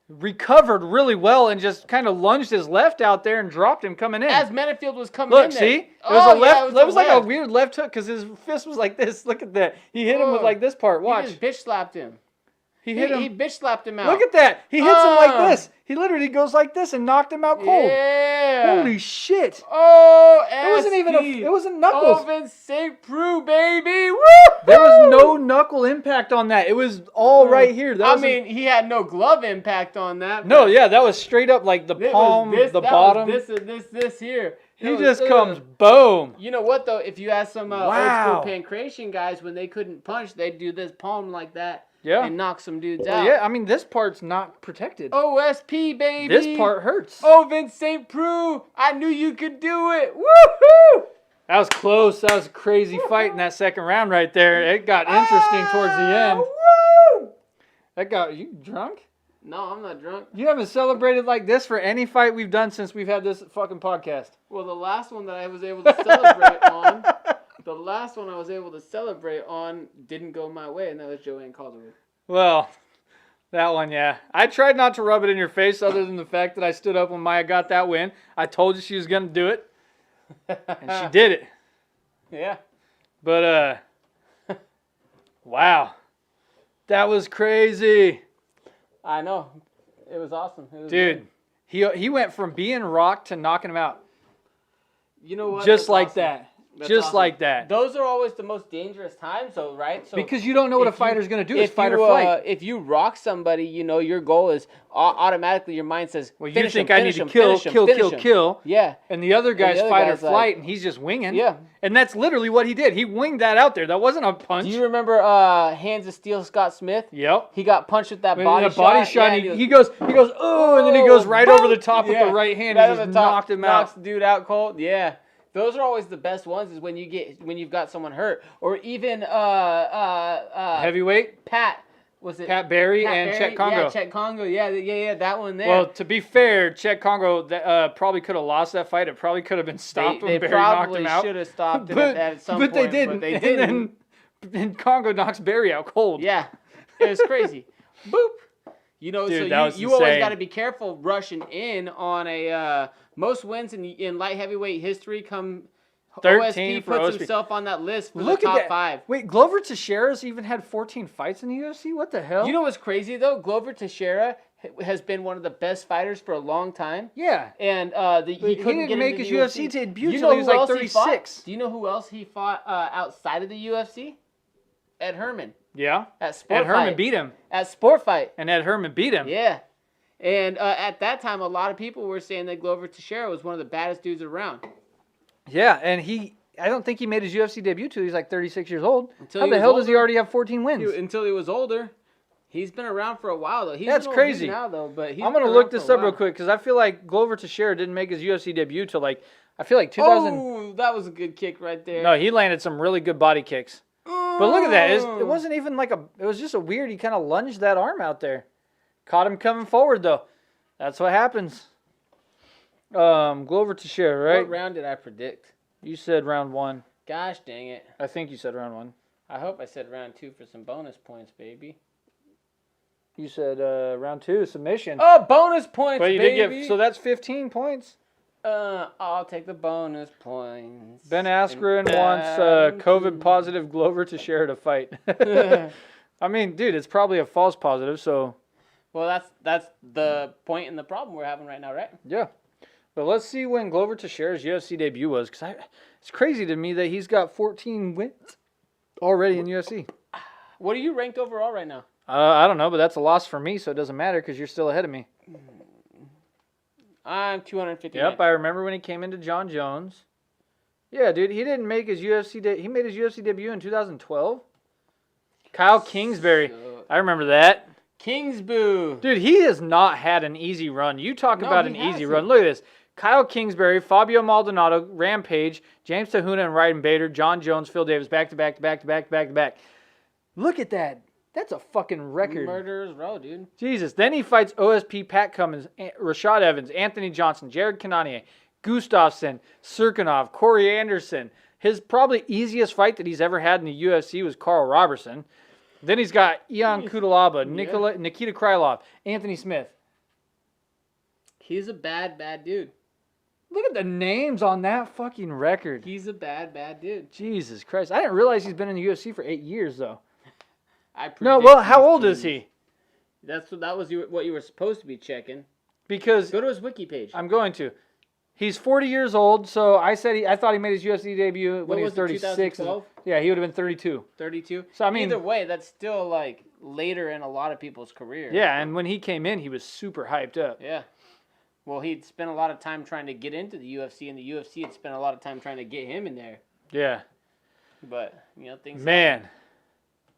recovered really well, and just kind of lunged his left out there and dropped him coming in. As Menifield was coming in there. See? It was a left. It was like a weird left hook because his fist was like this. Look at that. He hit him with like this part. Watch. He just bitch slapped him. He hit him. He bitch slapped him out. Look at that. He hits him like this. He literally goes like this and knocked him out cold. Yeah. Holy shit. Oh, it wasn't even it wasn't knuckles. Oven St. Preux, baby. Woo! There was no knuckle impact on that. It was all right here. He had no glove impact on that. No, yeah, that was straight up like the palm, the bottom. This here. He just comes boom. You know what though? If you ask some old school pancration guys, when they couldn't punch, they'd do this palm like that. Yeah. And knock some dudes out. Yeah, I mean, this part's not protected. OSP, baby. This part hurts. Oh, Vince St. Preux. I knew you could do it. Woohoo! That was close. That was a crazy fight in that second round right there. It got interesting towards the end. Woo! That got... You drunk? No, I'm not drunk. You haven't celebrated like this for any fight we've done since we've had this fucking podcast. Well, the last one that I was able to celebrate on... The last one I was able to celebrate on didn't go my way, and that was Joanne Calderwood. Well, that one, yeah. I tried not to rub it in your face other than the fact that I stood up when Maya got that win. I told you she was going to do it, and she did it. Yeah. But, wow. That was crazy. I know. It was awesome. It was Dude, he went from being rocked to knocking him out. You know what? Just like that. Just like that. Those are always the most dangerous times, though, right? So because you don't know what a fighter's going to do. It's fight or flight. If you rock somebody, you know, your goal is automatically your mind says, well, you think I need to kill. Yeah. And the other guy's fight or flight, and he's just winging. Yeah. And that's literally what he did. He winged that out there. That wasn't a punch. Do you remember Hands of Steel Scott Smith? Yep. He got punched with that body shot. Yeah, he goes, oh, and then he goes right over the top with the right hand and just knocked him out. Knocks the dude out cold. Yeah. Those are always the best ones. Is when you've got someone hurt, or even heavyweight. Pat Barry and Chet Congo. Yeah, Chet Congo. Yeah, that one there. Well, to be fair, Chet Congo probably could have lost that fight. It probably could have been stopped when Barry knocked him out. They probably should have stopped it at some point. But they didn't. But they didn't. And Congo knocks Barry out cold. Yeah, it was crazy. Boop. You know, dude, so you always got to be careful rushing in on a most wins in light heavyweight history come 13 OSP for puts OSP. himself on that list for the top 5. Wait, Glover Teixeira's even had 14 fights in the UFC? What the hell? You know what's crazy though? Glover Teixeira has been one of the best fighters for a long time. Yeah. And he didn't make his UFC debut until he was like 36. Do you know who else he fought outside of the UFC? Ed Herman. Yeah. At Sport Ed Herman Fight. beat him. At Sport Fight. And Ed Herman beat him. Yeah. And at that time, a lot of people were saying that Glover Teixeira was one of the baddest dudes around. Yeah, and I don't think he made his UFC debut till he's like 36 years old. How He the was hell does he older. already have 14 wins? Until he was older. He's been around for a while, though. He's That's an old dude crazy. now, though, but I'm going to look this up real quick because I feel like Glover Teixeira didn't make his UFC debut till like, I feel like 2000. Oh, that was a good kick right there. No, he landed some really good body kicks. But look at that. It wasn't even like it was just a weird, he kind of lunged that arm out there. Caught him coming forward, though. That's what happens. Glover Teixeira, right? What round did I predict? You said round 1. Gosh dang it. I think you said round 1. I hope I said round 2 for some bonus points, baby. You said round 2, submission. Oh, bonus points, But you baby. did get, so that's 15 points. I'll take the bonus points. Ben Askren wants COVID positive Glover Teixeira to fight. I mean, dude, it's probably a false positive, so. Well, that's the point and the problem we're having right now, right? Yeah. But let's see when Glover Teixeira's UFC debut was, because it's crazy to me that he's got 14 wins already in UFC. What are you ranked overall right now? I don't know, but that's a loss for me, so it doesn't matter because you're still ahead of me. I'm 250. Yep, I remember when he came into John Jones. Yeah, dude, he didn't make his UFC he made his UFC debut in 2012. Kyle Kingsbury. I remember that. Kingsboo. Dude, he has not had an easy run. You talk about an easy run. Look at this. Kyle Kingsbury, Fabio Maldonado, Rampage, James Tahuna, and Ryan Bader, John Jones, Phil Davis, back to back to back to back to back to back. Look at that. That's a fucking record. Murderers Row, dude. Jesus. Then he fights OSP, Pat Cummins, Rashad Evans, Anthony Johnson, Jared Cannonier, Gustafsson, Serkinov, Corey Anderson. His probably easiest fight that he's ever had in the UFC was Carl Robertson. Then he's got Ion Kudalaba, Nikita Krylov, Anthony Smith. He's a bad dude. Look at the names on that fucking record. He's a bad dude. Jesus Christ. I didn't realize he's been in the UFC for 8 years, though. No, well, how old is he? That was what you were supposed to be checking. Because go to his wiki page. I'm going to. He's 40 years old, so I thought he made his UFC debut when he was 36. Yeah, he would have been 32. 32? So, I mean, either way, that's still, like, later in a lot of people's career. Yeah, and when he came in, he was super hyped up. Yeah. Well, he'd spent a lot of time trying to get into the UFC, and the UFC had spent a lot of time trying to get him in there. Yeah. But, things... Man.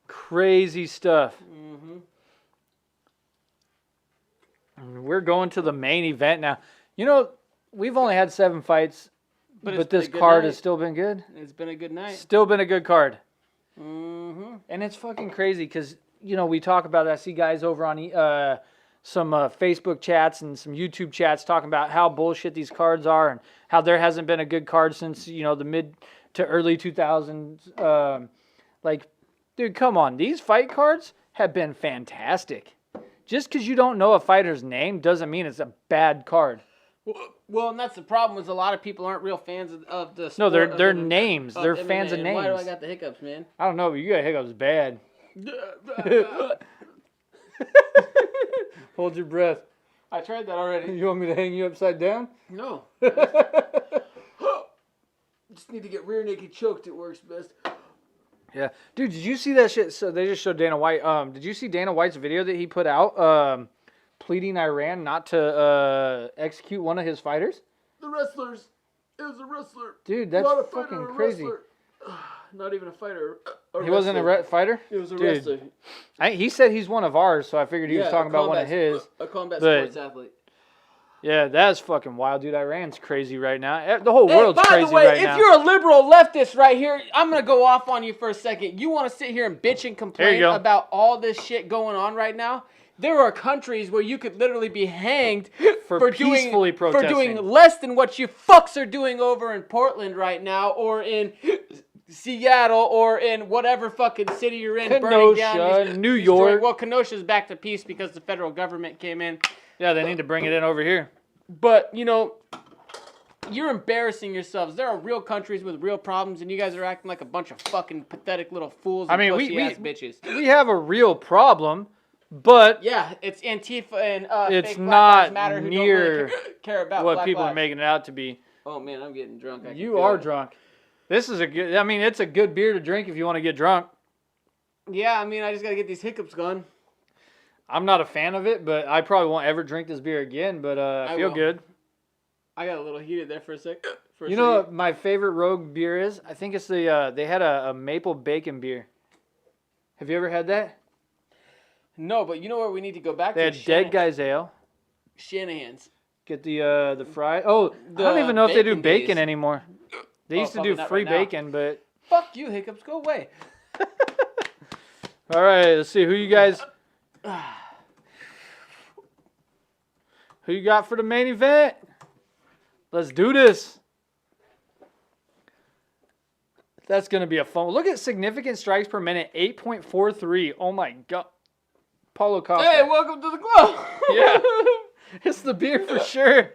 Crazy stuff. We're going to the main event now. We've only had 7 fights, but this card has still been good. It's been a good night. Still been a good card. And it's fucking crazy because, we talk about it. I see guys over on some Facebook chats and some YouTube chats talking about how bullshit these cards are and how there hasn't been a good card since, the mid to early 2000s. Dude, come on. These fight cards have been fantastic. Just because you don't know a fighter's name doesn't mean it's a bad card. Well, and that's the problem is a lot of people aren't real fans of the sport. No, they're names. They're fans of names. Why do I got the hiccups, man? I don't know, but you got hiccups bad. Hold your breath. I tried that already. You want me to hang you upside down? No. Just need to get rear naked choked. It works best. Yeah. Dude, did you see that shit? So they just showed Dana White. Did you see Dana White's video that he put out pleading Iran not to execute one of his fighters? The wrestlers. It was a wrestler. Dude, that's fucking crazy. Not even a fighter. He wasn't a fighter? It was a wrestler. He said he's one of ours, so I figured he was talking about one of his. A combat sports athlete. Yeah, that's fucking wild, dude. Iran's crazy right now. The whole world's crazy right now. By the way, if you're a liberal leftist right here, I'm going to go off on you for a second. You want to sit here and bitch and complain about all this shit going on right now? There are countries where you could literally be hanged for peacefully protesting. For doing less than what you fucks are doing over in Portland right now, or in Seattle, or in whatever fucking city you're in. Kenosha, New York. Well, Kenosha's back to peace because the federal government came in. Yeah, they need to bring it in over here. But, you're embarrassing yourselves. There are real countries with real problems, and you guys are acting like a bunch of fucking pathetic little fools and pussy-ass bitches. We have a real problem, but... Yeah, it's Antifa and it's fake not Black Lives Matter who near don't really care about what Black people lives. are making it out to be. Oh, man, I'm getting drunk. You are drunk. This is it's a good beer to drink if you want to get drunk. Yeah, I just got to get these hiccups gone. I'm not a fan of it, but I probably won't ever drink this beer again. But I feel good. I got a little heated there for a sec. You know what my favorite Rogue beer is? I think it's the they had a maple bacon beer. Have you ever had that? No, but you know where we need to go back They to? had Dead Guy's Ale. Shanahan's. Get the fry. Oh, I don't even know if they do bacon anymore. They used to do free bacon, but fuck you, Hiccups. Go away. All right, let's see who you guys. Who you got for the main event? Let's do this. That's going to be a fun. Look at significant strikes per minute, 8.43. Oh my God. Paulo Costa. Hey, welcome to the club. Yeah. It's the beer for sure.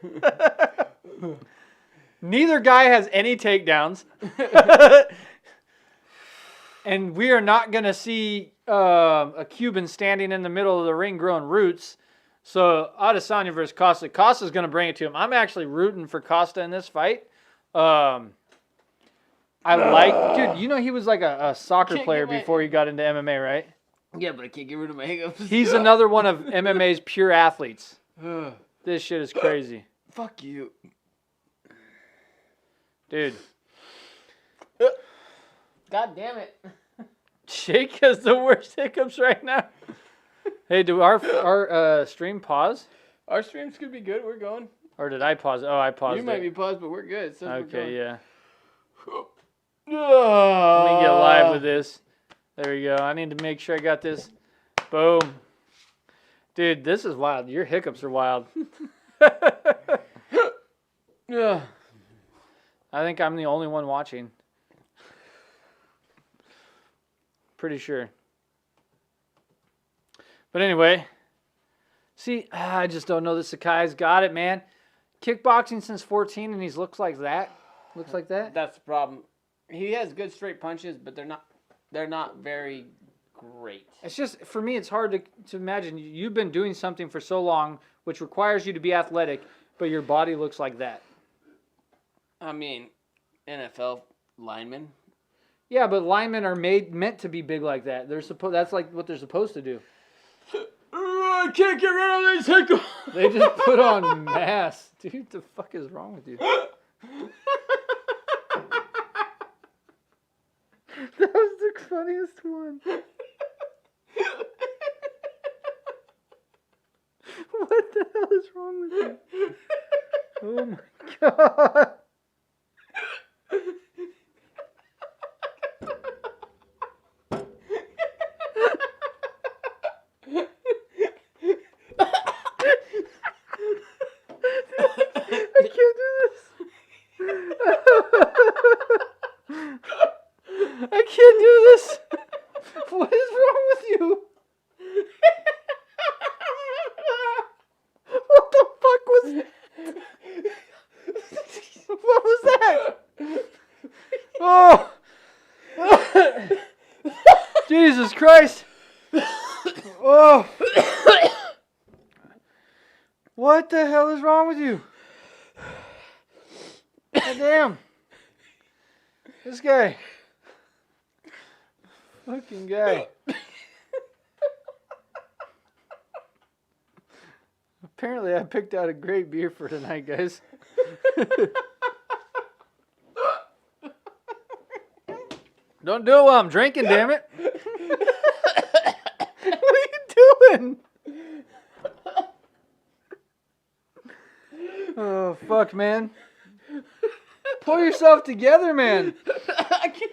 Neither guy has any takedowns. And we are not going to see a Cuban standing in the middle of the ring growing roots. So, Adesanya versus Costa. Costa's going to bring it to him. I'm actually rooting for Costa in this fight. Dude, you know he was like a soccer player before he got into MMA, right? Yeah, but I can't get rid of my hiccups. He's another one of MMA's pure athletes. This shit is crazy. Fuck you. Dude. God damn it. Jake has the worst hiccups right now. Hey, do our stream pause? Our streams could be good. We're going. Or did I pause? Oh, I paused You might be paused, but we're good. So okay, yeah. Let Let me get live with this. There we go. I need to make sure I got this. Boom. Dude, this is wild. Your hiccups are wild. Yeah. I think I'm the only one watching. Pretty sure. But anyway. See, I just don't know that Sakai's got it, man. Kickboxing since 14 and he looks like that. Looks like that. That's the problem. He has good straight punches, but they're not very great. It's just, for me, it's hard to imagine. You've been doing something for so long, which requires you to be athletic, but your body looks like that. I mean, NFL linemen. Yeah, but linemen are meant to be big like that. That's like what they're supposed to do. I can't get rid of these hiccups. They just put on mass. Dude, the fuck is wrong with you? That was the funniest one. What the hell is wrong with you? Oh my God. I can't do this. I can't do this. What is wrong with you? What the fuck was What was that? Oh. Jesus Christ. Oh. What the hell is wrong with you? God damn. This guy. Fucking guy. Apparently I picked out a great beer for tonight, guys. Don't do it while I'm drinking, damn it. What are you doing? Oh, fuck, man. Pull yourself together, man. I can't.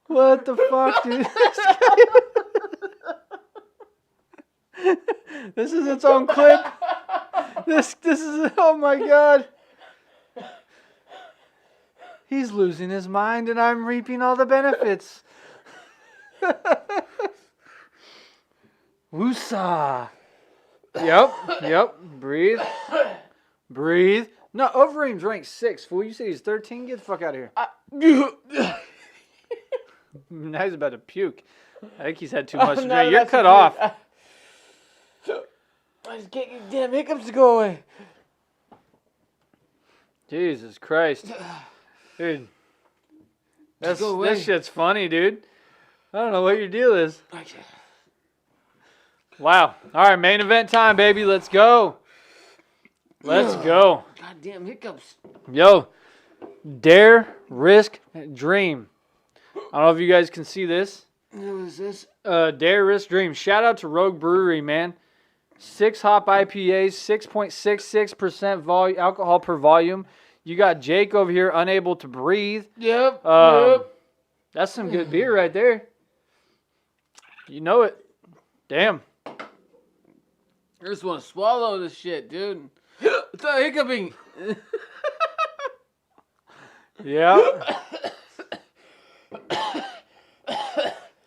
What the fuck, dude? This is its own clip. This is, oh my God. He's losing his mind and I'm reaping all the benefits. Woosah. Yep. Breathe. No, Overeem's ranked 6. Fool, you said he's 13? Get the fuck out of here. Now he's about to puke. I think he's had too much to drink. You're cut off. I just can't get damn hiccups to go away. Jesus Christ. Dude. This shit's funny, dude. I don't know what your deal is. Wow. All right, main event time, baby. Let's go. Let's go. Goddamn hiccups. Yo, dare, risk, dream. I don't know if you guys can see this. What is this? Dare, risk, dream. Shout out to Rogue Brewery, man. 6 hop IPAs, 6.66% alcohol per volume. You got Jake over here unable to breathe. Yep. That's some good beer right there. You know it. Damn. I just want to swallow this shit, dude. It's not hiccuping. Yeah.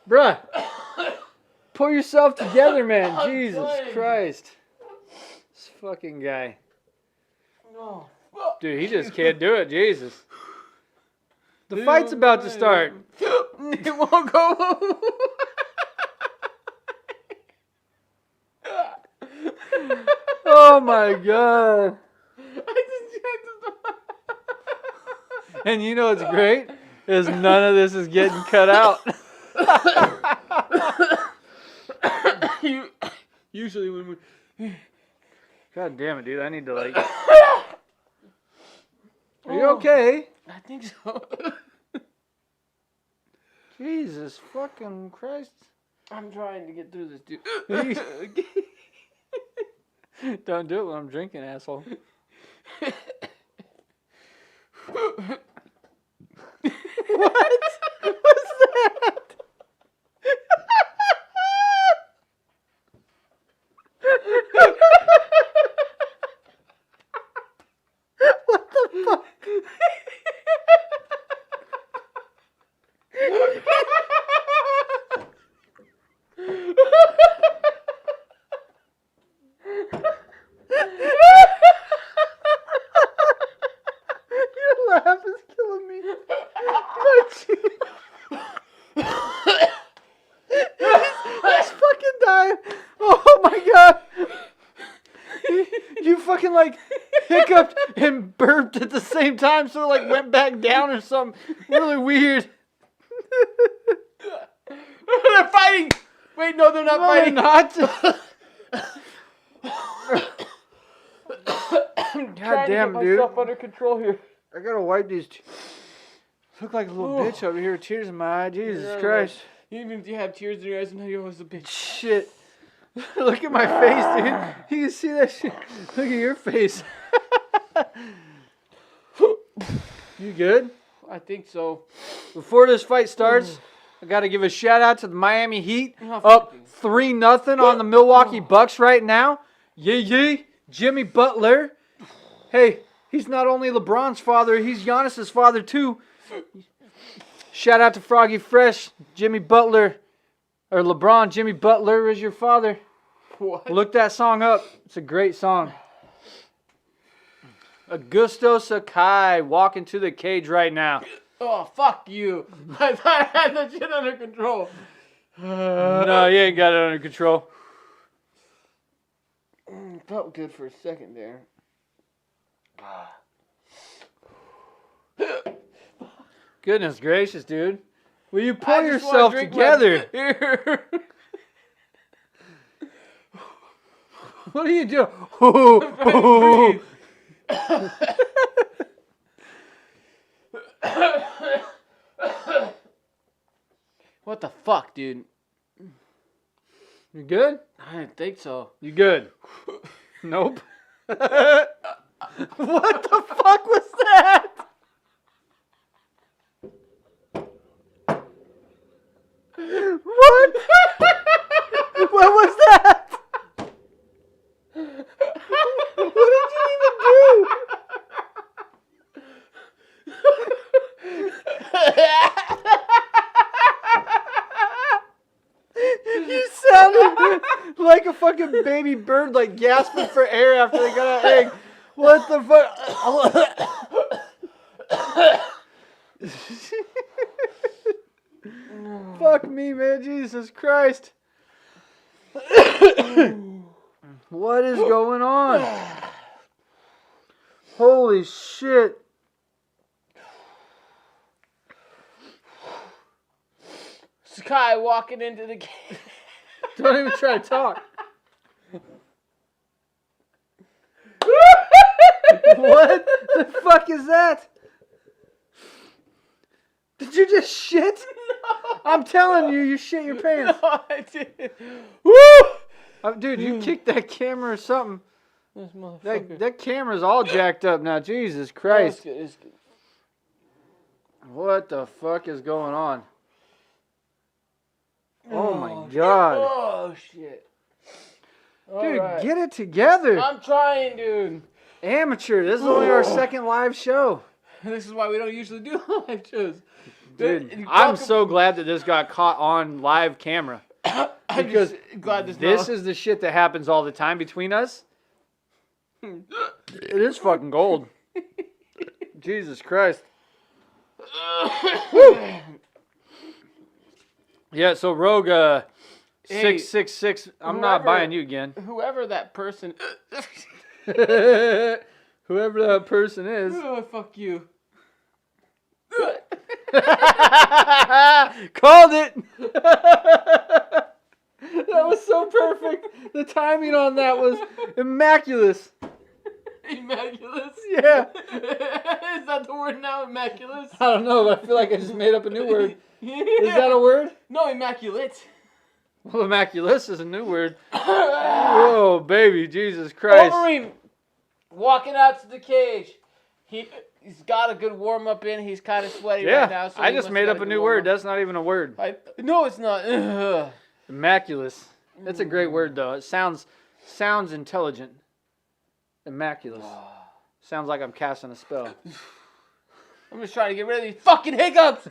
Bruh. Pull yourself together, man. Jesus Christ. This fucking guy. No. Dude, he just can't do it. Jesus. The fight's about to start. It won't go. Oh my God. And you know what's great? Is none of this is getting cut out. Usually when we... God damn it, dude. I need to like... Are you okay? I think so. Jesus fucking Christ. I'm trying to get through this, dude. Don't do it when I'm drinking, asshole. What? What's that? What the fuck? Your laugh is killing me. He's fucking dying. Oh my God. You fucking like hiccuped and burped at the same time, so it like went back down or something really weird. They're fighting! Wait, no, they're not fighting. Not. I'm God trying damn, to get dude. myself under control here. I gotta wipe these. Look like a little bitch over here with tears in my eye. Jesus Yeah, Christ. Even if you have tears in your eyes, now you're always a bitch. Shit. Look at my face, dude. You can see that shit. Look at your face. You good? I think so. Before this fight starts, I got to give a shout out to the Miami Heat. Oh, Up 3-0 on the Milwaukee Bucks right now. Yee. Jimmy Butler. Hey, he's not only LeBron's father, he's Giannis's father too. Shout out to Froggy Fresh, Jimmy Butler. Or LeBron, Jimmy Butler is your father. What? Look that song up. It's a great song. Augusto Sakai walking to the cage right now. Oh, fuck you. I thought I had that shit under control. No, you ain't got it under control. Felt good for a second there. Goodness gracious, dude. Will you I pull just wanna yourself drink together? my- What are you doing? What the fuck, dude? You good? I didn't think so. You good? Nope. What the fuck was that? What? What was that? What did you even do? You sounded like a fucking baby bird, like gasping for air after they got an egg. What the fuck? Fuck me, man. Jesus Christ. What is going on? Holy shit. Sakai walking into the game. Don't even try to talk. What the fuck is that? Did you just shit? No. I'm telling you, you shit your pants. No, I didn't. Woo! Dude, you kicked that camera or something. This motherfucker. That camera's all jacked up now. Jesus Christ. Oh, it's good. What the fuck is going on? Oh my shit. God. Oh shit. Dude, Alright. get it together. I'm trying, dude. Amateur. This is only our second live show. This is why we don't usually do live shows. Dude, I'm so glad that this got caught on live camera. I'm Because just glad this is the shit that happens all the time between us. It is fucking gold. Jesus Christ. Yeah, so Rogue Hey, 666. I'm not buying you again. Whoever that person. Whoever that person is. Oh, fuck you. Called it. That was so perfect. The timing on that was immaculate. Immaculate? Yeah. Is that the word now, immaculate? I don't know, but I feel like I just made up a new word. Is that a word? No, immaculate. Well, immaculate is a new word. Oh, baby, Jesus Christ. Overeem walking out to the cage. He's got a good warm up in. He's kind of sweaty right now. Yeah, So I he just must made have up got a new good word. warm-up. That's not even a word. No, it's not. Ugh. Immaculate. That's a great word, though. It sounds intelligent. Immaculate. Sounds like I'm casting a spell. I'm just trying to get rid of these fucking hiccups.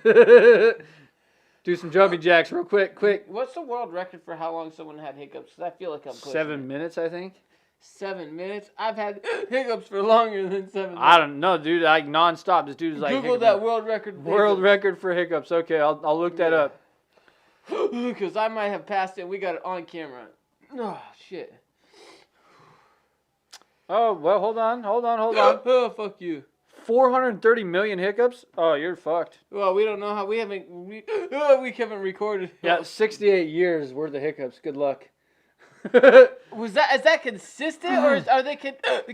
Do some jumping jacks real quick. What's the world record for how long someone had hiccups? 'Cause I feel like I'm pushing 7 it. minutes, I think. 7 minutes? I've had hiccups for longer than 7 minutes. I don't know, dude. Like nonstop. This dude's like Google hiccuping. that world record. World record for hiccups. Okay, I'll look that up. Because I might have passed it. We got it on camera. Oh, shit. Oh, well, hold on. Oh, fuck you. 430 million hiccups? Oh, you're fucked. Well, we don't know how. We haven't recorded. Yeah, 68 years worth of hiccups. Good luck. Is that consistent, or are they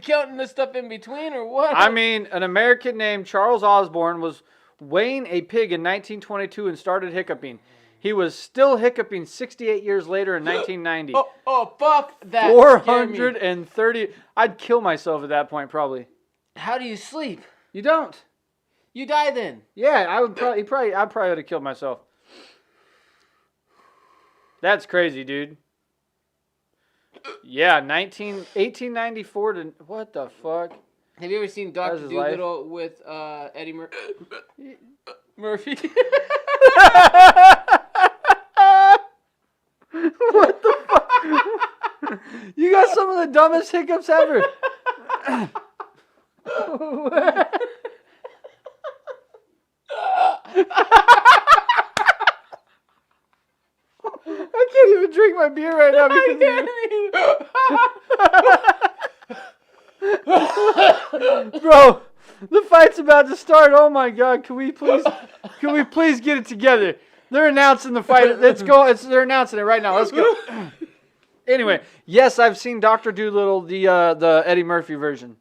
counting the stuff in between, or what? I mean, an American named Charles Osborne was weighing a pig in 1922 and started hiccuping. He was still hiccuping 68 years later in 1990. Oh, fuck that. 430. I'd kill myself at that point, probably. How do you sleep? You don't. You die then. Yeah, I probably would have killed myself. That's crazy, dude. Yeah, 1894 to what the fuck? Have you ever seen That was Dr. his life. Dolittle with Eddie Murphy? What the fuck? You got some of the dumbest hiccups ever. I can't even drink my beer right now because Bro, the fight's about to start. Oh my God, can we please get it together? They're announcing the fight. Let's go. They're announcing it right now. Let's go. Anyway, yes, I've seen Dr. Dolittle, the Eddie Murphy version.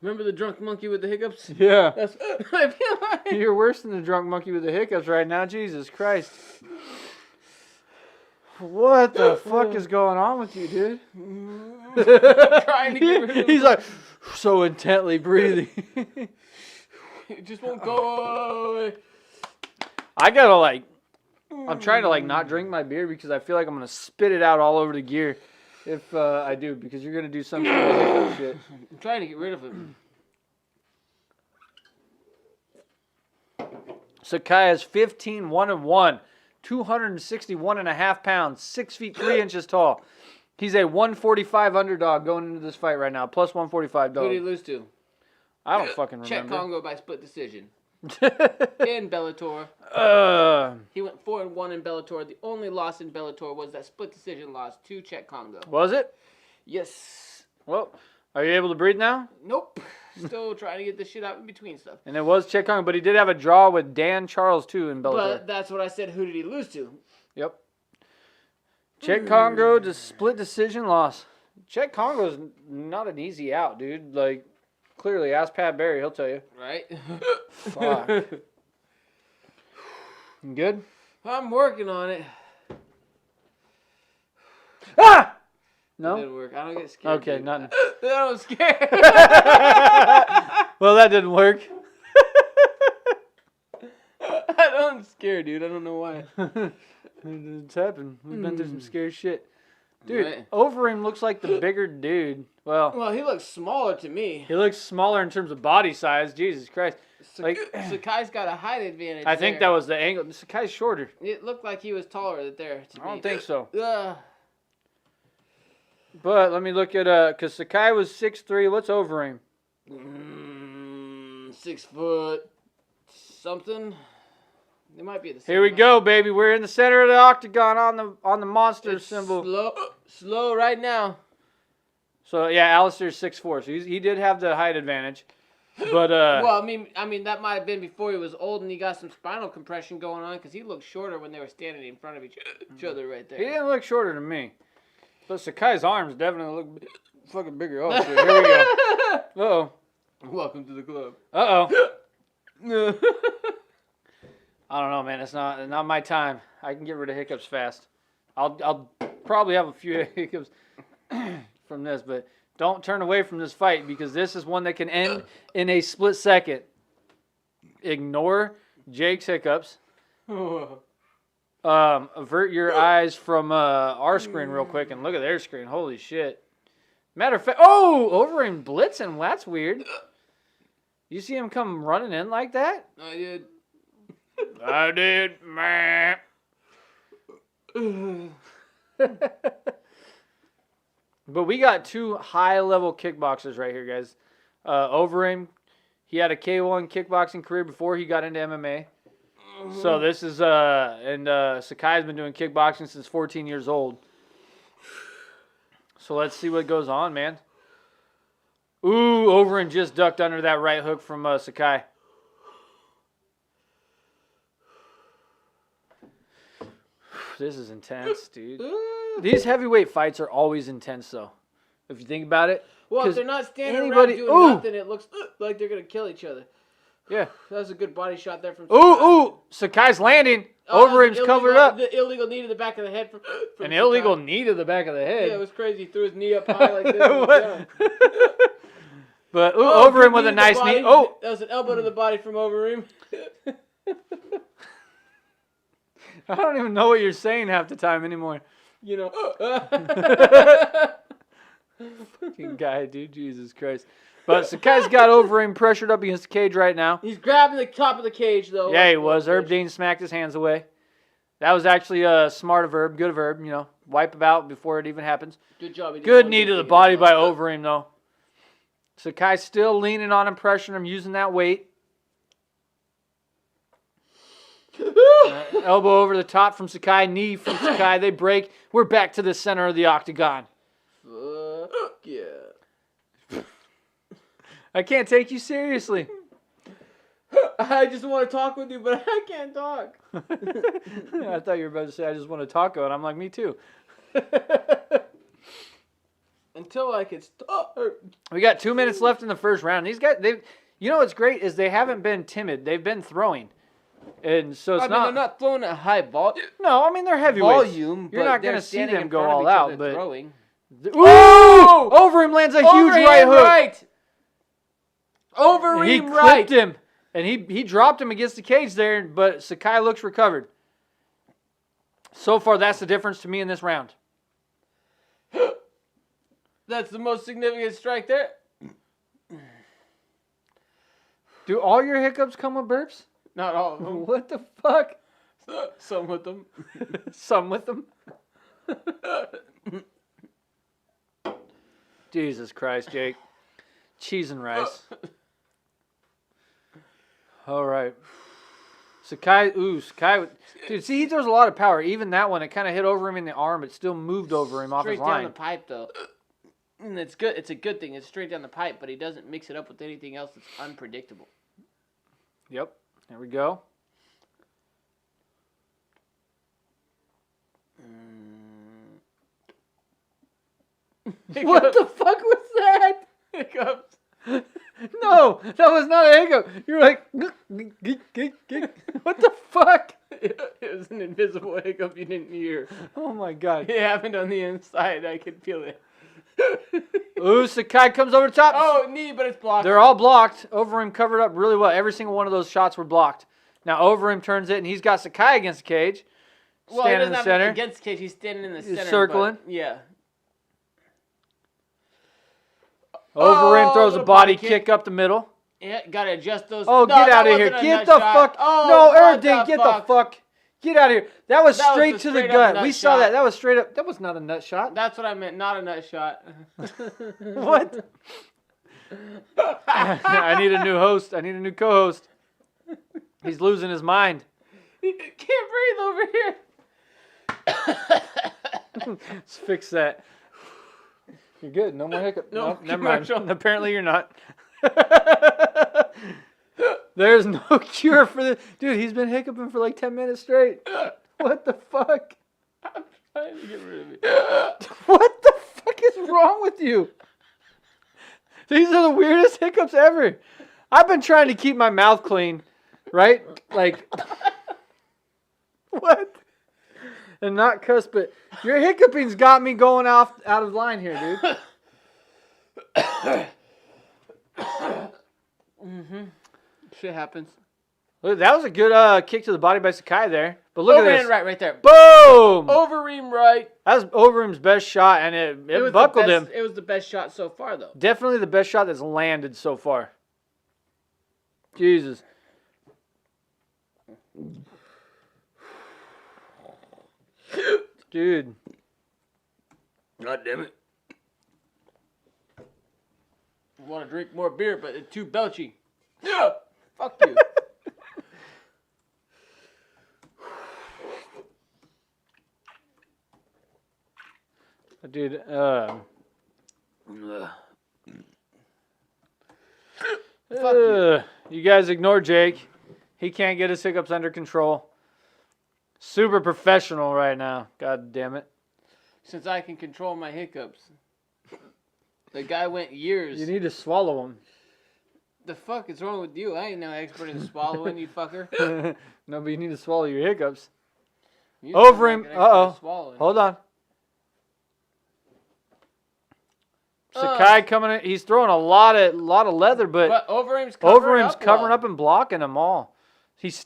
Remember the drunk monkey with the hiccups? Yeah. That's I feel like. You're worse than the drunk monkey with the hiccups right now. Jesus Christ. What the fuck is going on with you, dude? Trying to get rid of He's like so intently breathing. It just won't go away. I gotta I'm trying to not drink my beer because I feel like I'm gonna spit it out all over the gear if I do, because you're gonna do some sort of hiccup shit. I'm trying to get rid of it. Sakai is 15-1-1, 261.5 pounds, 6 feet 3 inches tall. He's a 145 underdog going into this fight right now, plus 145 Who dog. did he lose to? I don't fucking remember. Czech Congo by split decision. In Bellator. He went 4-1 in Bellator. The only loss in Bellator was that split decision loss to Czech Congo. Was it? Yes. Well, are you able to breathe now? Nope. Still trying to get this shit out in between stuff. And it was Czech Congo, but he did have a draw with Dan Charles too in Bellator. But that's what I said. Who did he lose to? Yep. Czech Congo to split decision loss. Czech Congo's not an easy out, dude. Like, clearly, ask Pat Barry, he'll tell you. Right? Fuck. You good? I'm working on it. Ah! It No? didn't work. I don't get scared. Okay, dude. nothing. I don't scared. Well, that didn't work. I don't scare, dude. I don't know why. It's happened. We've been through some scary shit. Dude, Right. Overeem looks like the bigger dude. Well, he looks smaller to me. He looks smaller in terms of body size. Jesus Christ. Like, Sakai's got a height advantage. I think that was the angle. Sakai's shorter. It looked like he was taller there. To I don't me. think so. Ugh. But let me look at because Sakai was 6'3". What's Overeem? 6 foot something. It might be the same. Here we go, baby. We're in the center of the octagon on the monster It's symbol. slow right now. So yeah, Alistair's 6'4", so he did have the height advantage. But Well, I mean that might have been before he was old and he got some spinal compression going on because he looked shorter when they were standing in front of each other right there. he didn't look shorter than me. But Sakai's arms definitely look fucking bigger. Oh shit! Here we go. Uh-oh. Welcome to the club. Uh-oh. I don't know, man. It's not my time. I can get rid of hiccups fast. I'll probably have a few hiccups from this, but don't turn away from this fight because this is one that can end in a split second. Ignore Jake's hiccups. Avert your eyes from our screen real quick and look at their screen. Holy shit. Matter of fact, Overeem blitzing. Well, that's weird. You see him come running in like that? I did. I did, man. But we got two high-level kickboxers right here, guys. Overeem, he had a K1 kickboxing career before he got into MMA. So this is, Sakai's been doing kickboxing since 14 years old. So let's see what goes on, man. Ooh, Overeem just ducked under that right hook from Sakai. This is intense, dude. These heavyweight fights are always intense, though. If you think about it. Well, if they're not standing around doing nothing, it looks like they're going to kill each other. Yeah. That was a good body shot there from Sakai. Ooh. Sakai's landing. Overeem's covered up. The illegal knee to the back of the head from An illegal knee to the back of the head. Yeah, it was crazy. He threw his knee up high like this. But Overeem with a nice knee. Oh. That was an elbow to the body from Overeem. I don't even know what you're saying half the time anymore. You know. Fucking guy, dude. Jesus Christ. But Sakai's got Overeem pressured up against the cage right now. He's grabbing the top of the cage, though. Yeah, he was. Herb Dean smacked his hands away. That was actually smart of Herb. Good of Herb, you know. Wipe him out before it even happens. Good job. Good knee to the body by Overeem, though. Sakai's still leaning on him, pressuring him, using that weight. Elbow over the top from Sakai, knee from Sakai. They break. We're back to the center of the octagon. Fuck yeah. I can't take you seriously. I just want to talk with you, but I can't talk. I thought you were about to say, I just want to taco, and I'm like, me too. Until I can stop. We got 2 minutes left in the first round. These guys, you know what's great is they haven't been timid. They've been throwing. And so they're not throwing at high volume. No, I mean, they're heavyweights. Volume, You're not going to see them go all out. But throwing. Ooh! Overeem lands a huge right hook. Right. Overeem He clipped him. And he dropped him against the cage there, but Sakai looks recovered. So far, that's the difference to me in this round. That's the most significant strike there. Do all your hiccups come with burps? Not all of them. What the fuck? Some with them. Some with them? Jesus Christ, Jake. Cheese and rice. All right. Sakai. Dude, see, he throws a lot of power. Even that one, it kind of hit over him in the arm, but still moved over him off his line. Straight down the pipe, though. And it's good. It's a good thing. It's straight down the pipe, but he doesn't mix it up with anything else that's unpredictable. Yep. There we go. What the fuck was that? Hiccups. No, that was not a hiccup. You were like, what the fuck? It was an invisible hiccup you didn't hear. Oh my god. It happened on the inside. I could feel it. Ooh, Sakai comes over the top. Oh, knee, but it's blocked. They're all blocked. Overeem covered up really well. Every single one of those shots were blocked. Now Overeem turns it, and he's got Sakai against the cage. Well, Standing he in the doesn't have center. it against the cage. He's standing in the He's center. circling. But, yeah. Overeem throws a little body kick up the middle. Yeah, gotta adjust those. Oh, No, get that out of here. wasn't a Get nut the shot. fuck. Oh, No, what Erding, get the fuck? fuck. Get out of here. That was That was straight a to the straight up gut. nut We saw shot. that. That was straight up. That was not a nut shot. That's what I meant. Not a nut shot. What? I need a new host. I need a new co-host. He's losing his mind. He can't breathe over here. Let's fix that. You're good. No more hiccup. No, Nope, never mind. commercial. Apparently you're not. There's no cure for this. Dude, he's been hiccuping for like 10 minutes straight. What the fuck? I'm trying to get rid of it. What the fuck is wrong with you? These are the weirdest hiccups ever. I've been trying to keep my mouth clean, right? Like, what? And not cuss, but your hiccuping's got me going out of line here, dude. Shit happens. Look, that was a good kick to the body by Sakai there. But look at Overeem this. right there. Boom! Overeem right. That was Overeem's best shot, and it was buckled the best, him. It was the best shot so far, though. Definitely the best shot that's landed so far. Jesus. Dude. God damn it. I want to drink more beer, but it's too belchy. Yeah. Fuck you. Dude, you guys ignore Jake. He can't get his hiccups under control. Super professional right now. God damn it. Since I can control my hiccups. The guy went years. You need to swallow them. The fuck is wrong with you? I ain't no expert in swallowing, you fucker. No, but you need to swallow your hiccups. You Overeem. sound like an expert at Uh-oh. swallowing. Hold on. Sakai coming in. He's throwing a lot of leather, but Overeem's covering up and blocking them all.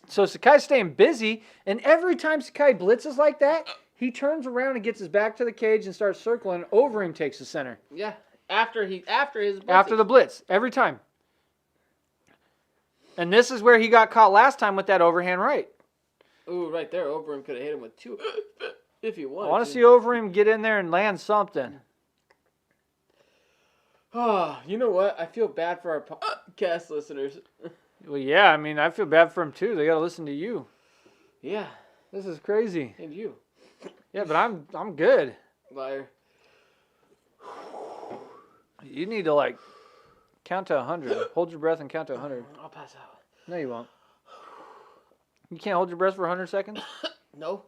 So Sakai's staying busy, and every time Sakai blitzes like that, he turns around and gets his back to the cage and starts circling. Overeem takes the center. Yeah, after his blitzing. After the blitz, every time. And this is where he got caught last time with that overhand right. Ooh, right there, Overeem could have hit him with two if he wanted. I want to see Overeem get in there and land something. Oh, you know what? I feel bad for our podcast listeners. Well, yeah, I mean, I feel bad for him too. They got to listen to you. Yeah, This is crazy. and you, Yeah, but I'm good. liar. You need to like count to 100. Hold your breath and count to 100. I'll pass out. No, you won't. You can't hold your breath for 100 seconds? No.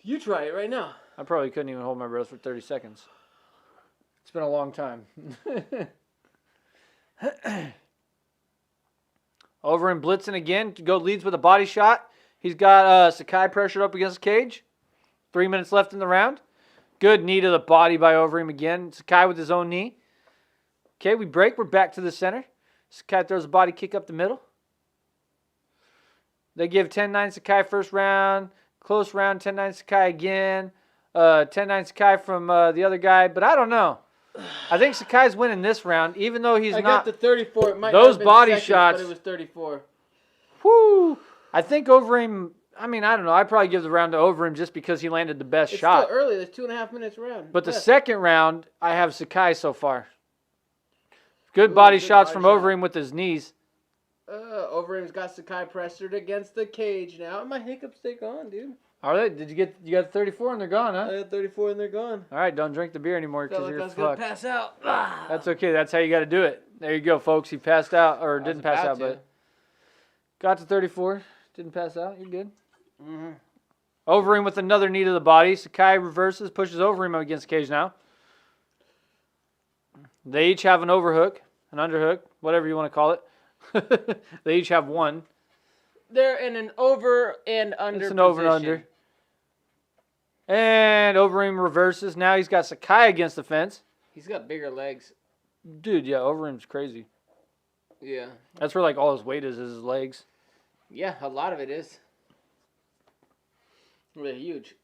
You try it right now. I probably couldn't even hold my breath for 30 seconds. It's been a long time. Overeem blitzing again. Leads with a body shot. He's got Sakai pressured up against the cage. 3 minutes left in the round. Good knee to the body by Overeem again. Sakai with his own knee. Okay, we break. We're back to the center. Sakai throws a body kick up the middle. They give 10-9 Sakai first round. Close round, 10-9 Sakai again. 10-9 Sakai from the other guy. But I don't know. I think Sakai's winning this round, even though he's I not. got the 34. It might Those not have been body seconds, shots. but it was 34. Whoo! I think Overeem. I mean, I don't know. I'd probably give the round to Overeem just because he landed the best It's shot. still early. There's 2.5 minutes round. But the Yeah. second round, I have Sakai so far. Good body shots from Overeem with his knees. Overeem's got Sakai pressured against the cage now. My hiccups, they gone, dude. Are they? You got 34 and they're gone, I huh? had 34 and they're gone. All right, don't drink the beer anymore Felt because like I you're was going to fucked. pass out. That's okay. That's how you got to do it. There you go, folks. He passed out, or didn't pass out, but got to 34. Didn't pass out. You're good. Mm-hmm. Overeem with another knee to the body. Sakai reverses, pushes Overeem up against the cage now. They each have an overhook, an underhook, whatever you want to call it. They each have one. They're in an over and under It's an position. over and under. And Overeem reverses. Now he's got Sakai against the fence. He's got bigger legs. Dude, yeah, Overeem's crazy. Yeah. That's where like all his weight is his legs. Yeah, a lot of it is. They're huge.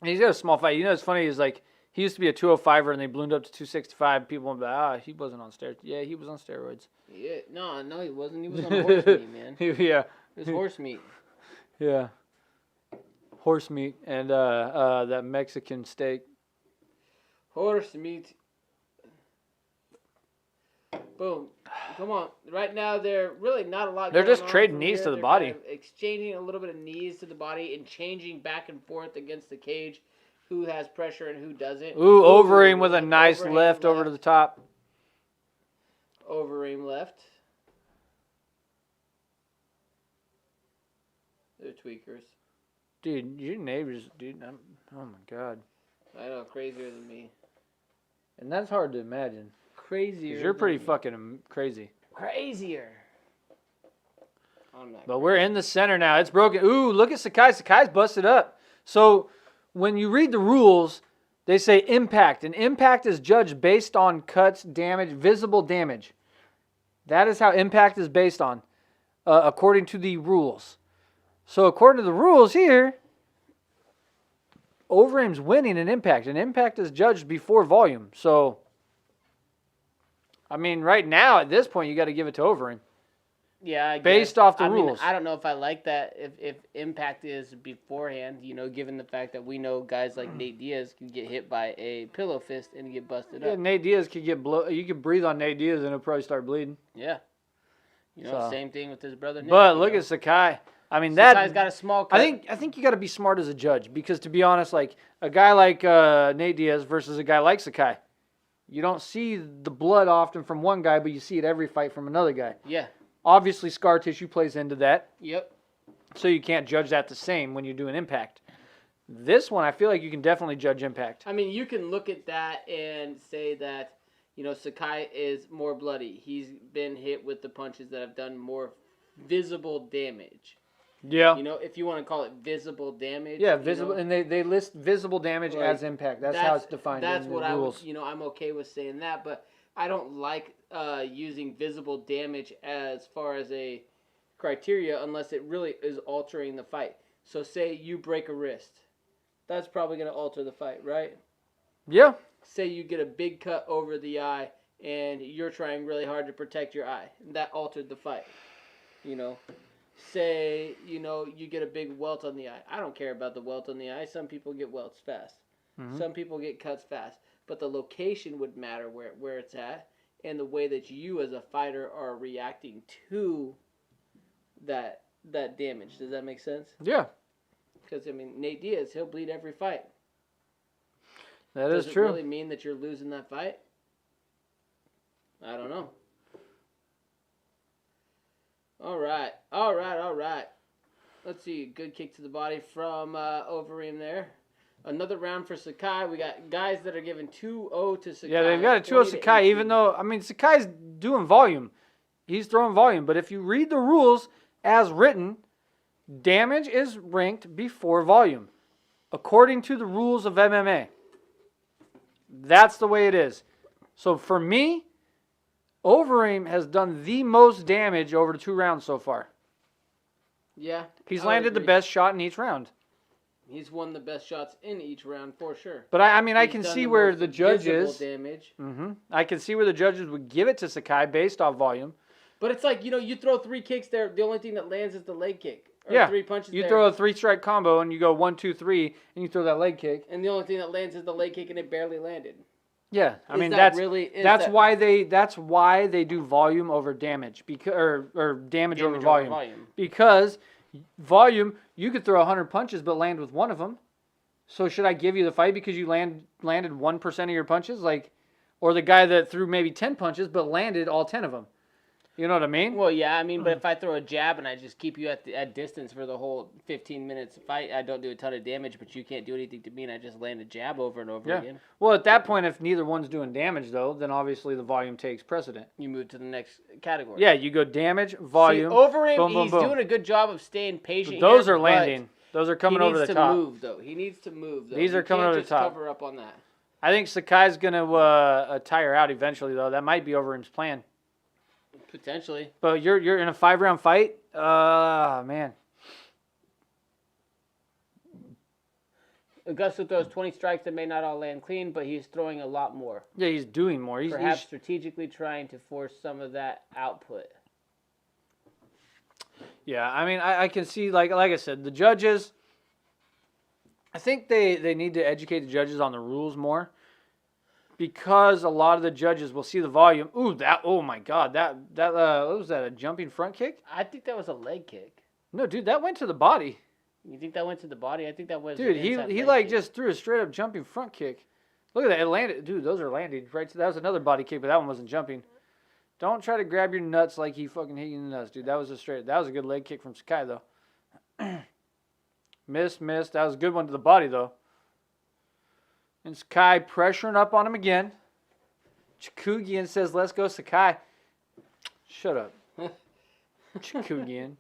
And he's got a small fight. You know what's funny is like he used to be a 205er and they ballooned up to 265. People went like, he wasn't on steroids. Yeah, he was on steroids. Yeah, no, he wasn't. He was on horse meat, man. Yeah. It was horse meat. Yeah. Horse meat and that Mexican steak. Horse meat. Boom. Come on. Right now, they're really not a lot They're going just on trading from knees here. to the They're body. kind of exchanging a little bit of knees to the body and changing back and forth against the cage. Who has pressure and who doesn't. Ooh, Overeem with a nice Overeem left over to the top. Overeem left. They're tweakers. Dude, your neighbors, dude, oh my God. I know, crazier than me. And that's hard to imagine. Crazier. 'Cause you're pretty than me. fucking crazy. Crazier. I'm not. But we're in the center now. It's broken. Ooh, look at Sakai. Sakai's busted up. So when you read the rules, they say impact. And impact is judged based on cuts, damage, visible damage. That is how impact is based on, according to the rules. So according to the rules here, Overeem's winning an impact. And impact is judged before volume. So, I mean, right now, at this point, you got to give it to Overeem. Yeah, I Based guess. off the I mean, rules. I don't know if I like that. If impact is beforehand, given the fact that we know guys like Nate Diaz can get hit by a pillow fist and get busted Yeah, up. Nate Diaz could get you could breathe on Nate Diaz and it'll probably start bleeding. Yeah. So. Same thing with his brother Nick. But look at Sakai. I mean, Sakai's got a small cut. I think you got to be smart as a judge because to be honest, like a guy like Nate Diaz versus a guy like Sakai, you don't see the blood often from one guy, but you see it every fight from another guy. Yeah. Obviously, scar tissue plays into that. Yep. So you can't judge that the same when you do an impact. This one, I feel like you can definitely judge impact. I mean, you can look at that and say that, Sakai is more bloody. He's been hit with the punches that have done more visible damage. Yeah. If you want to call it visible damage. Yeah, visible, and they list visible damage Like, as impact. That's how it's defined That's in what the rules. I'm okay with saying that, but I don't like using visible damage as far as a criteria unless it really is altering the fight. So say you break a wrist. That's probably going to alter the fight, right? Yeah. Say you get a big cut over the eye and you're trying really hard to protect your eye. That altered the fight. Say, you get a big welt on the eye. I don't care about the welt on the eye. Some people get welts fast. Mm-hmm. Some people get cuts fast. But the location would matter where it's at and the way that you as a fighter are reacting to that damage. Does that make sense? Yeah. Because, Nate Diaz, he'll bleed every fight. That Does is true. it really mean that you're losing that fight? I don't know. All right. Let's see. Good kick to the body from Overeem there. Another round for Sakai. We got guys that are giving 2-0 to Sakai. Yeah, they've got a 2-0 Sakai, even though, Sakai's doing volume. He's throwing volume. But if you read the rules as written, damage is ranked before volume, according to the rules of MMA. That's the way it is. So for me, Overeem has done the most damage over the 2 rounds so far. Yeah. He's I would landed the agree. best shot in each round. He's won the best shots in each round for sure. But I He's can done see the where most the visible judges. damage. I can see where the judges would give it to Sakai based off volume. But it's like, you throw 3 kicks there, the only thing that lands is the leg kick. Or Yeah. 3 punches You there, throw a 3-strike combo and you go 1, 2, 3, and you throw that leg kick. and the only thing that lands is the leg kick and it barely landed. Yeah, That's why they do volume over damage or damage over Damage volume. over volume. Because volume, you could throw 100 punches but land with 1 of them. So should I give you the fight because you landed 1% of your punches, or the guy that threw maybe 10 punches but landed all 10 of them? You know what I mean? Well, yeah, I mean, but if I throw a jab and I just keep you at distance for the whole 15 minutes fight, I don't do a ton of damage, but you can't do anything to me, and I just land a jab over and over again. Well, at that point, if neither one's doing damage, though, then obviously the volume takes precedent. You move to the next category. Yeah, you go damage, volume. See, Overeem, boom, boom, he's boom. doing a good job of staying patient. Those here, are landing. Those are coming over the top. He needs to move, though. He needs to move, though. These are coming over the top. Cover up on that. I think Sakai's going to tire out eventually, though. That might be Overeem's plan. Potentially. But you're in a 5-round fight? Man. Augusto throws 20 strikes that may not all land clean, but he's throwing a lot more. Yeah, he's doing more. Perhaps strategically trying to force some of that output. Yeah, I mean, I can see, like I said, the judges, I think they need to educate the judges on the rules more, because a lot of the judges will see the volume. Ooh, oh my God, that what was that, a jumping front kick? I think that was a leg kick. No, dude, that went to the body. You think that went to the body? I think that was. Dude, he like just threw a straight up jumping front kick. Look at that, it landed. Dude, those are landing right. That was another body kick, but that one wasn't jumping. Don't try to grab your nuts like he fucking hit you in the nuts, dude. That was a good leg kick from Sakai, though. Missed. That was a good one to the body, though. And Sakai pressuring up on him again. Chikugian says, "Let's go, Sakai." Shut up. Chikugian.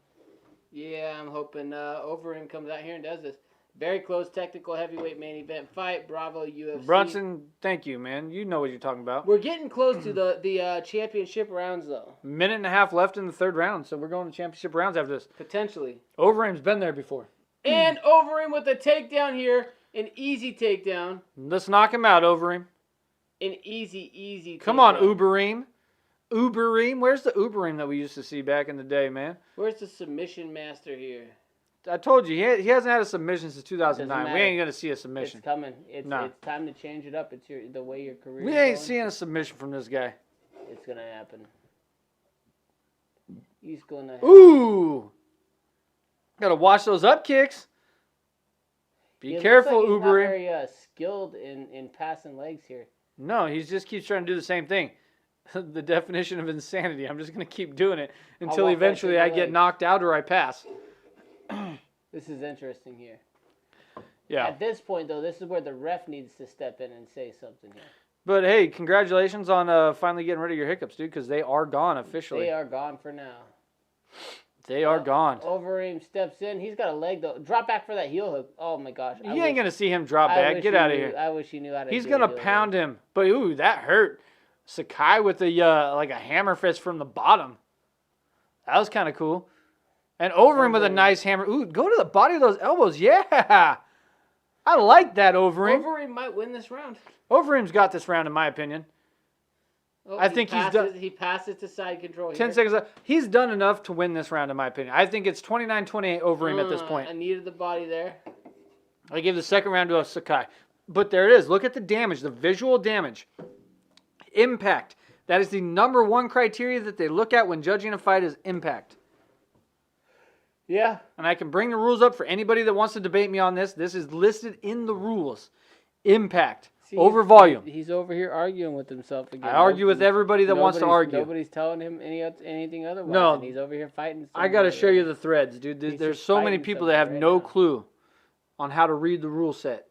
Yeah, I'm hoping Overeem comes out here and does this. Very close technical heavyweight main event fight. Bravo, UFC. Brunson, thank you, man. You know what you're talking about. We're getting close to the championship rounds, though. Minute and a half left in the third round, so we're going to championship rounds after this. Potentially. Overeem's been there before. And Overeem with a takedown here. An easy takedown. Let's knock him out, Overeem. An easy Come on, Ubereem. Ubereem? Where's the Ubereem that we used to see back in the day, man? Where's the submission master here? I told you, he hasn't had a submission since 2009. We ain't going to see a submission. It's coming. It's time to change it up. It's the way your career We ain't seeing a submission from this guy. It's going to happen. He's going to Ooh! Got to watch those up kicks. Be careful, Ubereem. He's not Ubereem. very skilled in passing legs here. No, he just keeps trying to do the same thing. The definition of insanity. I'm just going to keep doing it until eventually I get knocked out or I pass. This is interesting here. Yeah. At this point, though, this is where the ref needs to step in and say something here. But, hey, congratulations on finally getting rid of your hiccups, dude, because they are gone officially. They are gone for now. They are gone. Overeem steps in. He's got a leg, though. Drop back for that heel hook. Oh, my gosh. You ain't going to see him drop back. Get out of here. I wish he knew how to He's going to pound him. But, ooh, that hurt. Sakai with like a hammer fist from the bottom. That was kind of cool. And Overeem with a nice hammer. Ooh, go to the body of those elbows. Yeah. I like that, Overeem. Overeem might win this round. Overeem's got this round, in my opinion. Oh, I think he's done. He passes to side control here. 10 seconds left. He's done enough to win this round, in my opinion. I think it's 29-28 Overeem at this point. I needed the body there. I give the second round to a Sakai. But there it is. Look at the damage, the visual damage. Impact. That is the number one criteria that they look at when judging a fight is impact. Yeah. And I can bring the rules up for anybody that wants to debate me on this. This is listed in the rules. Impact. Over volume. He's over here arguing with himself again. I argue with everybody that wants to argue. Nobody's telling him anything otherwise. No. And he's over here fighting. I got to show you the threads, dude. There's so many people that have no clue on how to read the rule set.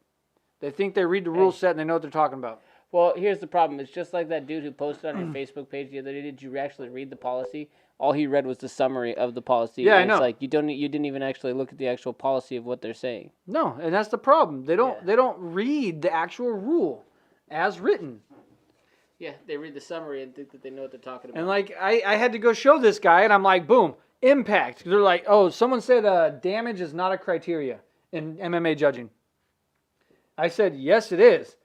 They think they read the rule set and they know what they're talking about. Well, here's the problem. It's just like that dude who posted on your Facebook page the other day. Did you actually read the policy? All he read was the summary of the policy. Yeah, I know. It's like you didn't even actually look at the actual policy of what they're saying. No, and that's the problem. They don't read the actual rule as written. Yeah, they read the summary and think that they know what they're talking about. And like I had to go show this guy, and I'm like, boom, impact. They're like, oh, someone said damage is not a criteria in MMA judging. I said, yes, it is.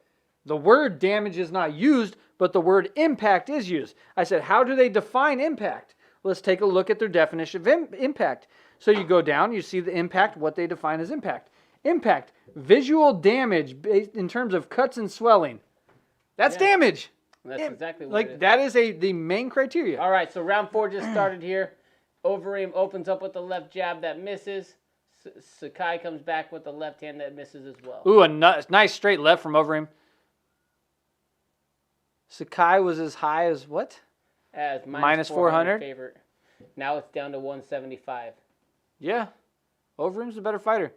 The word damage is not used, but the word impact is used. I said, how do they define impact? Let's take a look at their definition of impact. So you go down, you see the impact, what they define as impact. Impact, visual damage based in terms of cuts and swelling. That's damage. That's exactly what it is. That is the main criteria. All right, so round 4 just started here. Overeem opens up with the left jab that misses. Sakai comes back with the left hand that misses as well. Ooh, a nice straight left from Overeem. Sakai was as high as what? as minus 400 favorite. Now it's down to 175. Yeah. Overeem's the better fighter.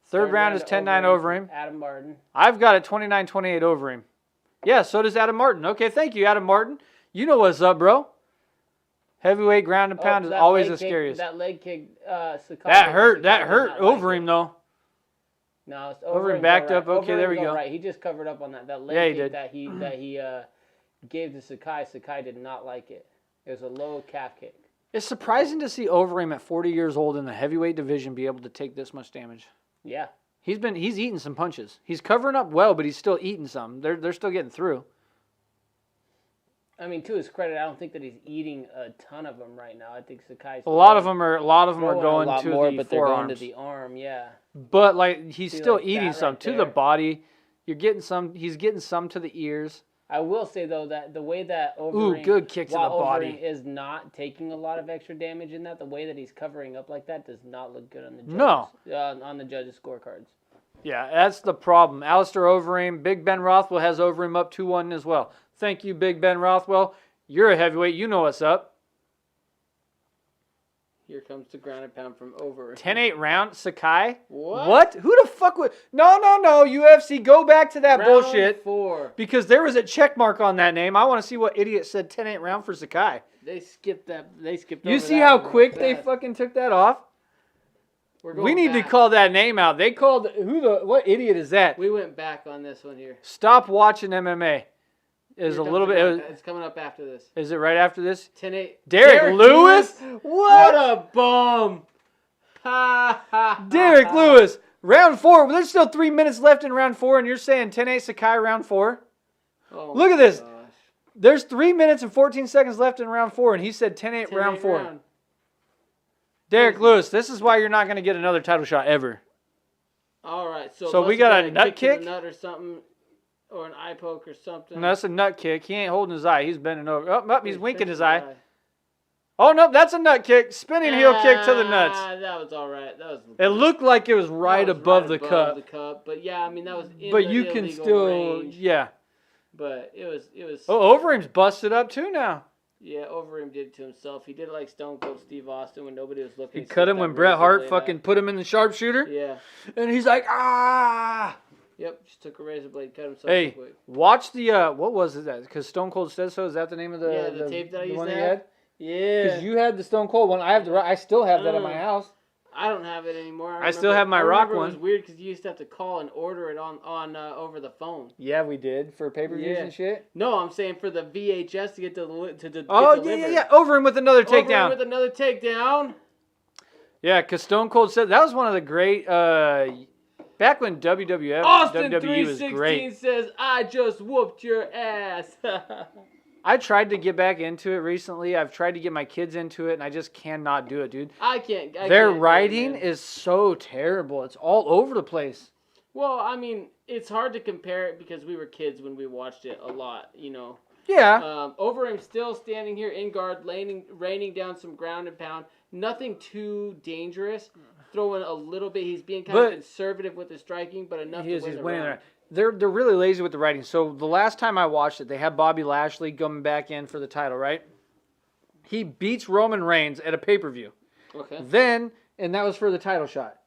Third round is 10-9 Overeem. Adam Martin. I've got it 29-28 Overeem. Yeah, so does Adam Martin. Okay, thank you, Adam Martin. You know what's up, bro. Heavyweight ground and pound is always the scariest. That leg kick, Sakai. That hurt Overeem, though. No, it's Overeem backed up. Okay, there we go. Right, he just covered up on that. That leg kick that he gave to Sakai. Sakai did not like it. It was a low calf kick. It's surprising to see Overeem at 40 years old in the heavyweight division be able to take this much damage. Yeah. He's eating some punches. He's covering up well, but he's still eating some. They're still getting through. I mean, to his credit, I don't think that he's eating a ton of them right now. I think Sakai's a lot of them are going a lot to more, the but forearms. they're going to the arm, yeah. But like he's still eating some right to the body. You're getting some. He's getting some to the ears. I will say though that the way that Overeem, good kick to the body, Overeem is not taking a lot of extra damage in that. The way that he's covering up like that does not look good on the judges, on the judges' scorecards. Yeah, that's the problem. Alistair Overeem, Big Ben Rothwell has Overeem up 2-1 as well. Thank you, Big Ben Rothwell. You're a heavyweight. You know what's up. Here comes the ground and pound from Overeem. 10-8 round, Sakai. What? Who the fuck would... No, UFC, go back to that round bullshit. 4. Because there was a check mark on that name. I want to see what idiot said 10-8 round for Sakai. They skipped that. They skipped You over see that how one quick real they fast. fucking took that off? We need to call that name out. They called... What idiot is that? We went back on this one here. Stop watching MMA. Is a little bit... It's coming up after this. Is it right after this? 10-8. Derek Lewis? What a bum. Derek Lewis. Round 4. Well, there's still 3 minutes left in round 4, and you're saying 10-8 Sakai round 4? Oh Look at this. Gosh. There's 3 minutes and 14 seconds left in round 4, and he said 10-8 round 4. Round. Derek Lewis, this is why you're not going to get another title shot ever. All right. So we got a nut kick? To the nut or something, or an eye poke or something. No, that's a nut kick. He ain't holding his eye. He's bending over. Oh, he's winking his eye. Oh, no, that's a nut kick. Spinning heel kick to the nuts. That was all right. It looked like it was right above the cup. But yeah, I mean, that was in but the you can illegal still, range. yeah. But it was. Oh, Overeem's busted up too now. Yeah, Overeem did it to himself. He did it like Stone Cold Steve Austin when nobody was looking. He cut him when Bret Hart fucking put him in the sharpshooter. Yeah. And he's like, ah. Yep, just took a razor blade, cut himself. Hey, quick. watch the, what was it that? Because Stone Cold said so. Is that the name of the... Yeah, the tape that I used to have? have. Yeah. Because you had the Stone Cold one. I still have that at my house. I don't have it anymore. I still have my Rock one. It was weird because you used to have to call and order it on over the phone. Yeah, we did for pay-per-views and shit. No, I'm saying for the VHS to get delivered. Yeah. Overeem with another takedown. Overeem with another takedown. Yeah, because Stone Cold said that was one of the great. Back when WWE was great. Says, "I just whooped your ass." I tried to get back into it recently. I've tried to get my kids into it, and I just cannot do it, dude. I can't. Their writing is so terrible. It's all over the place. Well, I mean, it's hard to compare it because we were kids when we watched it a lot, you know. Yeah. Overeem still standing here in guard, raining down some ground and pound. Nothing too dangerous. Throwing a little bit. He's being kind of conservative with his striking, but enough to win the round. They're really lazy with the writing. So the last time I watched it, they had Bobby Lashley coming back in for the title, right? He beats Roman Reigns at a pay-per-view. Okay. And that was for the title shot.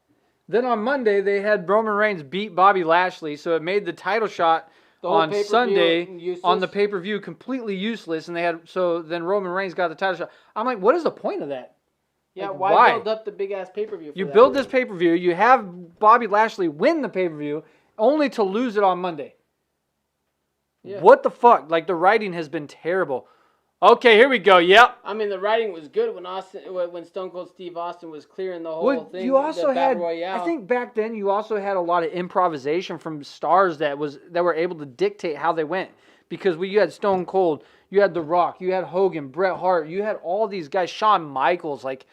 Then on Monday, they had Roman Reigns beat Bobby Lashley, so it made the title shot on Sunday on the pay-per-view completely useless. And then Roman Reigns got the title shot. I'm like, what is the point of that? Yeah, why build up the big-ass pay-per-view for You build this pay-per-view, you have Bobby Lashley win the pay-per-view, only to lose it on Monday. Yeah. What the fuck? Like, the writing has been terrible. Okay, here we go. Yep. I mean, the writing was good when Stone Cold Steve Austin was clearing the whole thing. You also had, Royale. I think back then, you also had a lot of improvisation from stars that were able to dictate how they went. Because you had Stone Cold, you had The Rock, you had Hogan, Bret Hart, you had all these guys, Shawn Michaels. Like,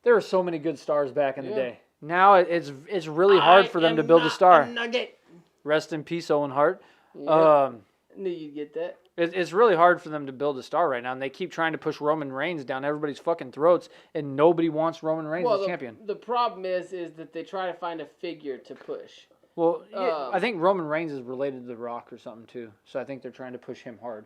there were so many good stars back in the day. Now it's really hard for them to build a star. Rest in peace, Owen Hart. Yep. Knew you'd get that. It's really hard for them to build a star right now, and they keep trying to push Roman Reigns down everybody's fucking throats, and nobody wants Roman Reigns as champion. The problem is that they try to find a figure to push. Well, I think Roman Reigns is related to The Rock or something too, so I think they're trying to push him hard.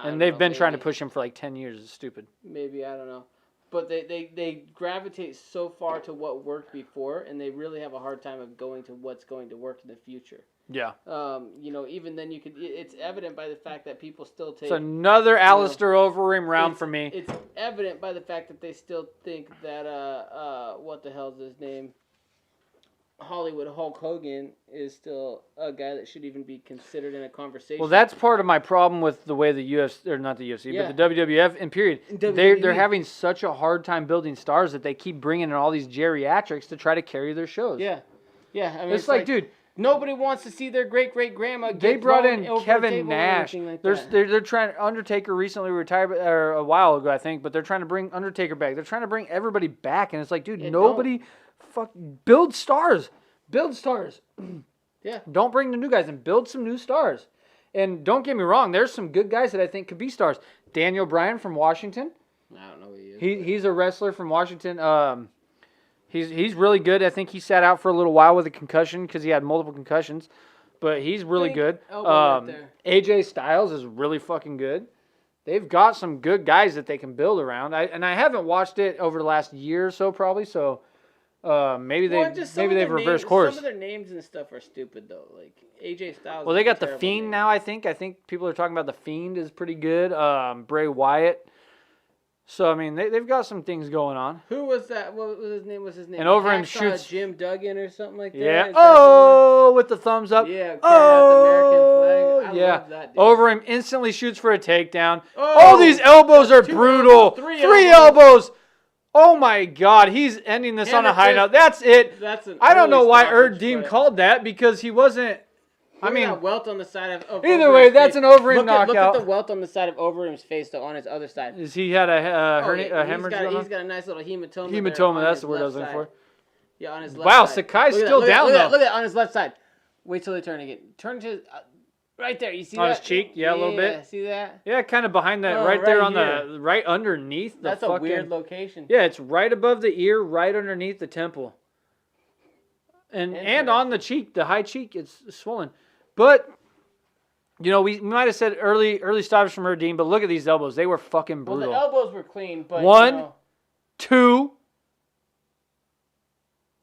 And they've been trying to push him for like 10 years. It's stupid. Maybe, I don't know. But they gravitate so far to what worked before, and they really have a hard time of going to what's going to work in the future. Yeah. Even then it's evident by the fact that people still take... It's another Alistair Overeem round for me. It's evident by the fact that they still think that, what the hell's his name? Hollywood Hulk Hogan is still a guy that should even be considered in a conversation. Well, that's part of my problem with the way the UFC, or not the UFC, but the WWF, in period, they're having such a hard time building stars that they keep bringing in all these geriatrics to try to carry their shows. Yeah. I mean, it's like, dude, nobody wants to see their great-great-grandma get they brought in over Kevin Nash. Like they're trying. Undertaker recently retired, or a while ago, I think, but they're trying to bring Undertaker back. They're trying to bring everybody back, and it's like, dude, nobody build stars. Build stars. Yeah. Don't bring the new guys and build some new stars. And don't get me wrong, there's some good guys that I think could be stars. Daniel Bryan from Washington. I don't know who he is. He's a wrestler from Washington. He's really good. I think he sat out for a little while with a concussion because he had multiple concussions. But he's really good. AJ Styles is really fucking good. They've got some good guys that they can build around. I haven't watched it over the last year or so probably, so maybe they've reversed course. Some of their names and stuff are stupid though. Like AJ Styles. Well, they got the Fiend now. I think people are talking about the Fiend is pretty good. Bray Wyatt. So I mean, they've got some things going on. Who was that? What was his name? And Overeem shoots Jim Duggan or something like that. Yeah. Oh, with the thumbs up. Yeah. Oh. The American flag. I love that dude. Overeem instantly shoots for a takedown. Oh, these elbows are brutal. Three elbows. Oh my God, he's ending this on a high note. That's it. I don't know why Deem called that because he wasn't. I mean, that welt on the side of either way, that's an Overeem knockout. Look at the welt on the side of Overeem's face, though, on his other side. Is he had a hemorrhage? He's got a nice little hematoma. Hematoma, that's the word I was looking for. Yeah, on his left side. Wow, Sakai's still down though. Look at that on his left side. Wait till they turn again. Turn to right there. You see that? On his cheek, yeah, a little bit. See that? Yeah, kind of behind that, right there on the right underneath. That's a weird location. Yeah, it's right above the ear, right underneath the temple, and on the cheek, the high cheek, it's swollen. But you know, we might have said early stoppage from Deem, but look at these elbows. They were fucking brutal. Well, the elbows were clean, but 1, 2,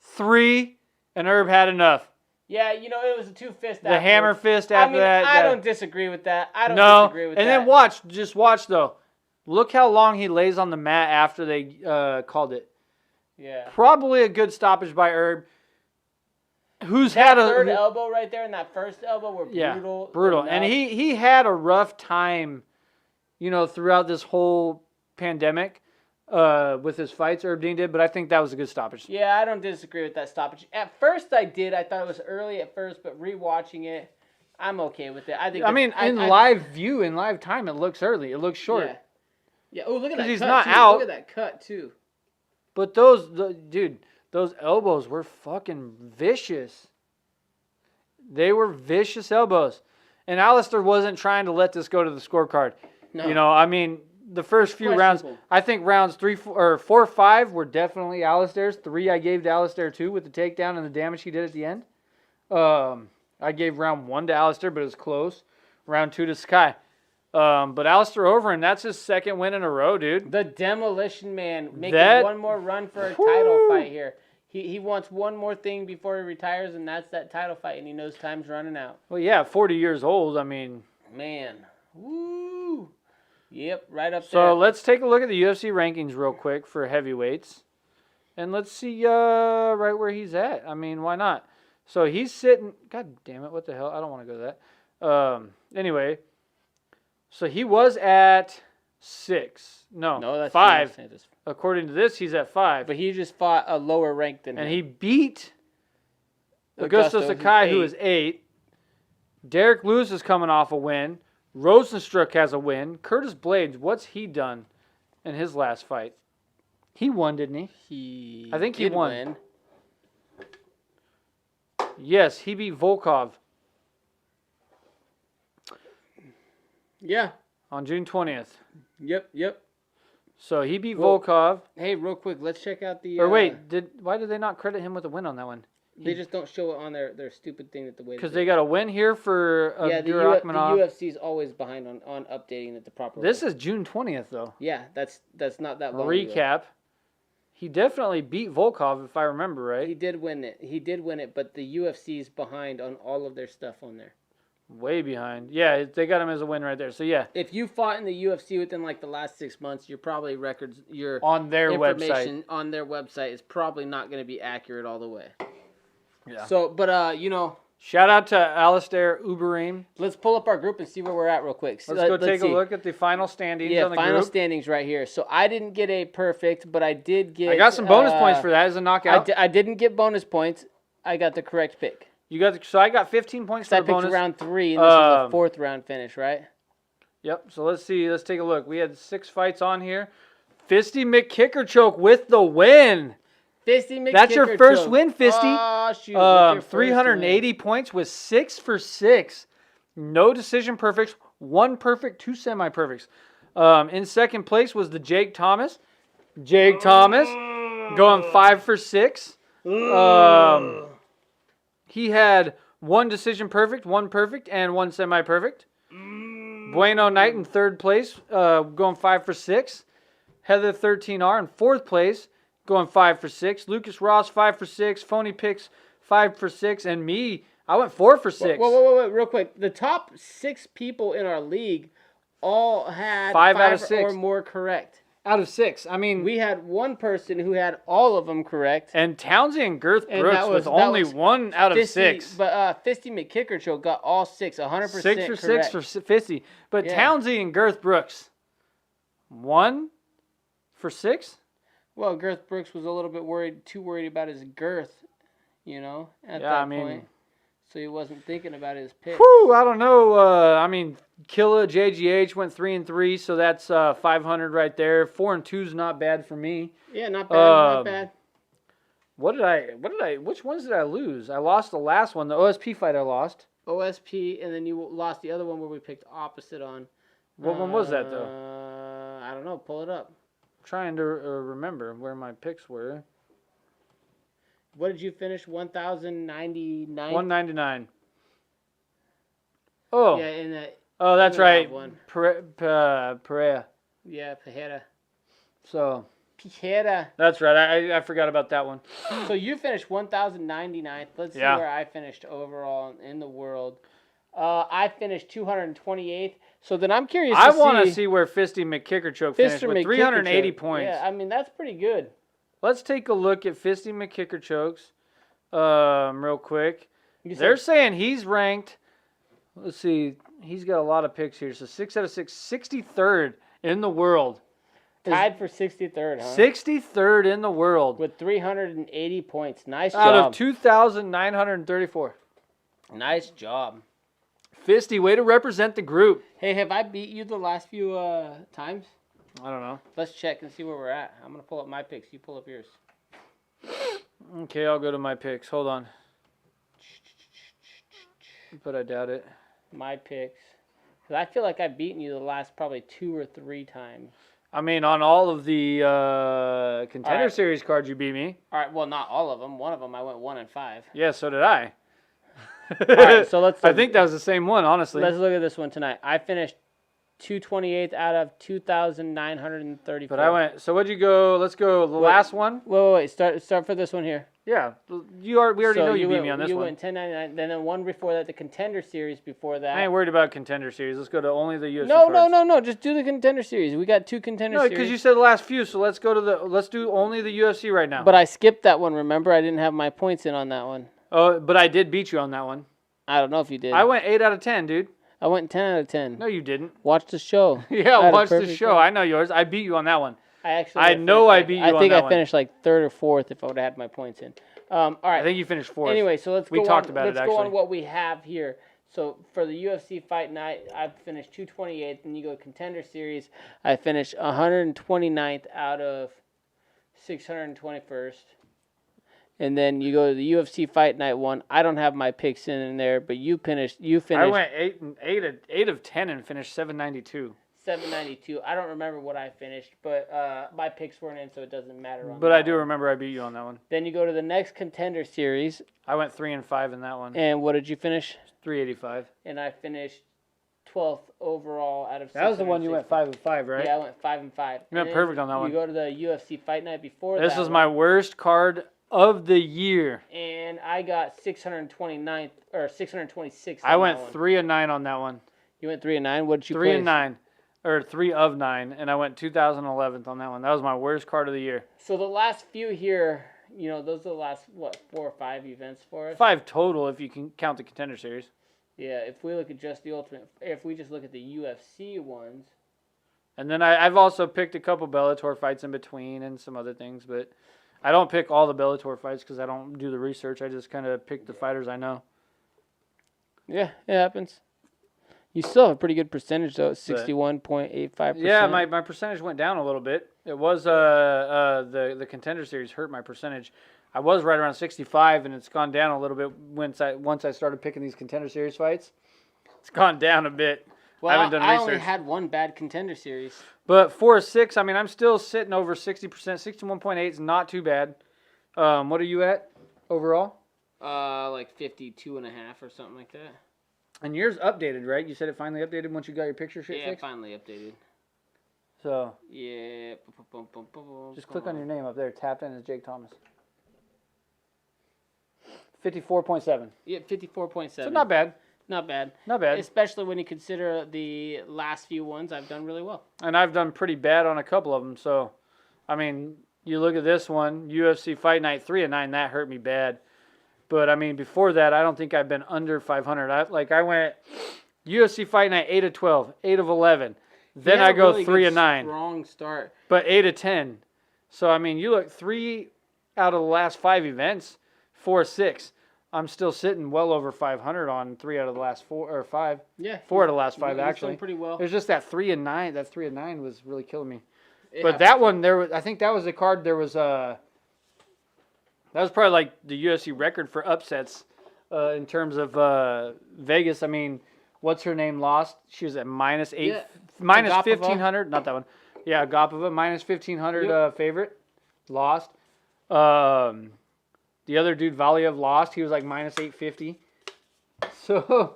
3, and Herb had enough. Yeah, it was a 2-fist. The hammer fist after that. I don't disagree with that. Disagree with that. And then just watch though. Look how long he lays on the mat after they called it. Yeah. Probably a good stoppage by Herb. Who's that had a third elbow right there and that first elbow were brutal. Yeah, brutal. And he had a rough time, throughout this whole pandemic. With his fights, Dean did, but I think that was a good stoppage. Yeah, I don't disagree with that stoppage. At first, I did. I thought it was early at first, but rewatching it, I'm okay with it. In live time, it looks early. It looks short. Yeah. Oh, look at that. He's cut not too. out. Look at that cut too. But those elbows were fucking vicious. They were vicious elbows, and Alistair wasn't trying to let this go to the scorecard. No. The first few rounds, I think rounds 3, 4, 5 were definitely Alistair's. 3 I gave to Alistair too with the takedown and the damage he did at the end. I gave round 1 to Alistair, but it was close. Round 2 to Sakai. But Alistair Overeem, that's his second win in a row, dude. The Demolition Man making one more run for a title fight here. He wants one more thing before he retires, and that's that title fight, and he knows time's running out. Well, yeah, 40 years old. Man. Woo. Yep, right up there. So let's take a look at the UFC rankings real quick for heavyweights. And let's see right where he's at. Why not? So he's sitting... God damn it, what the hell? I don't want to go to that. Anyway, so he was at 6. No, that's 5. According to this, he's at 5. But he just fought a lower rank than him. And he beat Augusto Sakai, who is 8. Derek Lewis is coming off a win. Rosenstruck has a win. Curtis Blades, what's he done in his last fight? He won, didn't he? I think he won. Win. Yes, he beat Volkov. Yeah. On June 20th. Yep. So he beat Volkov. Hey, real quick, let's check out the... Or wait, why did they not credit him with a win on that one? They just don't show it on their stupid thing that the way. Because they got a win here for the Abdurakhmanov. UFC is always behind on updating it the proper way. This is June 20th, though. Yeah, that's not that long Recap. ago. He definitely beat Volkov, if I remember right. He did win it, but the UFC is behind on all of their stuff on there. Way behind. Yeah, they got him as a win right there. So, yeah. If you fought in the UFC within like the last 6 months, you're probably your on their information website. On their website is probably not going to be accurate all the way. Yeah. So, but you know, shout out to Alistair Overeem. Let's pull up our group and see where we're at real quick. Let's go take a look at the final standings on the final group. standings right here. So I didn't get a perfect, but I did get. I got some bonus points for that as a knockout. I didn't get bonus points. I got the correct pick. So I got 15 points for the bonus. I picked round 3, and this was a 4th round finish, right? Yep. So let's see. Let's take a look. We had 6 fights on here. Fisty McKickerchoke with the win. Fisty McKickerchoke. That's your first win, Fisty. Oh, shoot. 380 points with 6 for 6. No decision perfects. 1 perfect, 2 semi-perfects. In second place was the Jake Thomas. Jake Thomas going 5 for 6. He had 1 decision perfect, 1 perfect, and 1 semi-perfect. Bueno Knight in third place, going 5 for 6. Heather 13R in fourth place, going 5 for 6. Lucas Ross 5 for 6. Phony Picks 5 for 6, and me, I went 4 for 6. Wait, real quick. The top 6 people in our league all had 5 out of 6 or more correct. Out of 6. I mean, we had one person who had all of them correct. And Townsend and Girth Brooks with only 1 out of 6. But Fisty McKickerchoke got all 6, 100% 6 for correct. 6 for Fisty. But Yeah. Townsend and Girth Brooks, 1 for 6? Well, Girth Brooks was a little bit too worried about his girth, at Yeah, that point. So he wasn't thinking about his pick. Whew, I don't know. Killa JGH went 3 and 3, so that's 500 right there. 4 and 2 is not bad for me. Yeah, not bad. Not bad. Which ones did I lose? I lost the last one, the OSP fight I lost. OSP, and then you lost the other one where we picked opposite on. What one was that, though? I don't know. Pull it up. I'm trying to remember where my picks were. What did you finish? 1,099? 199. Oh. Yeah, Oh, that's right. Pereira. Yeah, Pereira. So. Pereira. That's right. I forgot about that one. So you finished 1,099th. Let's see where I finished overall in the world. I finished 228th. So then I'm curious I want to see where Fisty McKickerchoke finished with 380 points. Yeah, that's pretty good. Let's take a look at Fisty McKickerchoke's real quick. They're saying he's ranked. Let's see. He's got a lot of picks here. So 6 out of 6. 63rd in the world. Tied for 63rd, huh? 63rd in the world. With 380 points. Nice job. Out of 2,934. Nice job. Fisty, way to represent the group. Hey, have I beat you the last few times? I don't know. Let's check and see where we're at. I'm going to pull up my picks. You pull up yours. Okay, I'll go to my picks. Hold on. But I doubt it. My picks. Because I feel like I've beaten you the last probably 2 or 3 times. On all of the Contender Series cards, you beat me. All right, well, not all of them. One of them I went 1 and 5. Yeah, so did I. All right, so let's. I think that was the same one, honestly. Let's look at this one tonight. I finished 228th out of 2,934. But I went. So what'd you go? Let's go. The last one. Wait. Start for this one here. Yeah, we already know you beat me on this one. You went 1099. Then one before that, the Contender Series before that. I ain't worried about Contender Series. Let's go to only the UFC No, cards. no. Just do the Contender Series. We got 2 Contender Series. No, because you said the last few. So let's go to let's do only the UFC right now. But I skipped that one. Remember, I didn't have my points in on that one. Oh, but I did beat you on that one. I don't know if you did. I went 8 out of 10, dude. I went 10 out of 10. No, you didn't. Watch the show. Yeah, watch the show. I know yours. I beat you on that one. I beat you on that one. I think I finished like 3rd or 4th if I would have had my points in. All right. I think you finished 4th. Anyway, so let's go talked about it, let's go on what we have here. So for the UFC Fight Night, I finished 228th, and you go Contender Series, I finished 129th out of 621st. And then you go to the UFC Fight Night 1. I don't have my picks in there, but you finished. I went 8 of 10 and finished 792. 792. I don't remember what I finished, but my picks weren't in, so it doesn't matter. But I do remember I beat you on that one. Then you go to the next Contender Series. I went 3-5 in that one. And what did you finish? 385. And I finished 12th overall out of. That was the one you went 5-5, right? Yeah, I went 5-5. You went perfect on that one. You go to the UFC Fight Night before. This was my worst card of the year. And I got 629th or 626th. I went 3-9 on that one. You went 3-9. What did you? 3-9, or 3 of 9, and I went 2011th on that one. That was my worst card of the year. So the last few here, you know, those are the last 4 or 5 events for us. 5 total if you can count the Contender Series. Yeah, if we look at just the Ultimate, if we just look at the UFC ones. And then I've also picked a couple Bellator fights in between and some other things, but I don't pick all the Bellator fights because I don't do the research. I just kind of pick the fighters I know. Yeah, it happens. You still have a pretty good percentage though, 61.85%. Yeah, my percentage went down a little bit. It was the Contender Series hurt my percentage. I was right around 65, and it's gone down a little bit once I started picking these Contender Series fights. It's gone down a bit. Well, I haven't done research. only had one bad Contender Series. But 4-6, I mean, I'm still sitting over 60%. 61.8 is not too bad. What are you at overall? Like 52.5 or something like that. And yours updated, right? You said it finally updated once you got your picture shit fixed? Yeah, finally updated. So, yeah. just click on your name up there. Tapped in as Jake Thomas. 54.7. Yeah, 54.7. So not bad. Not bad. Not bad. Especially when you consider the last few ones, I've done really well. And I've done pretty bad on a couple of them. So, I mean, you look at this one, UFC Fight Night 3-9, that hurt me bad. But, I mean, before that, I don't think I've been under 500. I went UFC Fight Night 8-12, 8-11. Then I go 3-9. Strong start. But 8-10. So, I mean, you look 3 out of the last 5 events, 4-6. I'm still sitting well over 500 on 3 out of the last 4 or 5. Yeah. 4 out of the last 5, actually. Doing pretty well. It was just that 3-9. That 3-9 was really killing me. But that one, I think that was the card. That was probably like the UFC record for upsets in terms of Vegas. I mean, what's her name lost? She was at -8, Yeah. minus Agapova. 1,500. Not that one. Yeah, Agapova, minus 1,500 Yep. favorite. Lost. The other dude, Valiev, lost. He was like minus 850. So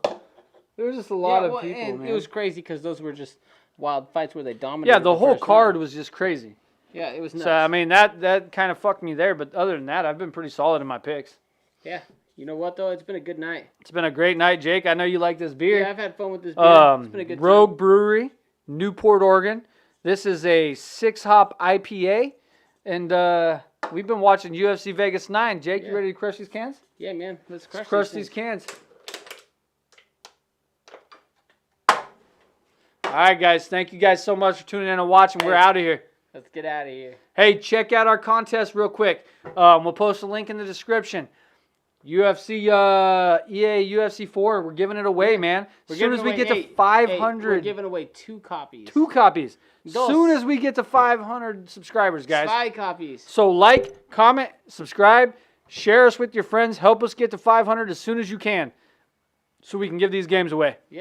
there was just a lot of people, and man. it was crazy because those were just wild fights where they dominated. Yeah, the whole first card round. was just crazy. Yeah, it was nuts. So, I mean, that kind of fucked me there. But other than that, I've been pretty solid in my picks. Yeah. You know what, though? It's been a good night. It's been a great night, Jake. I know you like this beer. Yeah, I've had fun with this beer. It's been a good Rogue time. Brewery, Newport, Oregon. This is a 6-hop IPA. And we've been watching UFC Vegas 9. Jake, you ready to crush these cans? Yeah, man. Let's Crush these cans. All right, guys. Thank you guys so much for tuning in and watching. We're out of here. Let's get out of here. Hey, check out our contest real quick. We'll post a link in the description. UFC, EA UFC 4. We're giving it away, man. As soon as we get to 500. We're giving away 2 copies. 2 copies. Dos. Soon as we get to 500 subscribers, guys. 5 copies. So like, comment, subscribe, share us with your friends. Help us get to 500 as soon as you can so we can give these games away. Yeah.